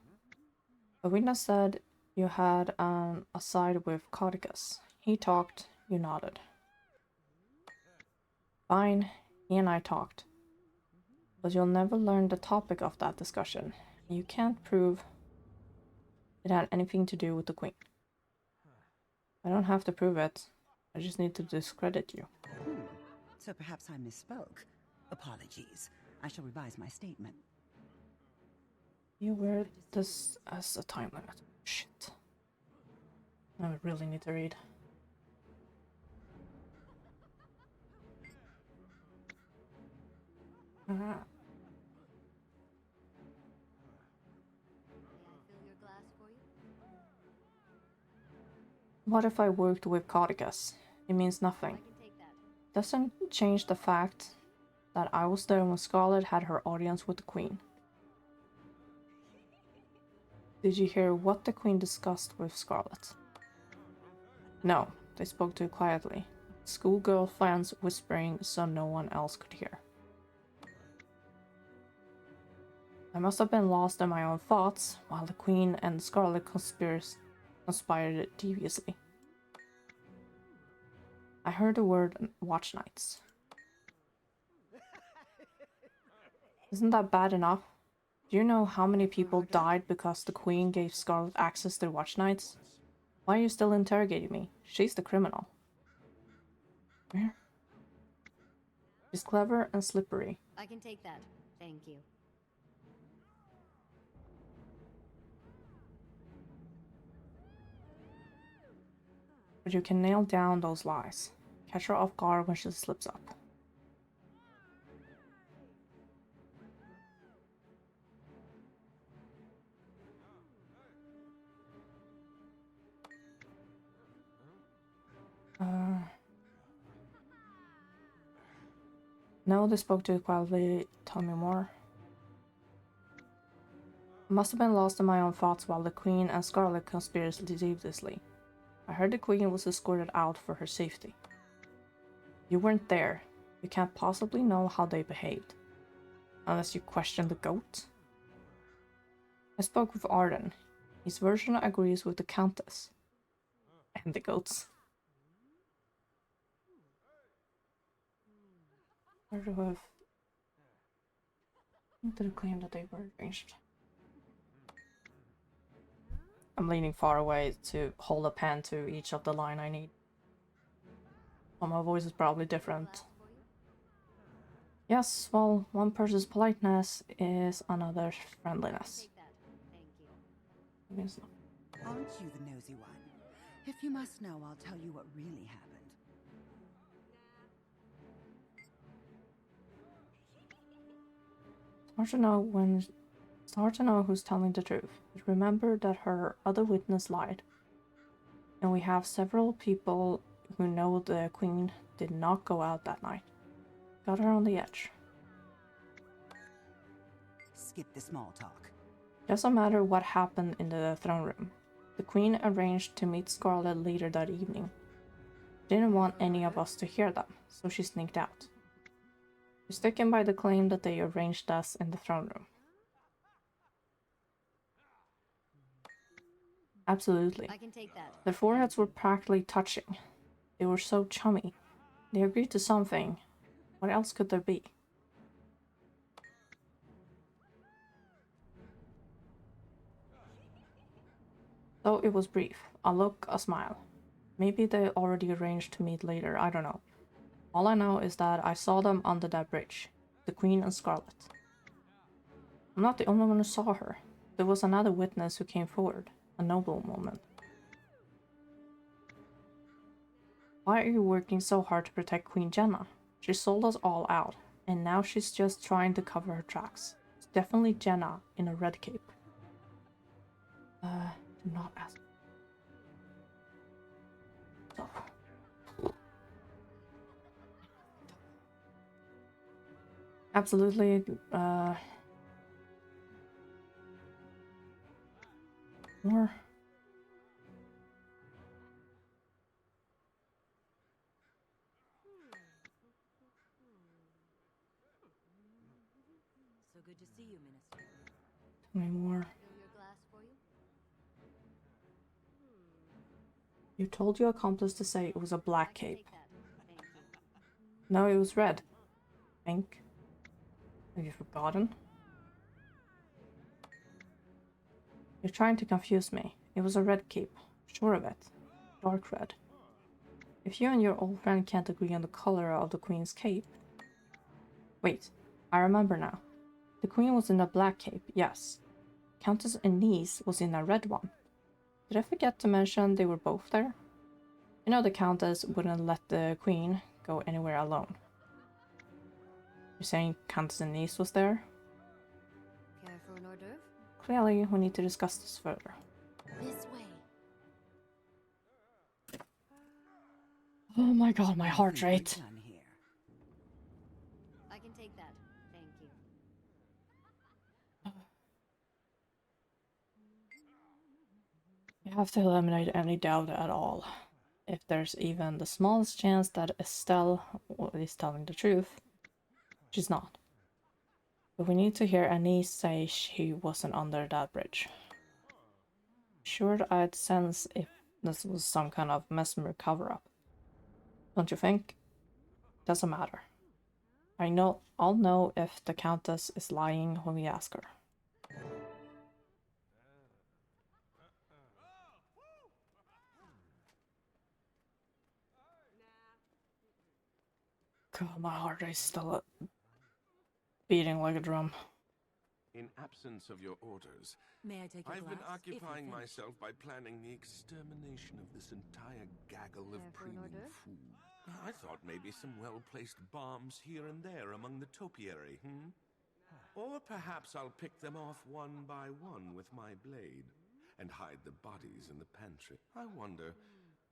A witness said you had an aside with Codicus. He talked, you nodded. Fine, he and I talked. But you'll never learn the topic of that discussion. You can't prove it had anything to do with the Queen. I don't have to prove it. I just need to discredit you. So perhaps I misspoke. Apologies. I shall revise my statement. You wear this as a time limit. Shit. I really need to read. What if I worked with Codicus? It means nothing. Doesn't change the fact that I was there when Scarlet had her audience with the Queen. Did you hear what the Queen discussed with Scarlet? No, they spoke too quietly. Schoolgirl friends whispering so no one else could hear. I must have been lost in my own thoughts while the Queen and Scarlet conspired deviously. I heard the word watch nights. Isn't that bad enough? Do you know how many people died because the Queen gave Scarlet access to watch nights? Why are you still interrogating me? She's the criminal. Where? She's clever and slippery. I can take that. Thank you. But you can nail down those lies. Catch her off guard when she slips up. No, they spoke too quietly. Tell me more. I must have been lost in my own thoughts while the Queen and Scarlet conspired deviously. I heard the Queen was escorted out for her safety. You weren't there. You can't possibly know how they behaved. Unless you question the goat. I spoke with Arden. His version agrees with the Countess. And the goats. Where do I have... Did it claim that they were arranged? I'm leaning far away to hold a pen to each of the line I need. So my voice is probably different. Yes, well, one person's politeness is another's friendliness. Aren't you the nosy one? If you must know, I'll tell you what really happened. It's hard to know who's telling the truth. But remember that her other witness lied. And we have several people who know the Queen did not go out that night. Got her on the edge. Skip the small talk. Doesn't matter what happened in the throne room. The Queen arranged to meet Scarlet later that evening. Didn't want any of us to hear them, so she sneaked out. She's sticking by the claim that they arranged us in the throne room. Absolutely. I can take that. Their foreheads were practically touching. They were so chummy. They agreed to something. What else could there be? So it was brief. A look, a smile. Maybe they already arranged to meet later, I don't know. All I know is that I saw them under that bridge. The Queen and Scarlet. I'm not the only one who saw her. There was another witness who came forward. A noblewoman. Why are you working so hard to protect Queen Jenna? She sold us all out, and now she's just trying to cover her tracks. It's definitely Jenna in a red cape. Do not ask. Absolutely, more. So good to see you, Minister. Tell me more. You told your accomplice to say it was a black cape. No, it was red. Pink. Have you forgotten? You're trying to confuse me. It was a red cape. Sure of it. Dark red. If you and your old friend can't agree on the color of the Queen's cape... Wait, I remember now. The Queen was in a black cape, yes. Countess Anise was in a red one. Did I forget to mention they were both there? You know the Countess wouldn't let the Queen go anywhere alone. You're saying Countess Anise was there? Care for an hors d'oeuvre? Clearly, we need to discuss this further. This way. Oh my god, my heart rate. I can take that. Thank you. You have to eliminate any doubt at all. If there's even the smallest chance that Estelle is telling the truth, she's not. But we need to hear Anise say she wasn't under that bridge. Sure, I'd sense if this was some kind of mesmer cover-up. Don't you think? Doesn't matter. I'll know if the Countess is lying when we ask her. God, my heart is still beating like a drum. In absence of your orders, May I take your I've been glass, if you're occupying finished? myself by planning the extermination of this entire gaggle of Care for an premium order? food. I thought maybe some well-placed bombs here and there among the topiary, Or perhaps I'll pick them off one by one with my blade and hide the bodies in the pantry. I wonder,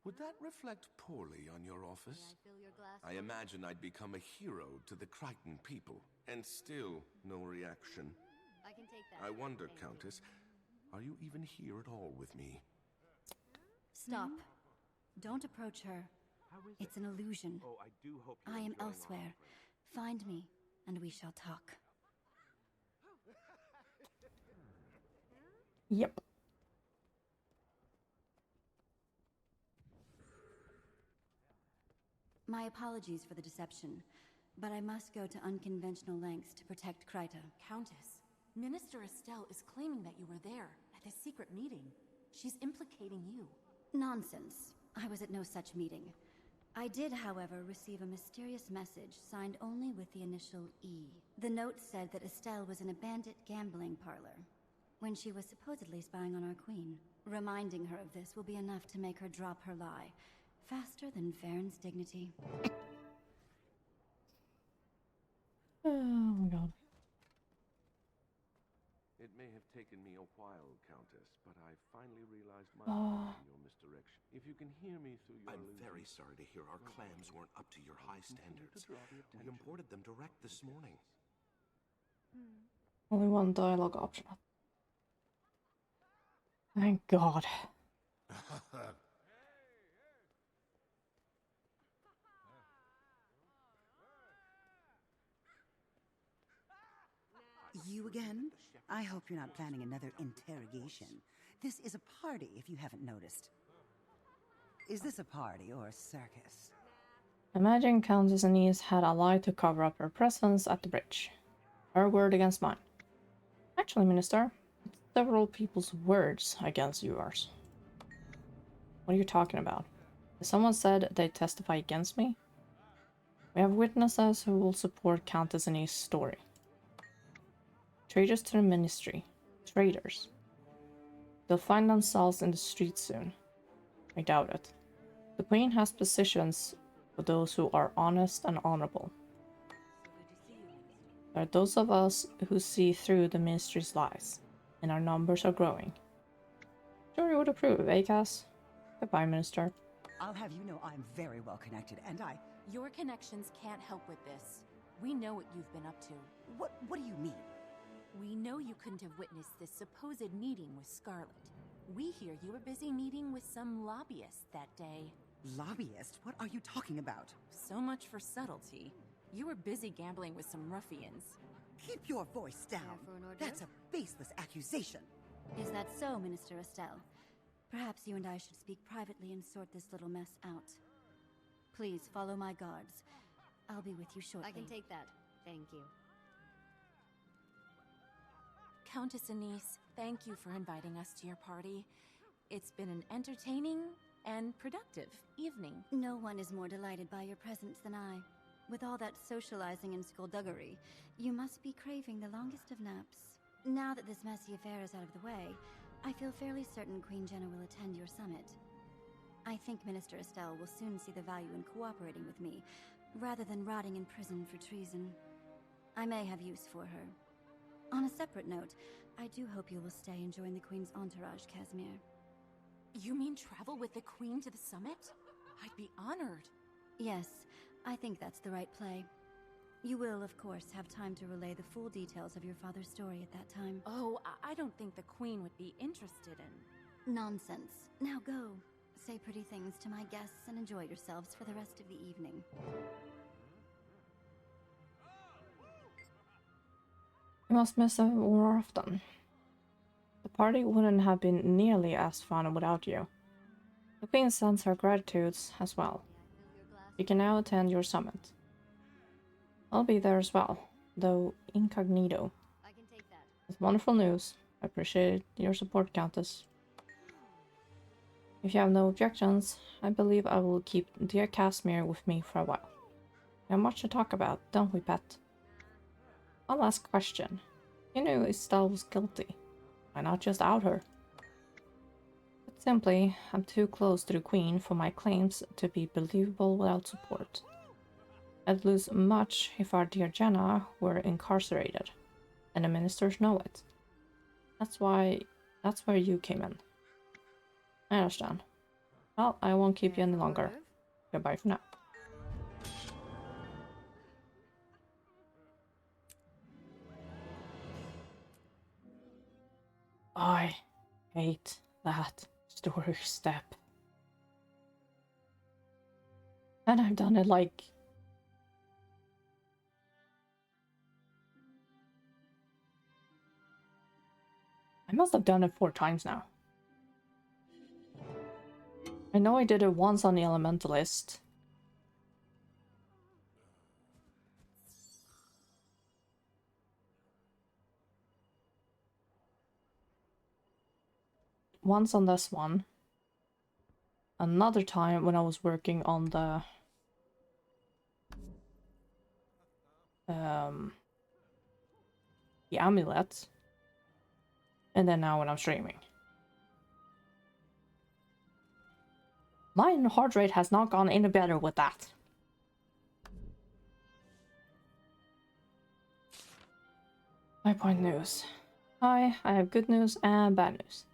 would that reflect poorly on your office? I imagine I'd become a hero to the Crichton people, and still no reaction. I can take that. I wonder, Thank you. Countess, are you even here at all with me? Stop. Don't approach her. It's an illusion. Oh, I do hope I am elsewhere. Find me, and we shall talk. Yep. My apologies for the deception, but I must go to unconventional lengths to protect Kryta. Countess, Minister Estelle is claiming that you were there at this secret meeting. She's implicating you. Nonsense. I was at no such meeting. I did, however, receive a mysterious message signed only with the initial E. The note said that Estelle was in a bandit gambling parlor when she was supposedly spying on our queen. Reminding her of this will be enough to make her drop her lie, faster than Varen's dignity. Oh my god. It may have taken me a while, Countess, but I finally realized my part in your direction. If you can hear me through your I'm illusion. very sorry to hear our clams weren't up to your high standards. We imported them direct this morning. Only one dialogue option. Thank God. You again? I hope you're not planning another interrogation. This is a party, if you haven't noticed. Is this a party or a circus? Imagine Countess Anise had a lie to cover up her presence at the bridge. Her word against mine. Actually, Minister, it's several people's words against yours. What are you talking about? Has someone said they testify against me? We have witnesses who will support Countess Anise's story. Traitors to the ministry. Traitors. They'll find themselves in the streets soon. I doubt it. The Queen has positions for those who are honest and honorable. There are those of us who see through the ministry's lies, and our numbers are growing. Sure you would approve, eh, Cass? Goodbye, Minister. I'll have you know I'm very well connected, and Your connections can't help with this. We know what you've been up to. What do you mean? We know you couldn't have witnessed this supposed meeting with Scarlet. We hear you were busy meeting with some lobbyists that day. Lobbyist? What are you talking about? So much for subtlety. You were busy gambling with some ruffians. Keep your voice down. That's a baseless accusation. Is that so, Minister Estelle? Perhaps you and I should speak privately and sort this little mess out. Please follow my guards. I'll be with you shortly. I can take that. Thank you. Countess Anise, thank you for inviting us to your party. It's been an entertaining and productive evening. No one is more delighted by your presence than I. With all that socializing and skullduggery, you must be craving the longest of naps. Now that this messy affair is out of the way, I feel fairly certain Queen Jenna will attend your summit. I think Minister Estelle will soon see the value in cooperating with me, rather than rotting in prison for treason. I may have use for her. On a separate note, I do hope you will stay and join the Queen's entourage, Casimir. You mean travel with the Queen to the summit? I'd be honored. Yes, I think that's the right play. You will, of course, have time to relay the full details of your father's story at that time. Oh, I don't think the Queen would be interested in... Nonsense. Now go. Say pretty things to my guests and enjoy yourselves for the rest of the evening. You must miss them more often. The party wouldn't have been nearly as fun without you. The Queen sends her gratitudes as well. You can now attend your summit. I'll be there as well, though incognito. I can take that. It's wonderful news. I appreciate your support, Countess. If you have no objections, I believe I will keep dear Casimir with me for a while. We have much to talk about, don't we, pet? One last question. You knew Estelle was guilty. Why not just out her? But simply, I'm too close to the Queen for my claims to be believable without support. I'd lose much if our dear Jenna were incarcerated, and the ministers know it. That's where you came in. I understand. Well, I won't keep you any longer. Goodbye for now. I hate that story step. And I've done it like... I must have done it 4 times now. I know I did it once on the Elementalist. Once on this one. Another time when I was working on the amulet. And then now when I'm streaming. My heart rate has not gone any better with that. My point news. Hi, I have good news and bad news.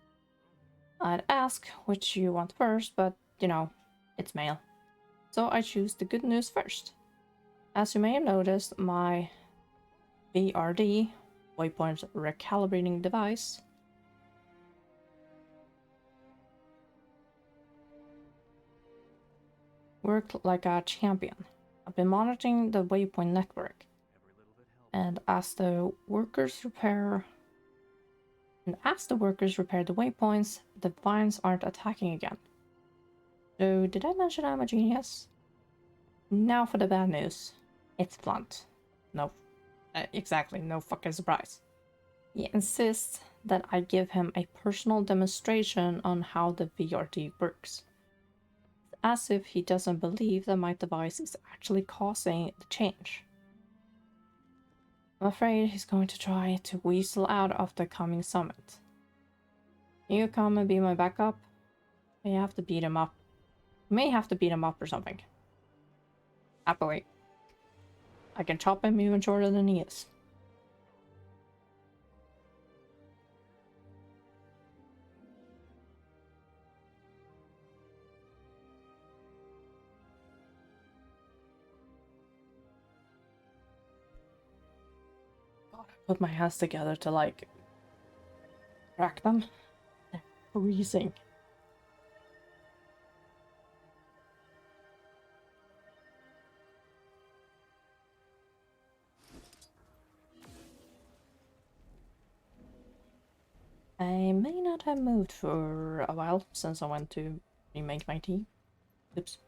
I'd ask which you want first, but you know, it's mail. So I choose the good news first. As you may have noticed, my VRD, waypoint recalibrating device, worked like a champion. I've been monitoring the waypoint network, and as the workers repair the waypoints, the vines aren't attacking again. So did I mention I'm a genius? Now for the bad news. It's blunt. No, exactly, no fucking surprise. He insists that I give him a personal demonstration on how the VRD works. As if he doesn't believe that my device is actually causing the change. I'm afraid he's going to try to weasel out of the coming summit. Can you come and be my backup? May have to beat him up. May have to beat him up or something. Happily. I can chop him even shorter than he is. God, I put my hands together to like crack them. They're freezing. I may not have moved for a while since I went to remake my tea. Oops.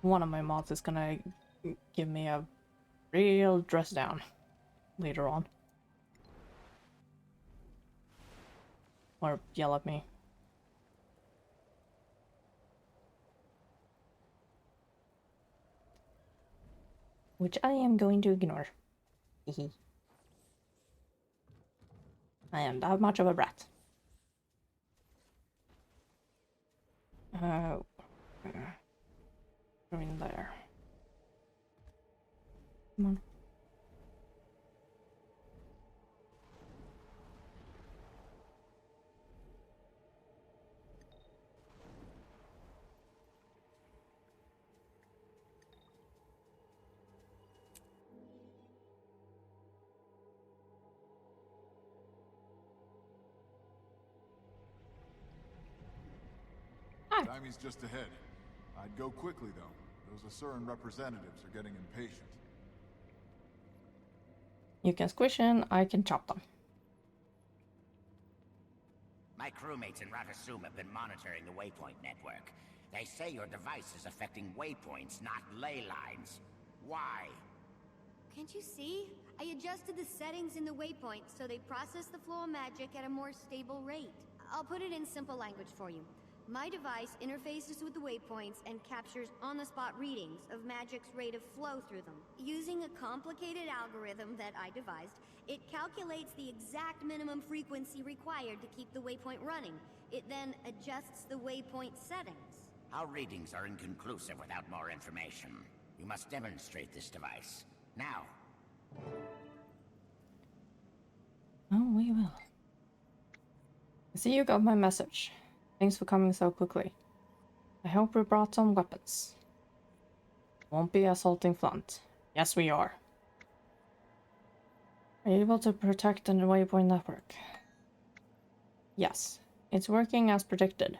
One of my mods is gonna give me a real dress down later on. Or yell at me. Which I am going to ignore. Hehe. I am that much of a brat. Go in there. Come on. Timmy's just ahead. I'd go quickly, though. Those Asuran representatives are getting impatient. You can squish in, I can chop them. My crewmates in Ratasum have been monitoring the waypoint network. They say your device is affecting waypoints, not ley lines. Why? Can't you see? I adjusted the settings in the waypoint so they process the flow of magic at a more stable rate. I'll put it in simple language for you. My device interfaces with the waypoints and captures on-the-spot readings of magic's rate of flow through them. Using a complicated algorithm that I devised, it calculates the exact minimum frequency required to keep the waypoint running. It then adjusts the waypoint settings. Our readings are inconclusive without more information. You must demonstrate this device. Now. Oh, we will. I see you got my message. Thanks for coming so quickly. I hope we brought some weapons. Won't be assaulting Flunt. Yes, we are. Are you able to protect the waypoint network? Yes, it's working as predicted.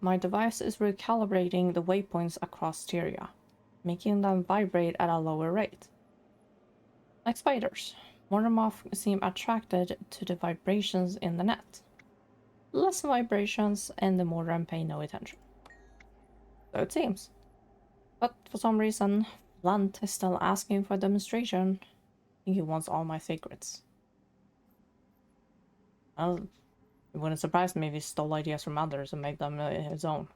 My device is recalibrating the waypoints across Tyria, making them vibrate at a lower rate. Like spiders, more moths seem attracted to the vibrations in the net. Less vibrations and the more them pay no attention. So it seems. But for some reason, Blunt is still asking for a demonstration. I think he wants all my secrets. Well, it wouldn't surprise me if he stole ideas from others and made them his own.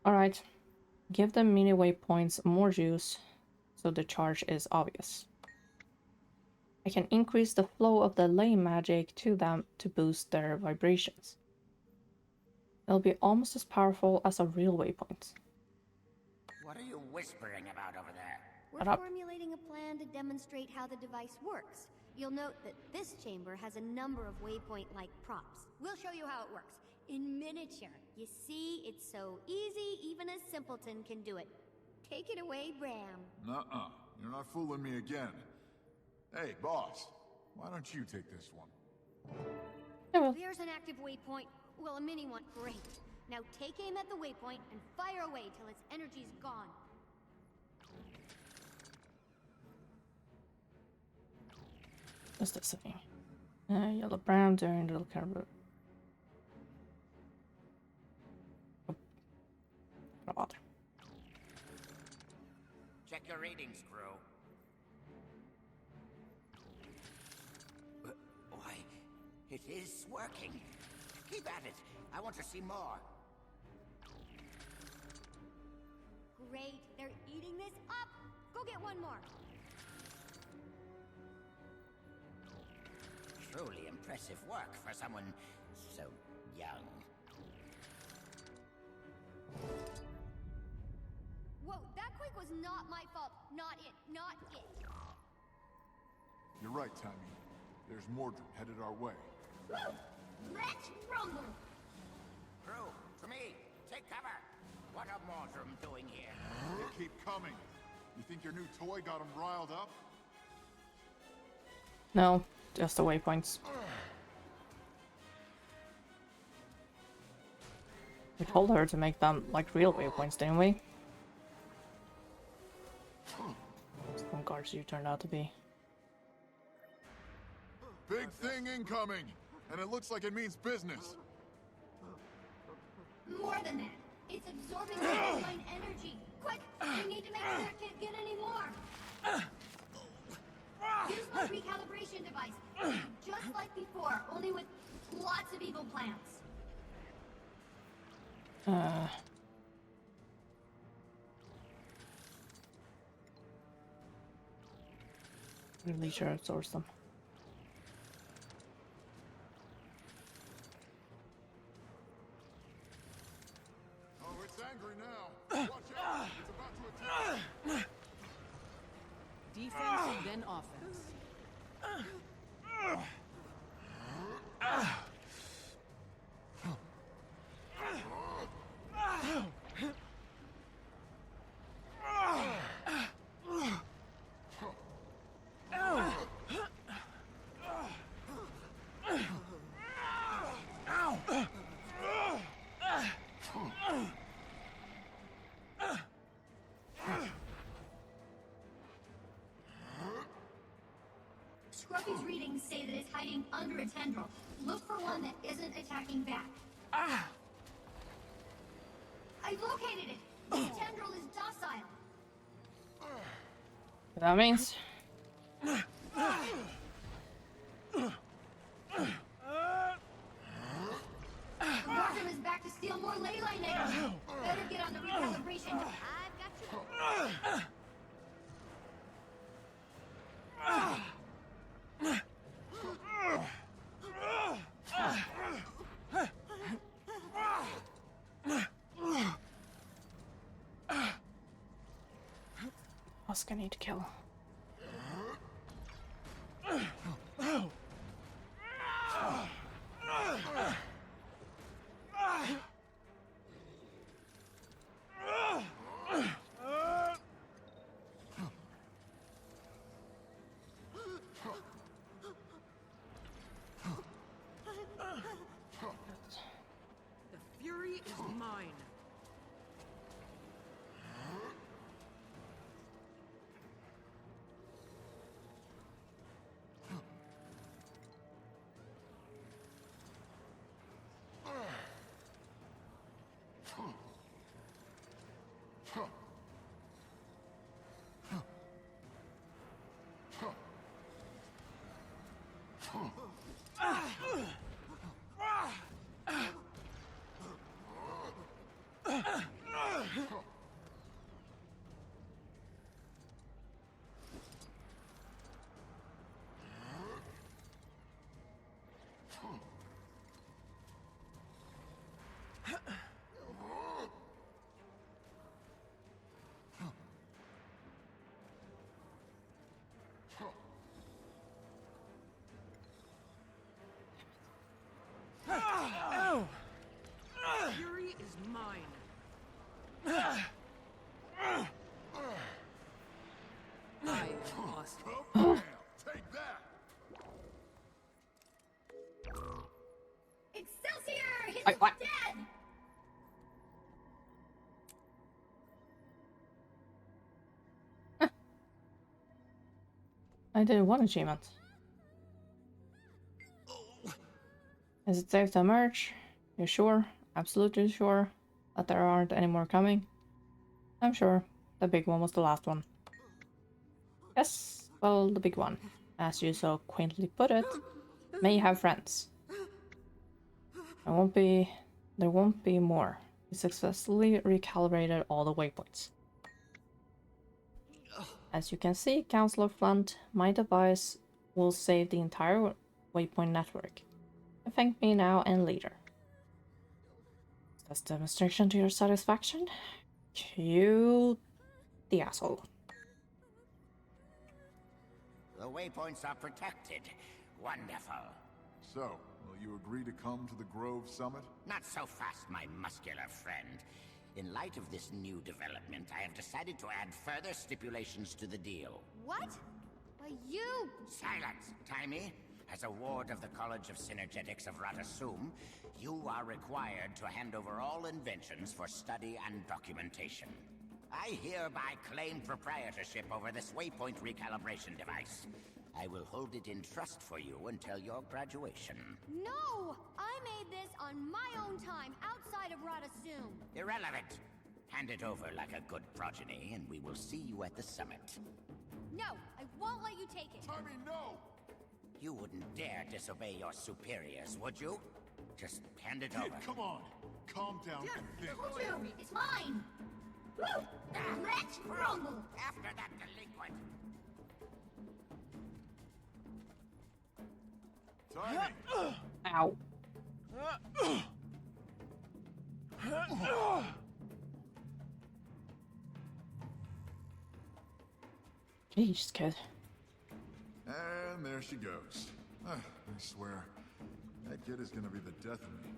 Alright, give the mini waypoints more juice so the charge is obvious. I can increase the flow of the ley magic to them to boost their vibrations. They'll be almost as powerful as a real waypoint. What are you whispering about over there? We're formulating a plan to demonstrate how the device works. You'll note that this chamber has a number of waypoint-like props. We'll show you how it works. In miniature. You see, it's so easy, even a simpleton can do it. Take it away, Bram. Nuh-uh. You're not fooling me again. Hey, boss. Why don't you take this one? There's an active waypoint. Well, a mini one. Great. Now take aim at the waypoint and fire away till its energy's gone. What's this thing? Yellow brown during the little caribou. Oh. No bother. Check your readings, crew. Why, it is working. Keep at it. I want to see more. Great. They're eating this up. Go get one more. Truly impressive work for someone so young. Whoa, that quake was not my fault. Not it. Not it. You're right, Timmy. There's Mordred headed our way. Let's rumble. Crew, to me, take cover. What are Mordrum doing here? They keep coming. You think your new toy got them riled up? No, just the waypoints. We told her to make them like real waypoints, didn't we? Some guards you turned out to be. Big thing incoming! And it looks like it means business. More than that. It's absorbing the divine energy. Quick! We need to make sure it can't get any more. Use my recalibration device. Just like before, only with lots of evil plans. Really sure it sourced them. Oh, it's angry now. Watch out. It's about to attack. Defense, then offense. Scruffy's readings say that it's hiding under a tendril. Look for one that isn't attacking back. I located it! The tendril is docile. That means Markham is back to steal more ley line energy. Better get on the recalibration. I've got you. Oscar need to kill. The fury is mine. Fury is mine. I lost. Take that! Excelsior! He's What? dead! I did one achievement. Is it safe to emerge? You're sure? Absolutely sure that there aren't any more coming? I'm sure. The big one was the last one. Yes, well, the big one. As you so quaintly put it, may have friends. There won't be more. We successfully recalibrated all the waypoints. As you can see, Counselor Flint, my device will save the entire waypoint network. Thank me now and later. Is this demonstration to your satisfaction? Cue the asshole. The waypoints are protected. Wonderful. So, will you agree to come to the Grove Summit? Not so fast, my muscular friend. In light of this new development, I have decided to add further stipulations to the deal. What? Why, you... Silence, Timey. As a ward of the College of Synergetics of Ratasum, you are required to hand over all inventions for study and documentation. I hereby claim proprietorship over this waypoint recalibration device. I will hold it in trust for you until your graduation. No! I made this on my own time, outside of Ratasum. Irrelevant. Hand it over like a good progeny, and we will see you at the summit. No, I won't let you take it. Timmy, no! You wouldn't dare disobey your superiors, would you? Just hand it over. Come on! Calm down and think. It's mine! Let's rumble! After that delinquent. Timmy! Ow. Jeez, kid. And there she goes. I swear, that kid is gonna be the death of me.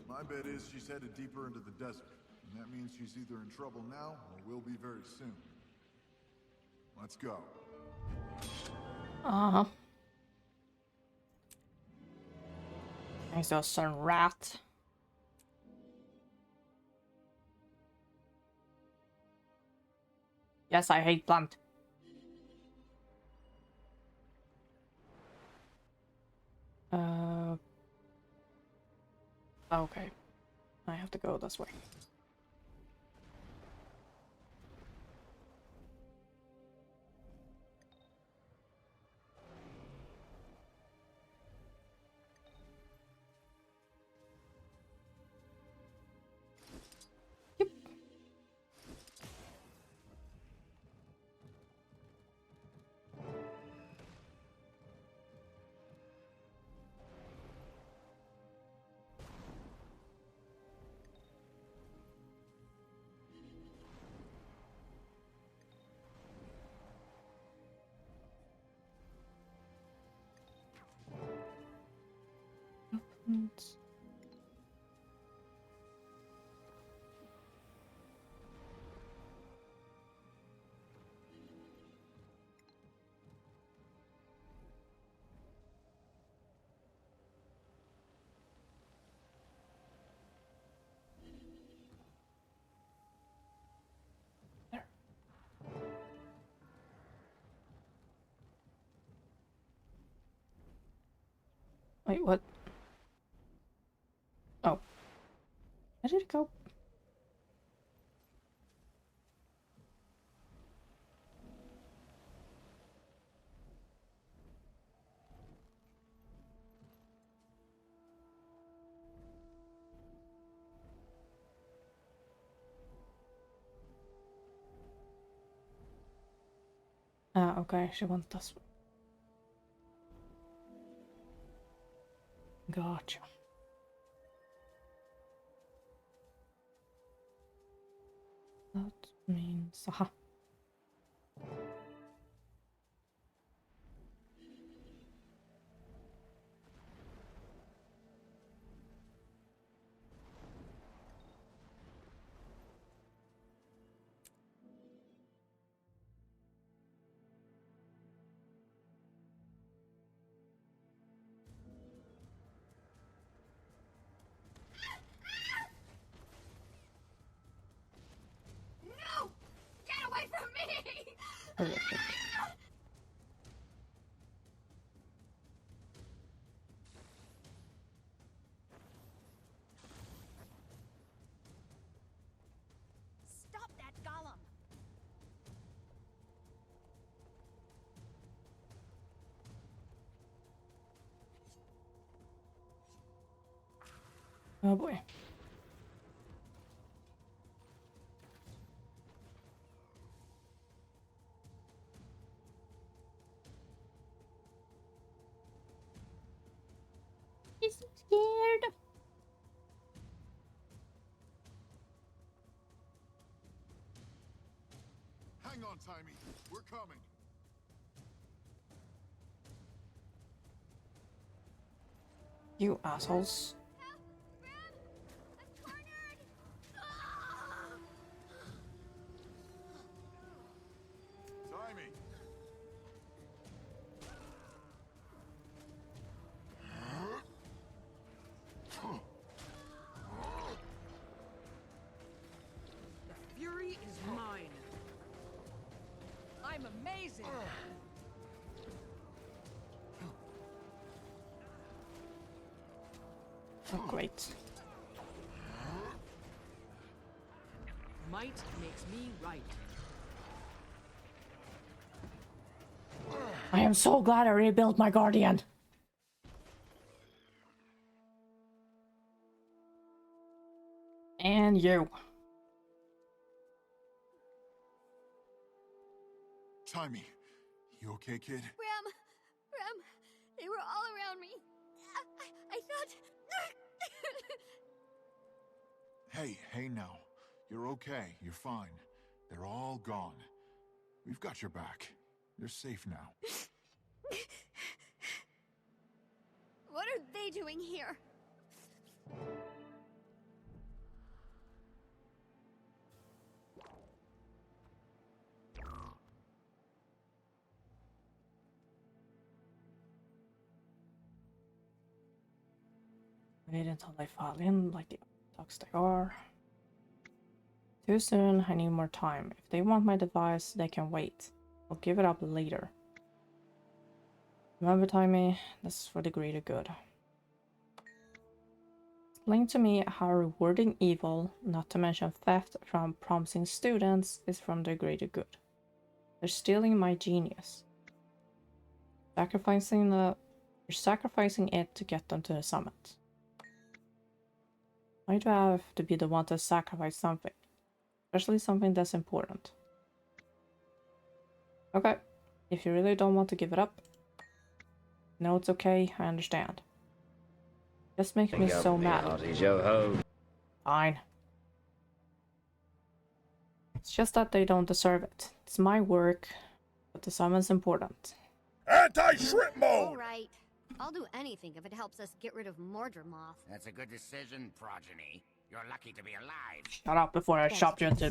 My bet is she's headed deeper into the desert, and that means she's either in trouble now or will be very soon. Let's go. Uh-huh. Thanks to a certain rat. Yes, I hate plant. Okay. I have to go this way. Wait, what? Oh. Where did it go? Ah, okay, she wants this one. Gotcha. That means... Aha. horrific. Stop that golem! Oh boy. He's so scared. Hang on, Timey. We're coming. You assholes. Timey. The fury is mine. I'm amazing. Oh, great. Might makes me right. I am so glad I rebuilt my guardian. And you. Timey, you okay, kid? Ram, they were all around me. I thought... Hey now. You're okay. You're fine. They're all gone. We've got your back. You're safe now. What are they doing here? Wait until they fall in like the dogs they are. Too soon, I need more time. If they want my device, they can wait. I'll give it up later. Remember, Timey, this is for the greater good. Explain to me how rewarding evil, not to mention theft from promising students, is from the greater good. They're stealing my genius. You're sacrificing it to get them to the summit. Why do I have to be the one to sacrifice something? Especially something that's important. Okay, if you really don't want to give it up, no, it's okay, I understand. This makes me so mad. Fine. It's just that they don't deserve it. It's my work, but the summon's important. Anti-shrimp mode! Alright. I'll do anything if it helps us get rid of Mordremoth. That's a good decision, Progeny. You're lucky to be alive. Shut up before I chop you into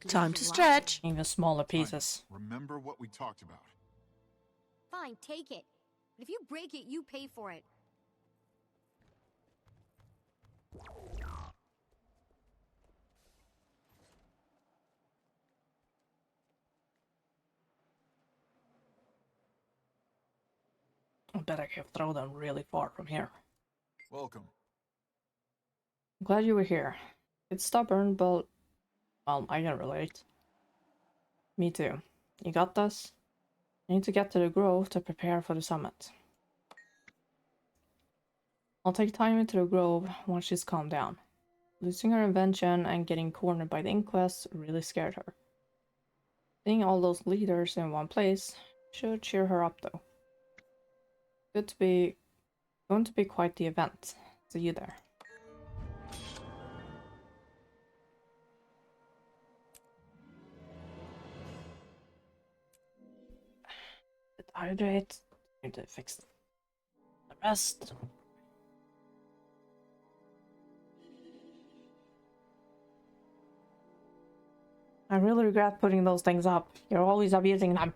Time to stretch. even smaller pieces. Remember what we talked about. Fine, take it. But if you break it, you pay for it. I bet I can throw them really far from here. Welcome. I'm glad you were here. It's stubborn, but... well, I can relate. Me too. You got this? I need to get to the grove to prepare for the summit. I'll take time into the grove once she's calmed down. Losing her invention and getting cornered by the inquest really scared her. Seeing all those leaders in one place should cheer her up though. Going to be quite the event. See you there. Hydrate. Need to fix the rest. I really regret putting those things up. You're always abusing them.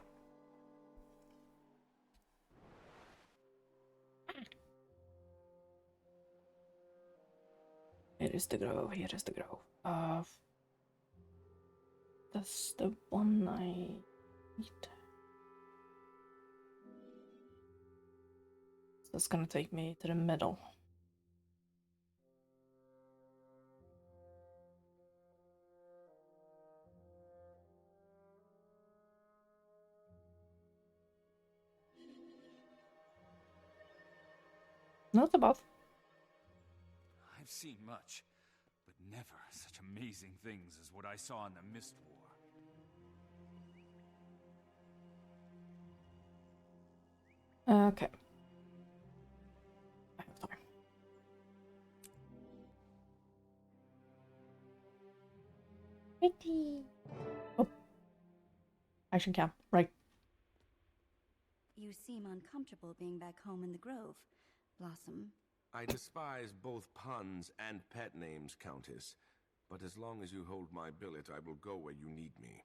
Here is the grove. Here is the grove. That's the one I So it's gonna take me to the middle. Not above. I've seen much, but never such amazing things as what I saw in the Mist War. Okay. I have time. Pretty. Oh. Action cam. Right. You seem uncomfortable being back home in the Grove, Blossom. I despise both puns and pet names, Countess. But as long as you hold my billet, I will go where you need me.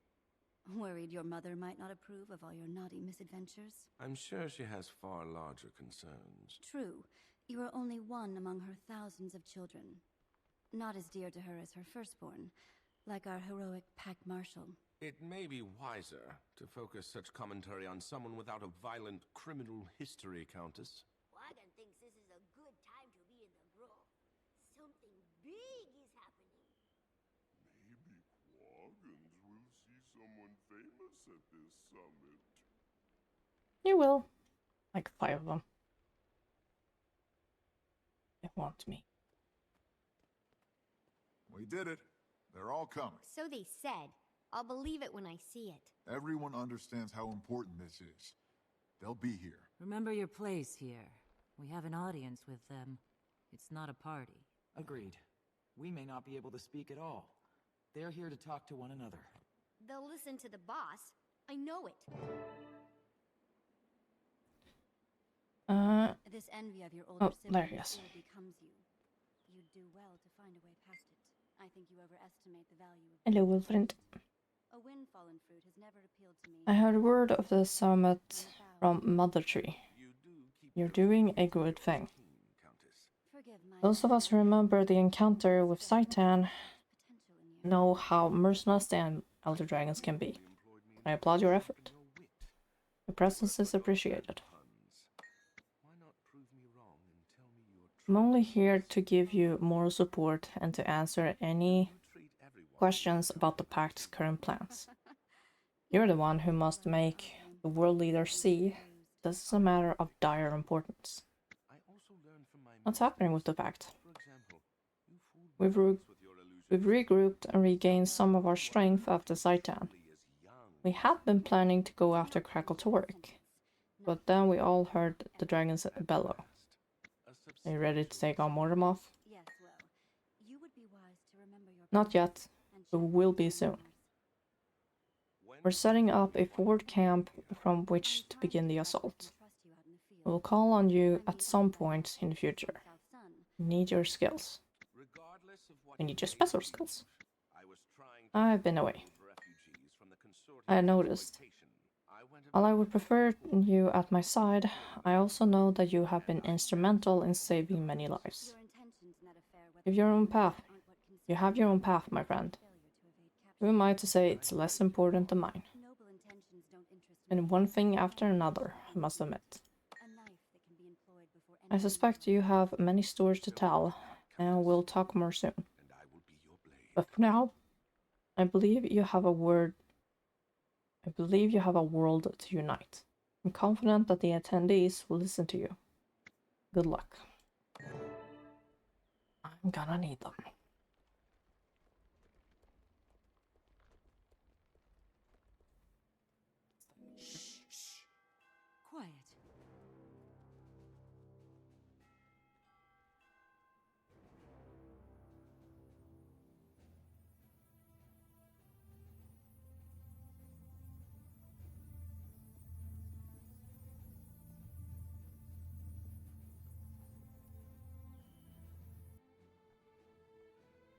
Worried your mother might not approve of all your naughty misadventures? I'm sure she has far larger concerns. True. You are only one among her thousands of children. Not as dear to her as her firstborn, like our heroic Pack Marshal. It may be wiser to focus such commentary on someone without a violent criminal history, Countess. Wagon thinks this is a good time to be in the Grove. Something big is happening. Maybe Quaggins will see someone famous at this summit. You will. Like 5 of them. They want me. We did it. They're all coming. So they said. I'll believe it when I see it. Everyone understands how important this is. They'll be here. Remember your place here. We have an audience with them. It's not a party. Agreed. We may not be able to speak at all. They're here to talk to one another. They'll listen to the boss. I know it. This envy of your older siblings still becomes you. You'd do well to find a way past it. I think you overestimate the value of Hello, Wilfried. A windfallen fruit has never appealed to me. I heard word of the summit from Mother Tree. You're doing a good thing. Those of us who remember the encounter with Saitan know how merciless the Elder Dragons can be. I applaud your effort. Your presence is appreciated. I'm only here to give you moral support and to answer any questions about the Pact's current plans. You're the one who must make the world leaders see this is a matter of dire importance. What's happening with the Pact? We've regrouped and regained some of our strength after Saitan. We had been planning to go after Crackle to work, but then we all heard the dragons bellow. Are you ready to take on Mortemoth? Yes, well, you would be wise to remember your Not yet, but we will be soon. We're setting up a forward camp from which to begin the assault. We'll call on you at some point in the future. We need your skills. We need your special skills. I've been away. I noticed. While I would prefer you at my side, I also know that you have been instrumental in saving many lives. You have your own path. You have your own path, my friend. Who am I to say it's less important than mine? And one thing after another, I must admit. I suspect you have many stories to tell, and we'll talk more soon. But for now, I believe you have a world to unite. I'm confident that the attendees will listen to you. Good luck. I'm gonna need them. Shh. Quiet.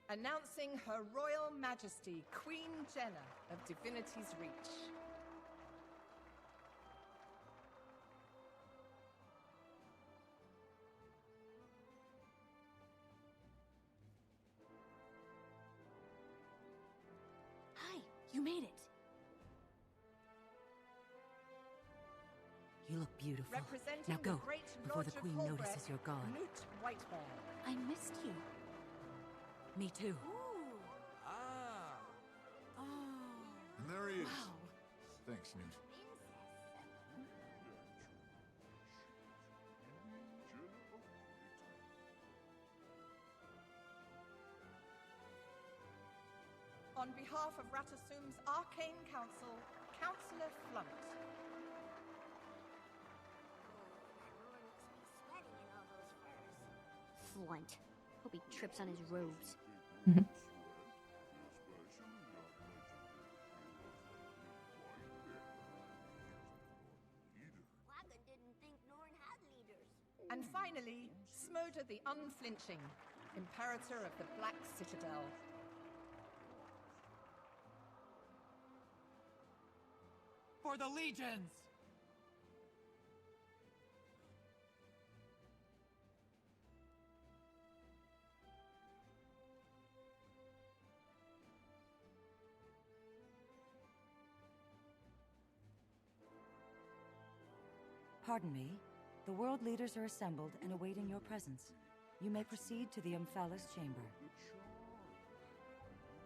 Announcing Her Royal Majesty, Queen Jenna of Divinity's Reach. Hi, you made it. beautiful. Representing Now go, the great before the Lodge of Queen Holbrook, notices you're gone. Newt Whitehall. I missed you. Me too. And there he is. Thanks, Newt. On behalf of Ratasum's Arcane Council, Councillor Flunt. Flunt. Hope he trips on his robes. And finally, Smoda the Unflinching, Imperator of the Black Citadel. For the legions! Pardon me. The world leaders are assembled and awaiting your presence. You may proceed to the Omphalos chamber.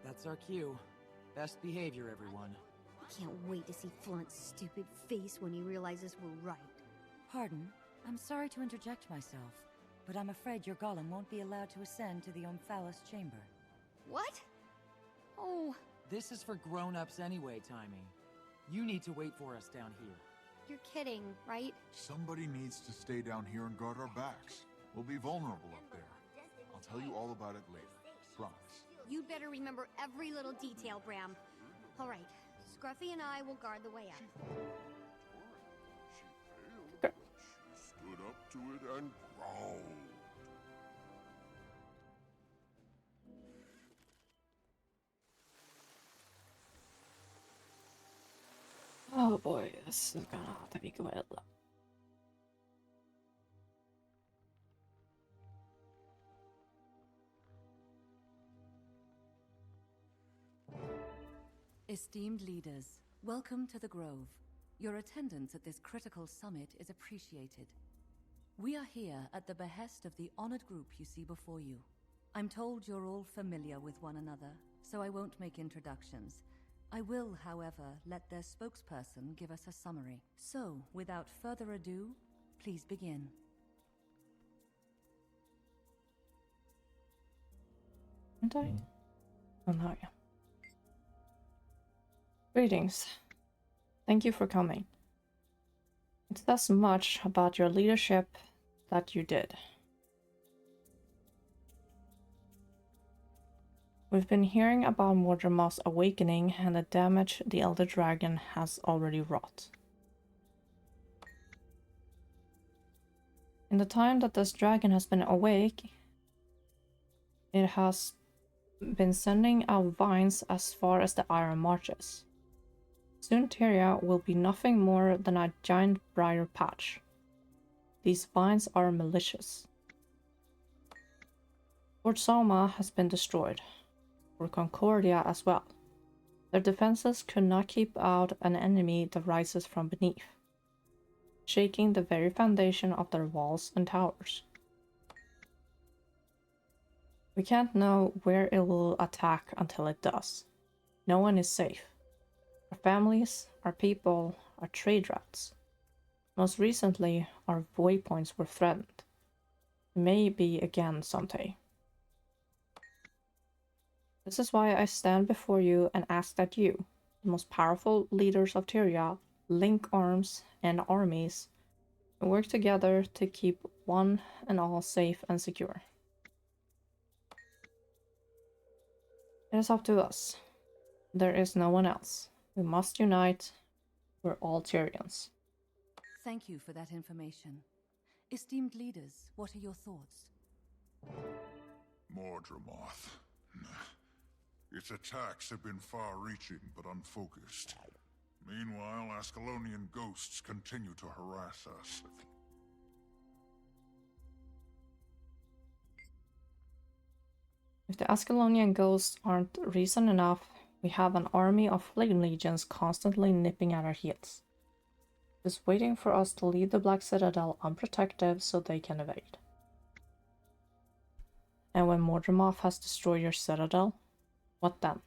That's our cue. Best behavior, everyone. I can't wait to see Flunt's stupid face when he realizes we're right. Pardon? I'm sorry to interject myself, but I'm afraid your golem won't be allowed to ascend to the Omphalos chamber. What? Oh. This is for grown-ups anyway, Timey. You need to wait for us down here. You're kidding, right? Somebody needs to stay down here and guard our backs. We'll be vulnerable up there. I'll tell you all about it later. Promise. You'd better remember every little detail, Bram. All right, Scruffy and I will guard the way up. She stood up to it and growled. Oh boy, this is gonna have to be good. Esteemed leaders, welcome to the Grove. Your attendance at this critical summit is appreciated. We are here at the behest of the honored group you see before you. I'm told you're all familiar with one another, so I won't make introductions. I will, however, let their spokesperson give us a summary. So, without further ado, please begin. Aren't I? Oh no, yeah. Greetings. Thank you for coming. It says much about your leadership that you did. We've been hearing about Mordremoth's awakening and the damage the Elder Dragon has already wrought. In the time that this dragon has been awake, it has been sending out vines as far as the Iron Marches. Soon Tyria will be nothing more than a giant briar patch. These vines are malicious. Fort Soma has been destroyed. Fort Concordia as well. Their defenses could not keep out an enemy that rises from beneath, shaking the very foundation of their walls and towers. We can't know where it will attack until it does. No one is safe. Our families, our people, our trade routes. Most recently, our waypoints were threatened. It may be again someday. This is why I stand before you and ask that you, the most powerful leaders of Tyria, link arms and armies and work together to keep one and all safe and secure. It is up to us. There is no one else. We must unite. We're all Tyrians. Thank you for that information. Esteemed leaders, what are your thoughts? Mordremoth. Its attacks have been far-reaching but unfocused. Meanwhile, Ascalonian ghosts continue to harass us. If the Ascalonian ghosts aren't reason enough, we have an army of flame legions constantly nipping at our heels. Just waiting for us to leave the Black Citadel unprotected so they can evade. And when Mordremoth has destroyed your citadel, what then?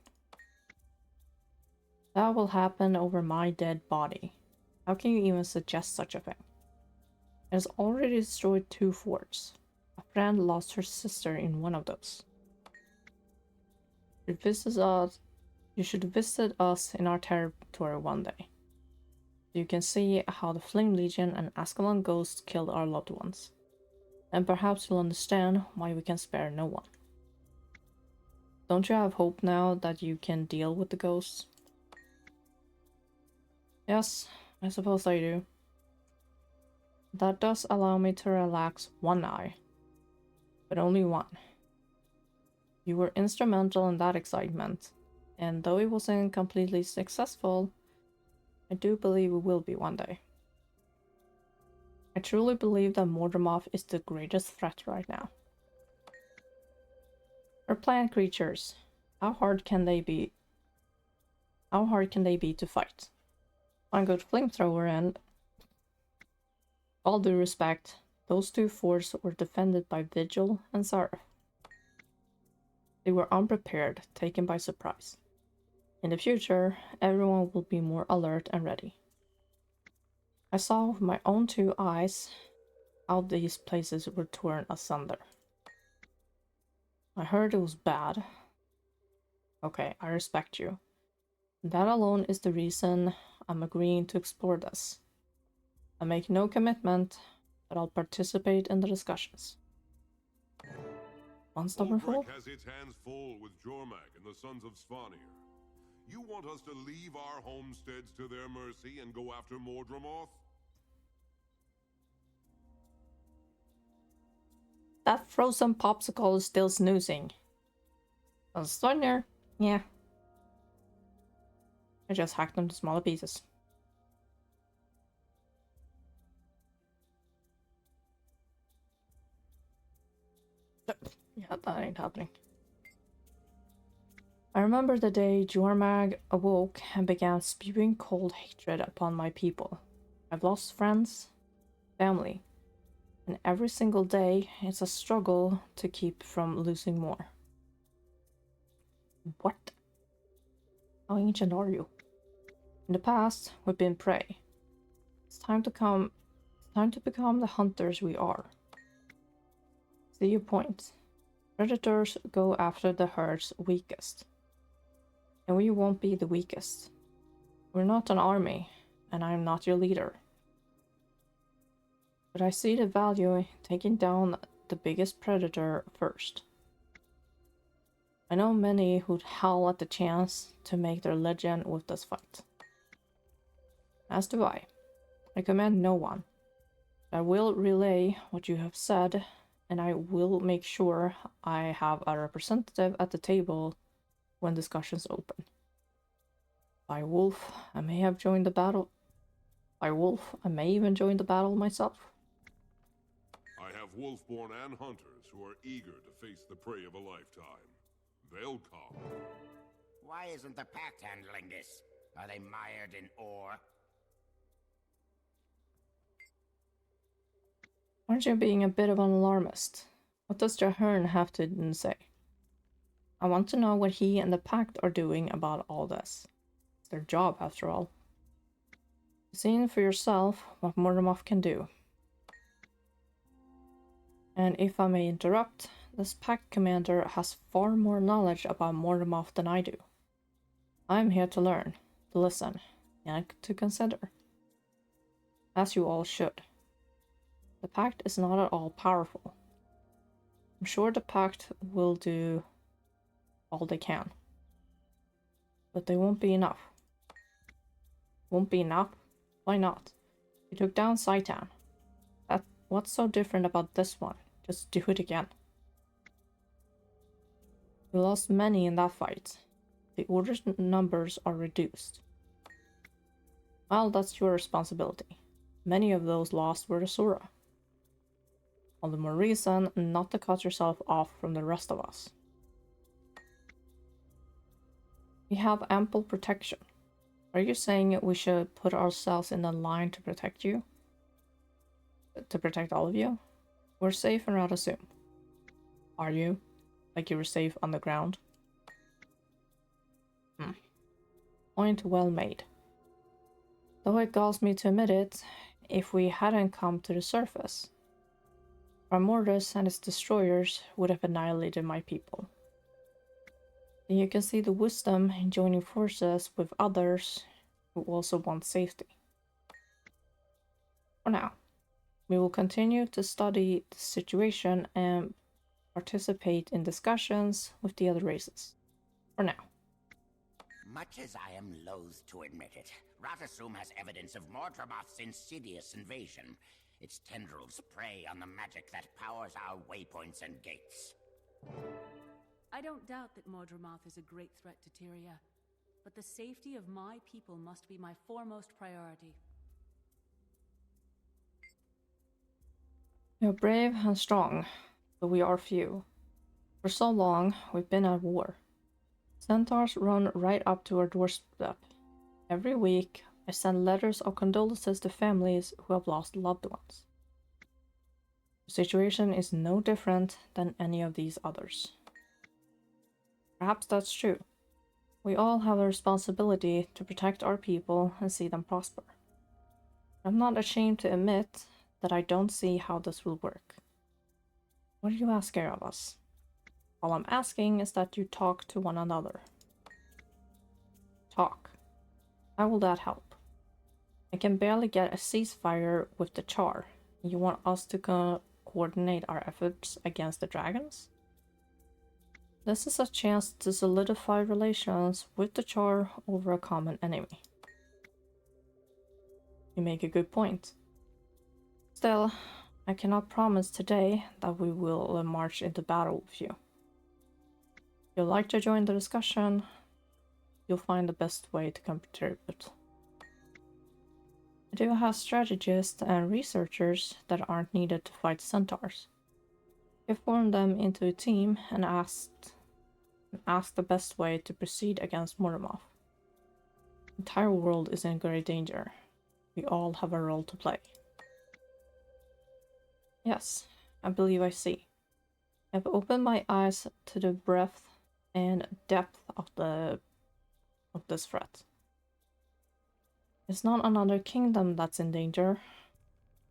That will happen over my dead body. How can you even suggest such a thing? It has already destroyed 2 forts. A friend lost her sister in one of those. You should visit us in our territory one day. You can see how the Flame Legion and Ascalon ghosts killed our loved ones. And perhaps you'll understand why we can spare no one. Don't you have hope now that you can deal with the ghosts? Yes, I suppose I do. That does allow me to relax one eye. But only one. You were instrumental in that excitement, and though it wasn't completely successful, I do believe it will be one day. I truly believe that Mordremoth is the greatest threat right now. Our plant creatures, how hard can they be to fight? One good flamethrower and, all due respect, those 2 forts were defended by Vigil and Sarah. They were unprepared, taken by surprise. In the future, everyone will be more alert and ready. I saw with my own 2 eyes how these places were torn asunder. I heard it was bad. Okay, I respect you. That alone is the reason I'm agreeing to explore this. I make no commitment, but I'll participate in the discussions. One stubborn fool? has its hands full with Jormak and the Sons of Svanir. You want us to leave our homesteads to their mercy and go after Mordremoth? That frozen popsicle is still snoozing. Svanir? Yeah. I just hacked them to smaller pieces. Yeah, that ain't happening. I remember the day Jormag awoke and began spewing cold hatred upon my people. I've lost friends, family, and every single day it's a struggle to keep from losing more. What? How ancient are you? In the past, we've been prey. It's time to become the hunters we are. See your point. Predators go after the herd's weakest. And we won't be the weakest. We're not an army, and I'm not your leader. But I see the value in taking down the biggest predator first. I know many who'd howl at the chance to make their legend with this fight. As do I. I command no one. I will relay what you have said, and I will make sure I have a representative at the table when discussions open. By wolf, I may have joined the battle. By wolf, I may even join the battle myself. I have wolfborn and hunters who are eager to face the prey of a lifetime. They'll come. Why isn't the Pact handling this? Are they mired in ore? Aren't you being a bit of an alarmist? What does Jahern have to say? I want to know what he and the Pact are doing about all this. It's their job, after all. You've seen for yourself what Mordremoth can do. And if I may interrupt, this Pact commander has far more knowledge about Mordremoth than I do. I'm here to learn, to listen, and to consider. As you all should. The Pact is not at all powerful. I'm sure the Pact will do all they can. But they won't be enough. Won't be enough? Why not? We took down Saitan. What's so different about this one? Just do it again. We lost many in that fight. The Order's numbers are reduced. Well, that's your responsibility. Many of those lost were Asura. All the more reason not to cut yourself off from the rest of us. We have ample protection. Are you saying we should put ourselves in the line to protect you? To protect all of you? We're safe in Radasum. Are you? Like you were safe on the ground? Point well made. Though it galls me to admit it, if we hadn't come to the surface, Primordus and its destroyers would have annihilated my people. And you can see the wisdom in joining forces with others who also want safety. For now, we will continue to study the situation and participate in discussions with the other races. For now. Much as I am loath to admit it, Radasum has evidence of Mordremoth's insidious invasion. Its tendrils prey on the magic that powers our waypoints and gates. I don't doubt that Mordremoth is a great threat to Tyria, but the safety of my people must be my foremost priority. You're brave and strong, but we are few. For so long, we've been at war. Centaurs run right up to our doorstep. Every week, I send letters of condolences to families who have lost loved ones. The situation is no different than any of these others. Perhaps that's true. We all have a responsibility to protect our people and see them prosper. I'm not ashamed to admit that I don't see how this will work. What do you ask of us? All I'm asking is that you talk to one another. Talk. How will that help? I can barely get a ceasefire with the Char. You want us to coordinate our efforts against the dragons? This is a chance to solidify relations with the Char over a common enemy. You make a good point. Still, I cannot promise today that we will march into battle with you. If you'd like to join the discussion, you'll find the best way to contribute. I do have strategists and researchers that aren't needed to fight centaurs. I formed them into a team and asked the best way to proceed against Mordremoth. The entire world is in great danger. We all have a role to play. Yes, I believe I see. I've opened my eyes to the breadth and depth of this threat. It's not another kingdom that's in danger.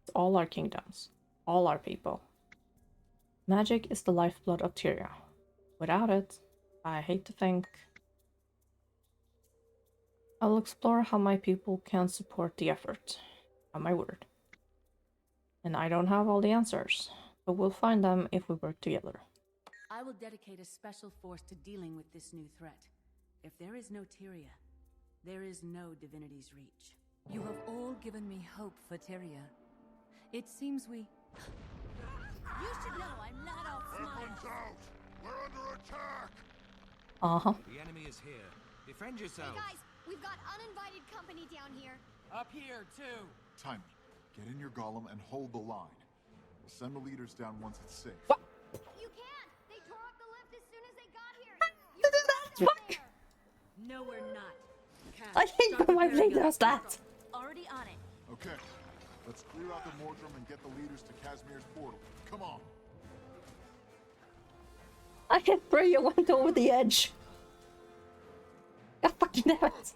It's all our kingdoms, all our people. Magic is the lifeblood of Tyria. Without it, I hate to think, I will explore how my people can support the effort. On my word. And I don't have all the answers, but we'll find them if we work together. I will dedicate a special force to dealing with this new threat. If there is no Tyria, there is no Divinity's Reach. You have all given me hope for Tyria. It seems we... You should know I'm not all Weapons out! We're under attack! Uh-huh. The enemy is here. Defend yourself. Hey guys, we've got uninvited company down here. Up here, too. Timely. Get in your golem and hold the line. We'll send the leaders down once it's safe. What? You can't! They tore up the lift as soon as they got here! You're welcome there! No, we're not. I hate when my blade does that! Already on it. Okay. Let's clear out the Mordrum and get the leaders to Casimir's portal. Come on. I hit Freya went over the edge. God fucking damn it.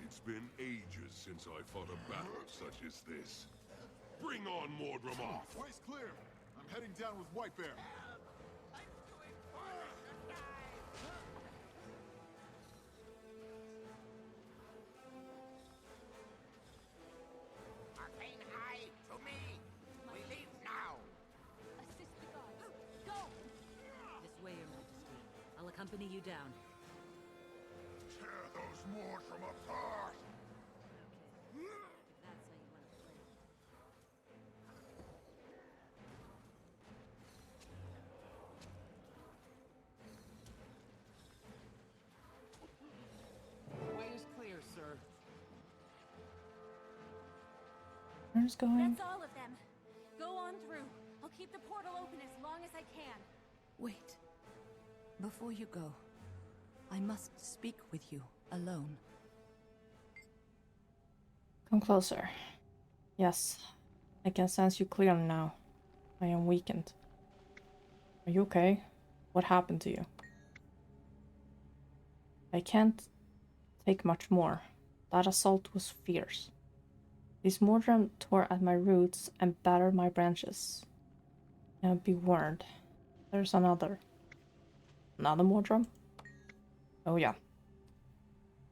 It's been ages since I fought a battle such as this. Bring on Mordremoth! Way's clear. I'm heading down with White Bear. Arcane Eye, to me! We leave now! Assist the guards. Go! This way, Your Majesty. I'll accompany you down. Tear those Mordrum apart! Okay. If that's how you want to play. Way is clear, sir. Where's going? That's all of them. Go on through. I'll keep the portal open as long as I can. Wait. Before you go, I must speak with you alone. Come closer. Yes, I can sense you clearly now. I am weakened. Are you okay? What happened to you? I can't take much more. That assault was fierce. This Mordram tore at my roots and battered my branches. Now be warned. There's another. Another Mordram? Oh yeah.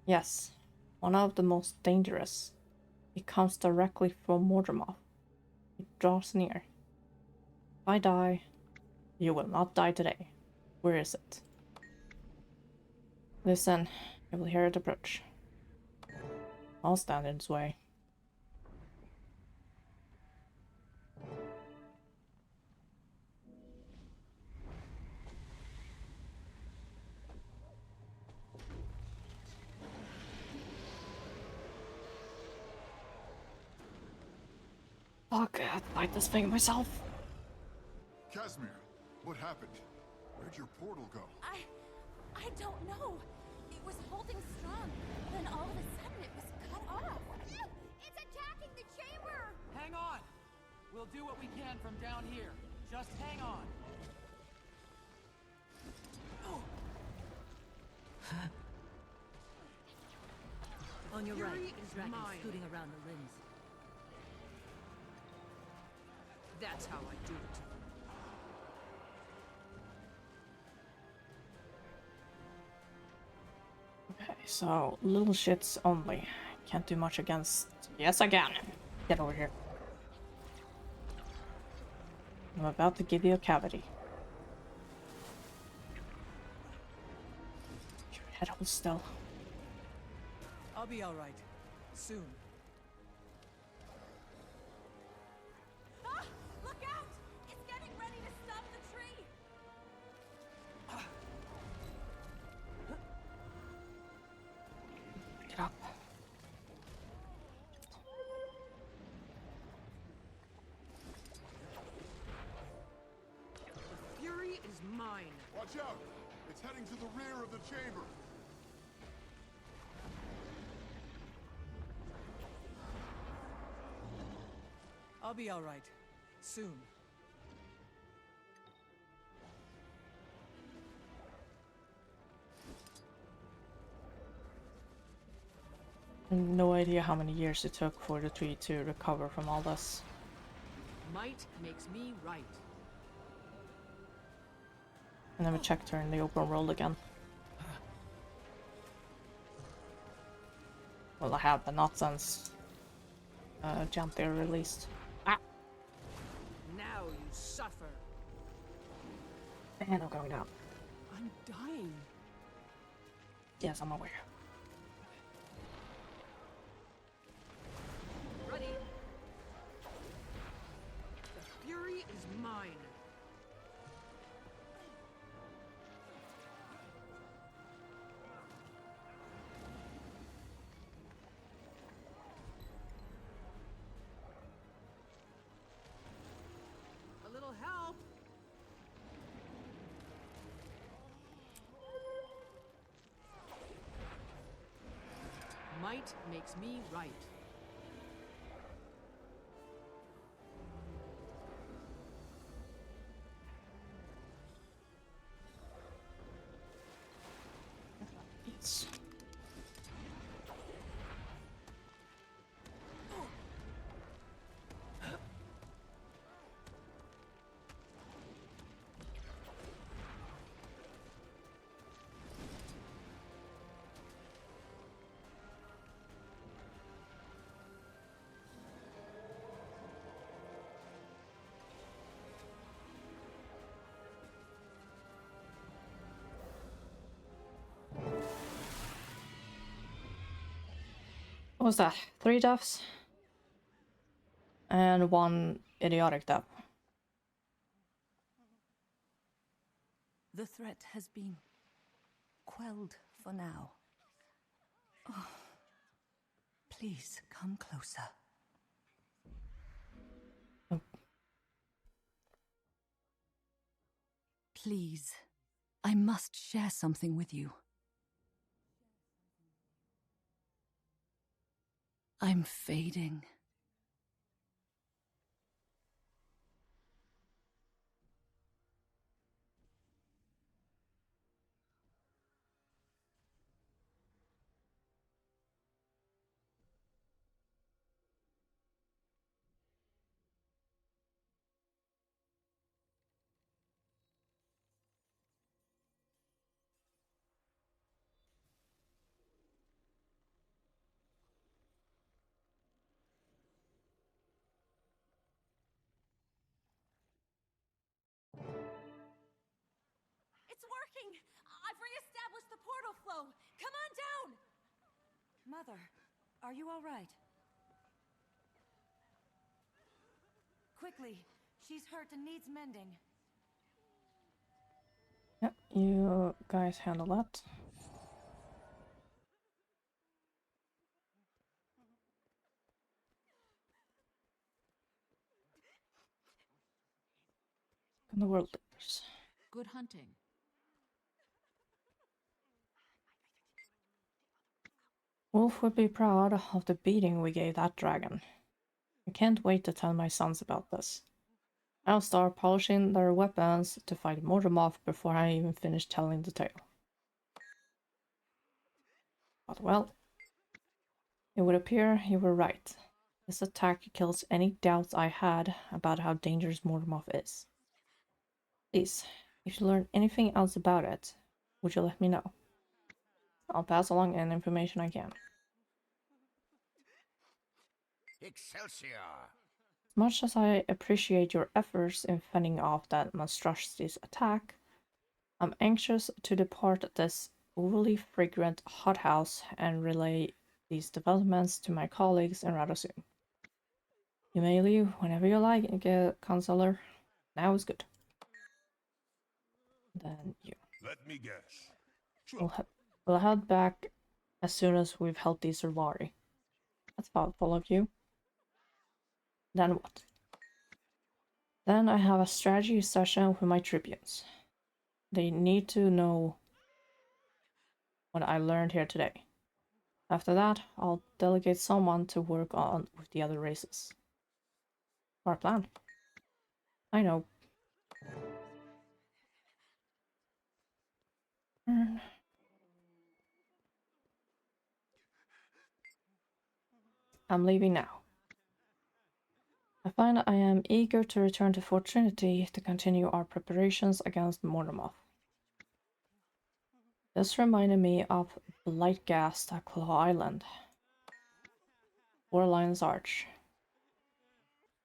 Yes, one of the most dangerous. It comes directly from Mordramov. It draws near. If I die, you will not die today. Where is it? Listen, you will hear it approach. I'll stand in its way. Fuck, I have to fight this thing myself. Casimir, what happened? Where'd your portal go? I don't know. It was holding strong. Then all of a sudden it was cut off. It's attacking the chamber! Hang on! We'll do what we can from down here. Just hang on. On your Fury right, is dragon mine. scooting around the limbs. That's how I do it. Okay, so little shits only. Can't do much against. Yes, I can. Get over here. I'm about to give you a cavity. Your head hold still. I'll be alright. Soon. Ah! Look out! It's getting ready to stop the tree! Get up. The fury is mine. Watch out! It's heading to the rear of the chamber. I'll be alright. Soon. No idea how many years it took for the tree to recover from all this. Might makes me right. I never checked her in the open world again. Well, I have, but not since Janthir released. Ah! Now you suffer. And I'm going down. I'm dying. Yes, I'm aware. Ready? The fury is mine. A little help. Might makes me right. Yes. What was that? 3 deaths? And 1 idiotic death. The threat has been quelled for now. Oh, please come closer. Oh. Please, I must share something with you. I'm fading. It's working! I've re-established the portal flow! Come on down! Mother, are you all right? Quickly, she's hurt and needs mending. Yep, you guys handle that. And the world leaders. Good hunting. Wolf would be proud of the beating we gave that dragon. I can't wait to tell my sons about this. I'll start polishing their weapons to fight Mortemoth before I even finish telling the tale. But well, it would appear you were right. This attack kills any doubts I had about how dangerous Mortemoth is. Please, if you learn anything else about it, would you let me know? I'll pass along any information I can. Excelsior! As much as I appreciate your efforts in fending off that monstrosity's attack, I'm anxious to depart this overly fragrant hothouse and relay these developments to my colleagues in rather soon. You may leave whenever you like, Counselor. Now is good. Then you. Let me guess. We'll head back as soon as we've helped these Servari. That's thoughtful of you. Then what? Then I have a strategy session with my tribunes. They need to know what I learned here today. After that, I'll delegate someone to work on with the other races. Our plan. I know. I'm leaving now. I find I am eager to return to Fort Trinity to continue our preparations against Mortemoth. This reminded me of Blightgast at Claw Island. Four Lions Arch.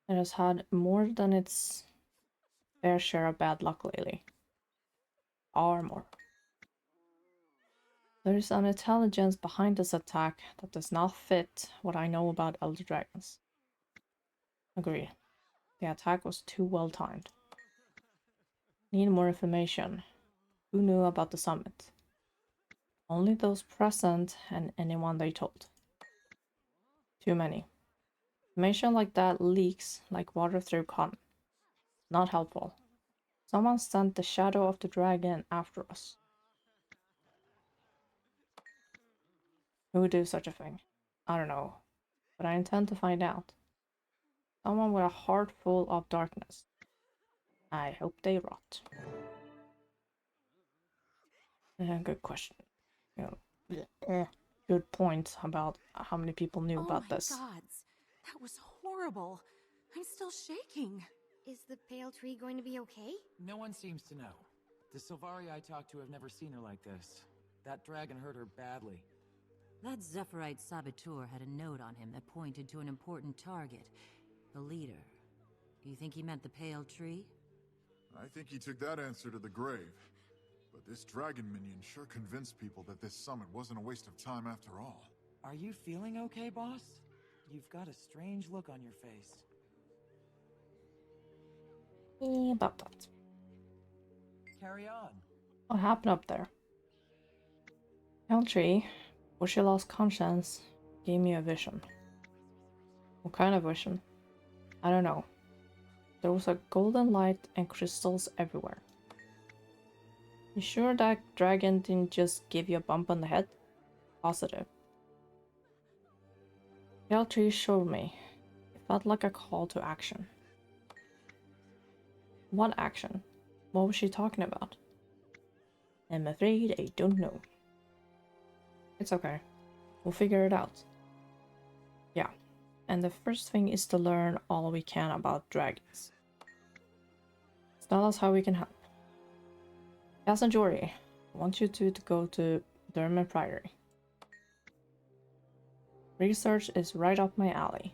It has had more than its fair share of bad luck lately. Or more. There is an intelligence behind this attack that does not fit what I know about Elder Dragons. Agree. The attack was too well timed. Need more information. Who knew about the summit? Only those present and anyone they told. Too many. Information like that leaks like water through cotton. Not helpful. Someone sent the shadow of the dragon after us. Who would do such a thing? I don't know, but I intend to find out. Someone with a heart full of darkness. I hope they rot. Good question. You know, good point about how many people knew about this. Oh my gods, that was horrible. I'm still shaking. Is the pale tree going to be okay? No one seems to know. The Silvari I talked to have never seen her like this. That dragon hurt her badly. That Zephyrite saboteur had a note on him that pointed to an important target. The leader. You think he meant the pale tree? I think he took that answer to the grave. But this dragon minion sure convinced people that this summit wasn't a waste of time after all. Are you feeling okay, boss? You've got a strange look on your face. About that. Carry on. What happened up there? Pale tree, where she lost conscience, gave me a vision. What kind of vision? I don't know. There was a golden light and crystals everywhere. You sure that dragon didn't just give you a bump on the head? Positive. Galtree showed me. It felt like a call to action. What action? What was she talking about? I'm afraid I don't know. It's okay. We'll figure it out. Yeah. And the first thing is to learn all we can about dragons. Tell us how we can help. Cass and Jory, I want you two to go to Dermot Priory. Research is right up my alley.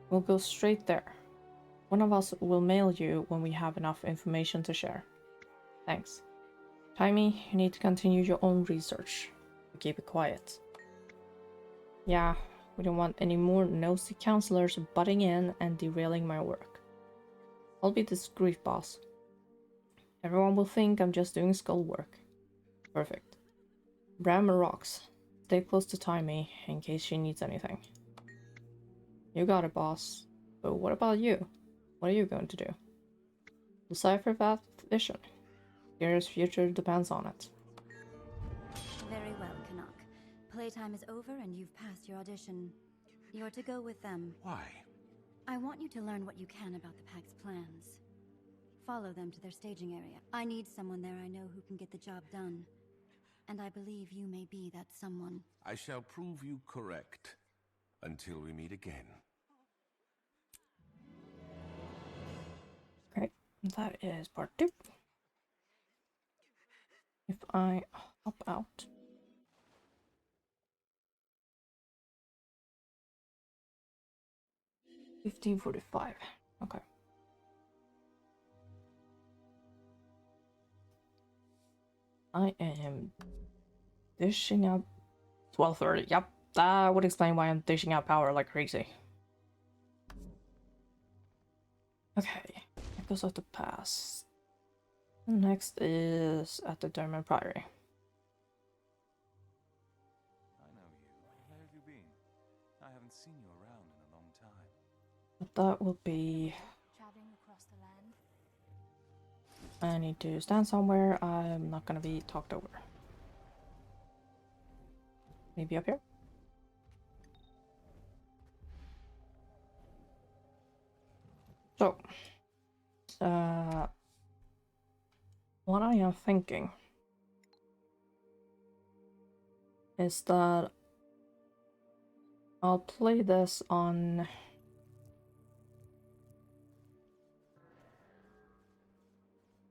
We'll go straight there. One of us will mail you when we have enough information to share. Thanks. Timmy, you need to continue your own research. Keep it quiet. Yeah, we don't want any more nosy counselors butting in and derailing my work. I'll be discreet, boss. Everyone will think I'm just doing skull work. Perfect. Brammer rocks. Stay close to Timmy in case she needs anything. You got it, boss. But what about you? What are you going to do? Decipher that vision. Kira's future depends on it. Very well, Canuck. Playtime is over and you've passed your audition. You're to go with them. Why? I want you to learn what you can about the Pack's plans. Follow them to their staging area. I need someone there I know who can get the job done. And I believe you may be that someone. I shall prove you correct. Until we meet again. Okay, that is part 2. If I hop out. $15.45. Okay. I am dishing out 12:30. Yep, that would explain why I'm dishing out power like crazy. Okay, Echoes of the Past. Next is at the Dermot Priory. I know you. Where have you been? I haven't seen you around in a long time. But that will be... Traveling across the land. I need to stand somewhere. I'm not gonna be talked over. Maybe up here? So, what I am thinking is that I'll play this on...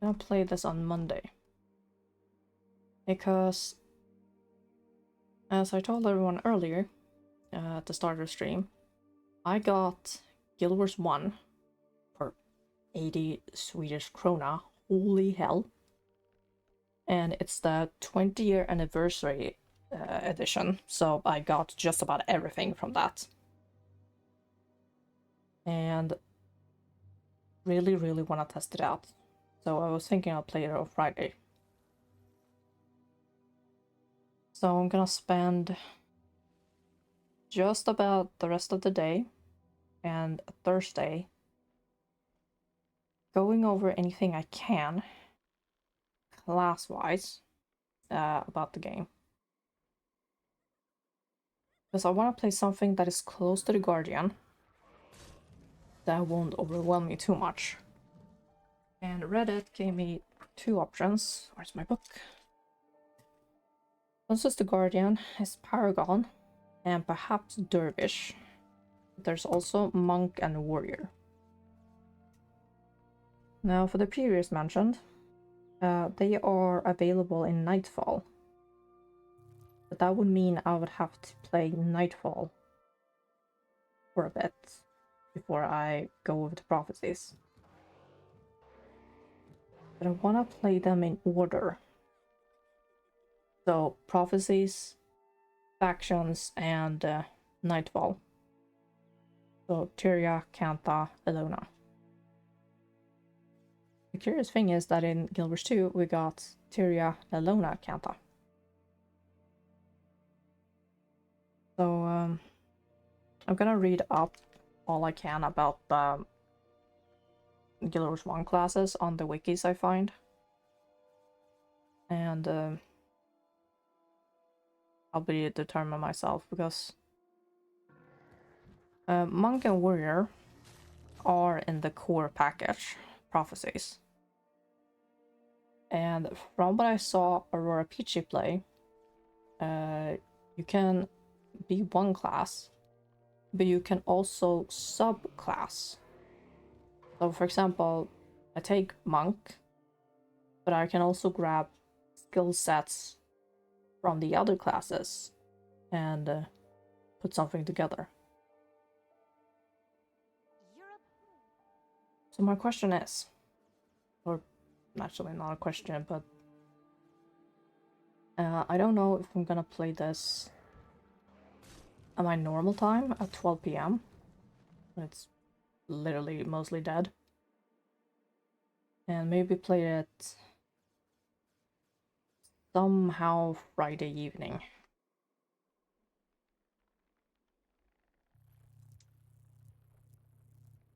I'll play this on Monday. Because, as I told everyone earlier, at the start of the stream, I got Guild Wars 1 for 80 Swedish krona. Holy hell. And it's the 20-year anniversary edition, so I got just about everything from that. And really, really want to test it out. So I was thinking I'll play it on Friday. So I'm gonna spend just about the rest of the day and Thursday going over anything I can class-wise about the game. Because I want to play something that is close to the Guardian that won't overwhelm me too much. And Reddit gave me 2 options. Where's my book? Closest to Guardian is Paragon and perhaps Dervish. There's also Monk and Warrior. Now for the previous mentioned, they are available in Nightfall. But that would mean I would have to play Nightfall for a bit before I go over to Prophecies. But I want to play them in order. So, Prophecies, Factions, and Nightfall. So, Tyria, Kantha, Elona. The curious thing is that in Guild Wars 2, we got Tyria, Elona, Kantha. So, I'm gonna read up all I can about the Guild Wars 1 classes on the wikis I find. And I'll be determined myself, because Monk and Warrior are in the core package, Prophecies. And from what I saw Aurora Peachy play, you can be one class, but you can also subclass. So for example, I take Monk, but I can also grab skill sets from the other classes and put something together. So my question is, or actually not a question, but I don't know if I'm gonna play this at my normal time at 12 p.m. It's literally mostly dead. And maybe play it somehow Friday evening.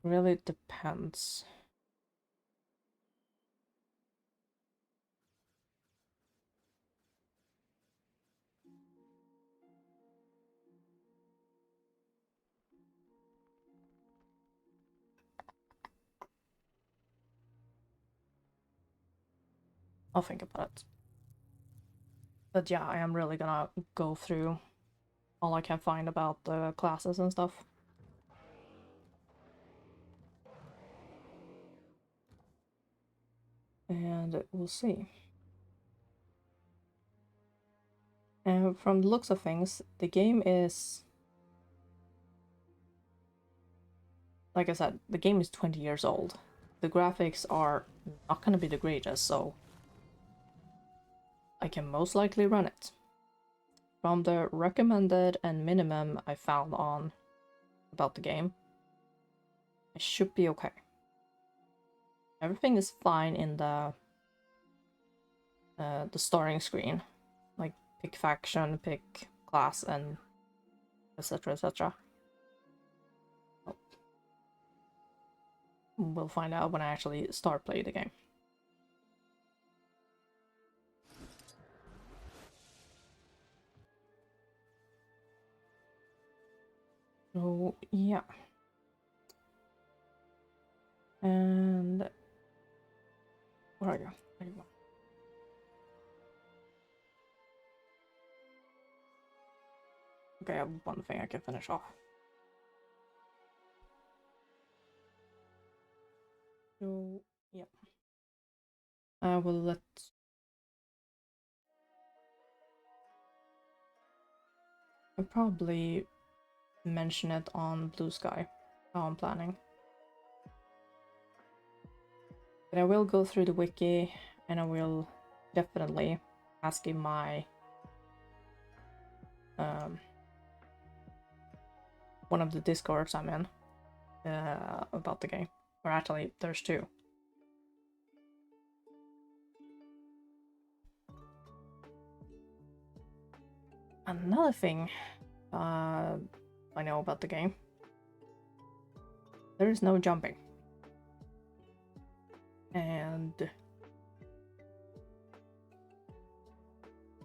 Really depends. I'll think about it. But yeah, I am really gonna go through all I can find about the classes and stuff. And we'll see. And from the looks of things, the game is... Like I said, the game is 20 years old. The graphics are not gonna be the greatest, so I can most likely run it. From the recommended and minimum I found on about the game, it should be okay. Everything is fine in the starting screen, like pick faction, pick class, and etc. etc. Oh. We'll find out when I actually start playing the game. So yeah. And where are you? There you go. Okay, I have one thing I can finish off. So yeah. I will let... I'll probably mention it on Blue Sky, how I'm planning. But I will go through the wiki, and I will definitely ask in my one of the discords I'm in about the game. Or actually, there's two. Another thing I know about the game, there is no jumping. And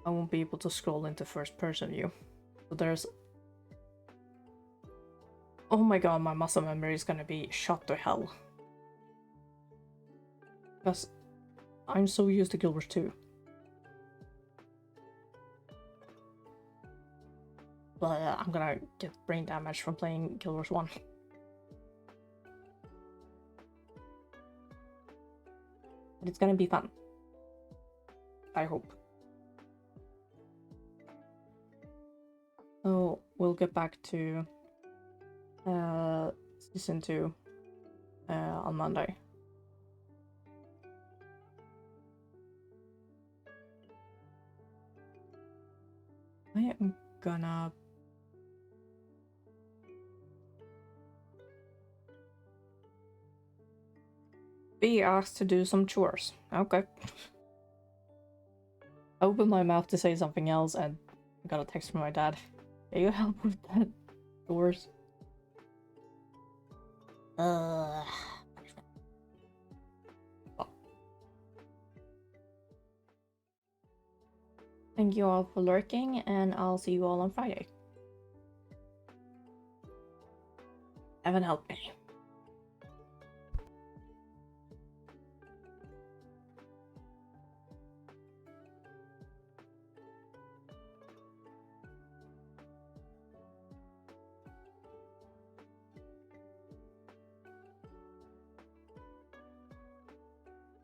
I won't be able to scroll into first person view. So there's... Oh my god, my muscle memory is gonna be shot to hell. Because I'm so used to Guild Wars 2. But I'm gonna get brain damage from playing Guild Wars 1. But it's gonna be fun. I hope. So we'll get back to Season 2 on Monday. I am gonna... be asked to do some chores. Okay. I opened my mouth to say something else and I got a text from my dad. Can you help with that? Chores? Thank you all for lurking, and I'll see you all on Friday. Heaven help me.